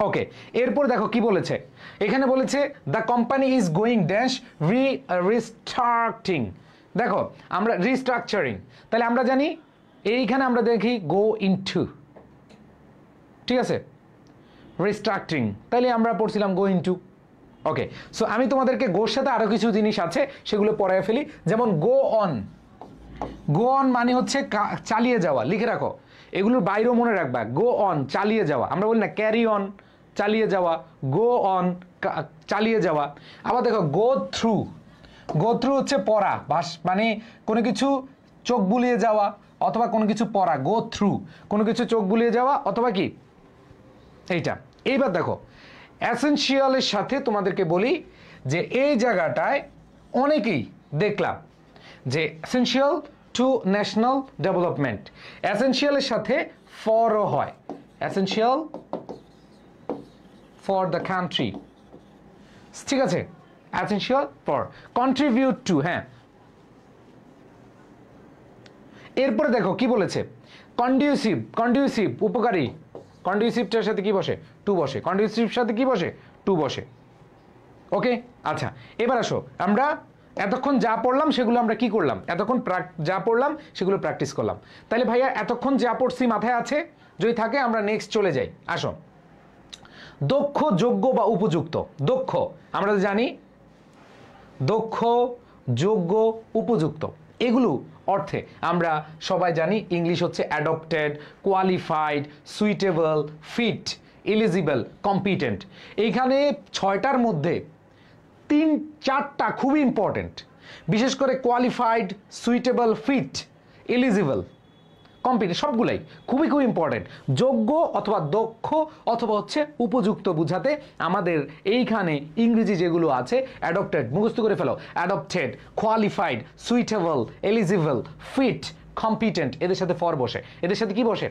ওকে। এরপর দেখো কি বলেছে, এখানে বলেছে the company is going dash restructuring. দেখো আমরা রিস্ট্রাকচারিং, তাহলে আমরা জানি এইখানে আমরা দেখি গো ইনটু, ঠিক আছে, রিস্ট্রাকটিং, তাহলে আমরা পড়ছিলাম গো ইনটু। ওকে, সো আমি তোমাদেরকে গোর সাথে আরো কিছু জিনিস আছে সেগুলো পড়ায় ফেলি, যেমন গো অন। গো অন মানে হচ্ছে চালিয়ে যাওয়া, লিখে রাখো, এগুলোর বাইরেও মনে রাখবা। গো অন চালিয়ে যাওয়া, আমরা বলি না ক্যারি অন চালিয়ে যাওয়া, গো অন চালিয়ে যাওয়া। আবার দেখো গো থ্রু, গো থ্রু হচ্ছে পড়া, মানে কোনো কিছু চোখ বুলিয়ে যাওয়া অথবা কোনো কিছু পড়া, গো থ্রু কোনো কিছু চোখ বুলিয়ে যাওয়া অথবা কি এইটা। এইবার দেখো অ্যাসেনশিয়ালের সাথে তোমাদেরকে বলি যে এই জায়গাটায় অনেকেই দেখলাম যে এসেনশিয়াল টু ন্যাশনাল ডেভেলপমেন্ট, এসেনশিয়ালের সাথে ফরও হয়, এসেনশিয়াল ফর দ্য কান্ট্রি, ঠিক আছে, এসেনশিয়াল ফর, কন্ট্রিবিউট টু, হ্যাঁ। এরপরে দেখো কি বলেছে, কন্ডিউসিভ, কন্ডিউসিভ উপকারী, কন্ডিউসিভটার সাথে কি বসে, টু বসে, কন্ডিউসিভ সাথে কি বসে, টু বসে। ওকে, আচ্ছা এবার আসো আমরা এতক্ষণ যা পড়লাম সেগুলো আমরা কি করলাম, এতক্ষণ যা পড়লাম সেগুলো প্র্যাকটিস করলাম। তাহলে ভাইয়া এতক্ষণ যা পড়ছি মাথায় আছে? যদি থাকে আমরা নেক্সট চলে যাই। আসো, দক্ষ, যোগ্য বা উপযুক্ত। দক্ষ আমরা জানি, দক্ষ, যোগ্য, উপযুক্ত, এগুলো অর্থে আমরা সবাই জানি ইংলিশ হচ্ছে adopted, qualified, suitable, fit, eligible, competent. এইখানে ছয়টার মধ্যে 3-4টা খুবই ইম্পর্টেন্ট, বিশেষ করে qualified, suitable, fit, eligible, competent, সবগুলাই খুবই খুব ইম্পর্টেন্ট। যোগ্য অথবা দক্ষ অথবা হচ্ছে উপযুক্ত বুঝাতে আমাদের এইখানে ইংরেজি যেগুলো আছে অ্যাডপ্টেড মুখস্থ করে ফেলো, adapted, qualified, suitable, eligible, fit, competent, এদের সাথে ফর বসে, এদের সাথে কি বসে,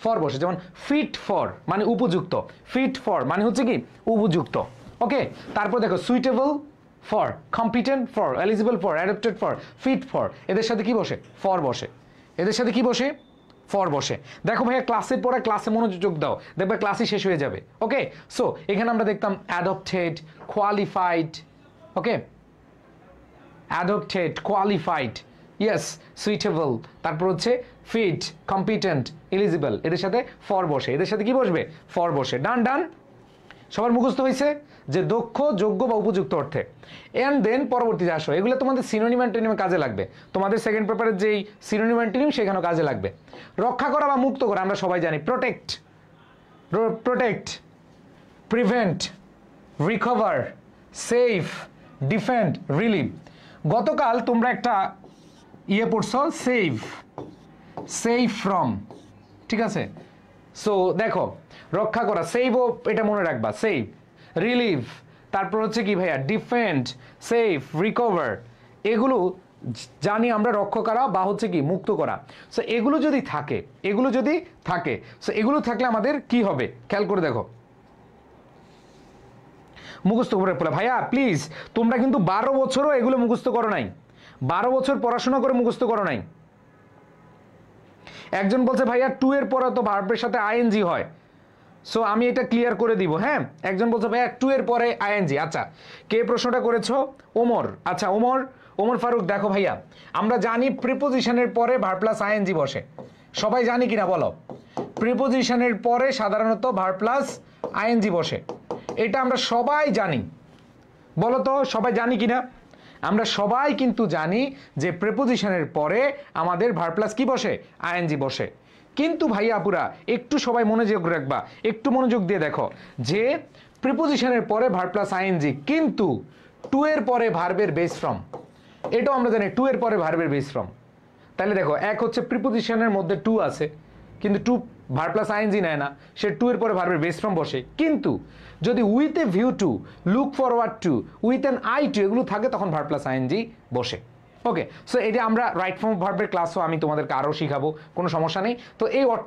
ফর বসে। যেমন ফিট ফর মানে উপযুক্ত, ফিট ফর মানে হচ্ছে কি উপযুক্ত। ওকে, তারপর দেখো suitable for, competent for, eligible for, adopted for, fit for, এদের সাথে কি বসে, ফর বসে, এদের সাথে কি বসে, ফর বসে। দেখো ভাইয়া ক্লাসের পরে ক্লাসে মনোযোগ দাও, দেখবে ক্লাসই শেষ হয়ে যাবে। ওকে, সো এখানে আমরা দেখতাম অ্যাডপ্টেড, কোয়ালিফাইড, ওকে, অ্যাডপ্টেড, কোয়ালিফাইড, ইয়েস, সুইটেবল, তারপর হচ্ছে ফিট, কম্পিটেন্ট, এলিজিবল, এদের সাথে ফর বসে, এদের সাথে কি বসবে, ফর বসে। ডান ডান, সবার মুখস্থ হয়েছে যে দক্ষ, যোগ্য বা উপযুক্ত অর্থে। এন্ড দেন পরবর্তীতে আসো, এগুলো তোমাদের সিনোনিম অ্যান্টোনিমে কাজে লাগবে, তোমাদের সেকেন্ড পেপারের যেই সিনোনিম অ্যান্টোনিম সেখানেও কাজে লাগবে। রক্ষা করা বা মুক্ত করা আমরা সবাই জানি, protect, protect, prevent, recover, safe, defend, relieve. গতকাল তোমরা একটা ইয়ে পড়ছো, সেভ, সেভ ফ্রম, ঠিক আছে। সো দেখো রক্ষা করা, সেভও এটা মনে রাখবা, সেভ, রিলিভ, তারপর হচ্ছে কি ভাইয়া ডিফেন্ড, সেফ, রিকভার, এগুলো জানি আমরা রক্ষ করা বা হচ্ছে কি মুক্ত করা। সো এগুলো যদি থাকে, এগুলো যদি থাকে, সো এগুলো থাকলে আমাদের কি হবে খেয়াল করে দেখো। মুখস্থ করে পড়ে ভাইয়া প্লিজ, তোমরা কিন্তু 12 বছরও এগুলো মুখস্থ করো নাই, 12 বছর পড়াশোনা করে মুখস্থ করো নাই। একজন বলছে ভাইয়া 2 এর পরে তো ভার্বের সাথে আইএনজি হয়, সো আমি এটা ক্লিয়ার করে দিব। হ্যাঁ, একজন বলছে ভাইয়া 2 এর পরে আইএনজি। আচ্ছা, কে প্রশ্নটা করেছো? ওমর। আচ্ছা ওমর ফারুক, দেখো ভাইয়া আমরা জানি প্রিপোজিশনের পরে ভার্ব প্লাস আইএনজি বসে, সবাই জানি কিনা বলো? প্রিপোজিশনের পরে সাধারণত ভার্ব প্লাস আইএনজি বসে, এটা আমরা সবাই জানি। বলো তো সবাই জানি কিনা? আমরা সবাই কিন্তু জানি যে প্রিপোজিশনের পরে আমাদের ভার্ব প্লাস কি বসে? আইএনজি বসে। কিন্তু ভাইয়া আপুরা একটু সবাই মনোযোগ রাখবা, একটু মনোযোগ দিয়ে দেখো যে প্রিপোজিশনের পরে ভার্ব প্লাস আইএনজি, কিন্তু 2 এর পরে ভার্বের বেস ফর্ম, এটাও আমরা জানি 2 এর পরে ভার্বের বেস ফর্ম। তাহলে দেখো, এক হচ্ছে প্রিপোজিশনের মধ্যে 2 আছে কিন্তু 2 ভার্ব প্লাস আইএনজি নেয় না, সে 2 এর পরে ভার্বের বেস ফর্ম বসে। কিন্তু যদি with a view to, look forward to, with an eye to এগুলো থাকে তখন ভার্ব প্লাস আইএনজি বসে। ওকে, সো এটা আমরা রাইট ফর্ম ভার্বের ক্লাসও আমি তোমাদেরকে আরও শিখাবো, কোনো সমস্যা নেই। তো এই অর্থ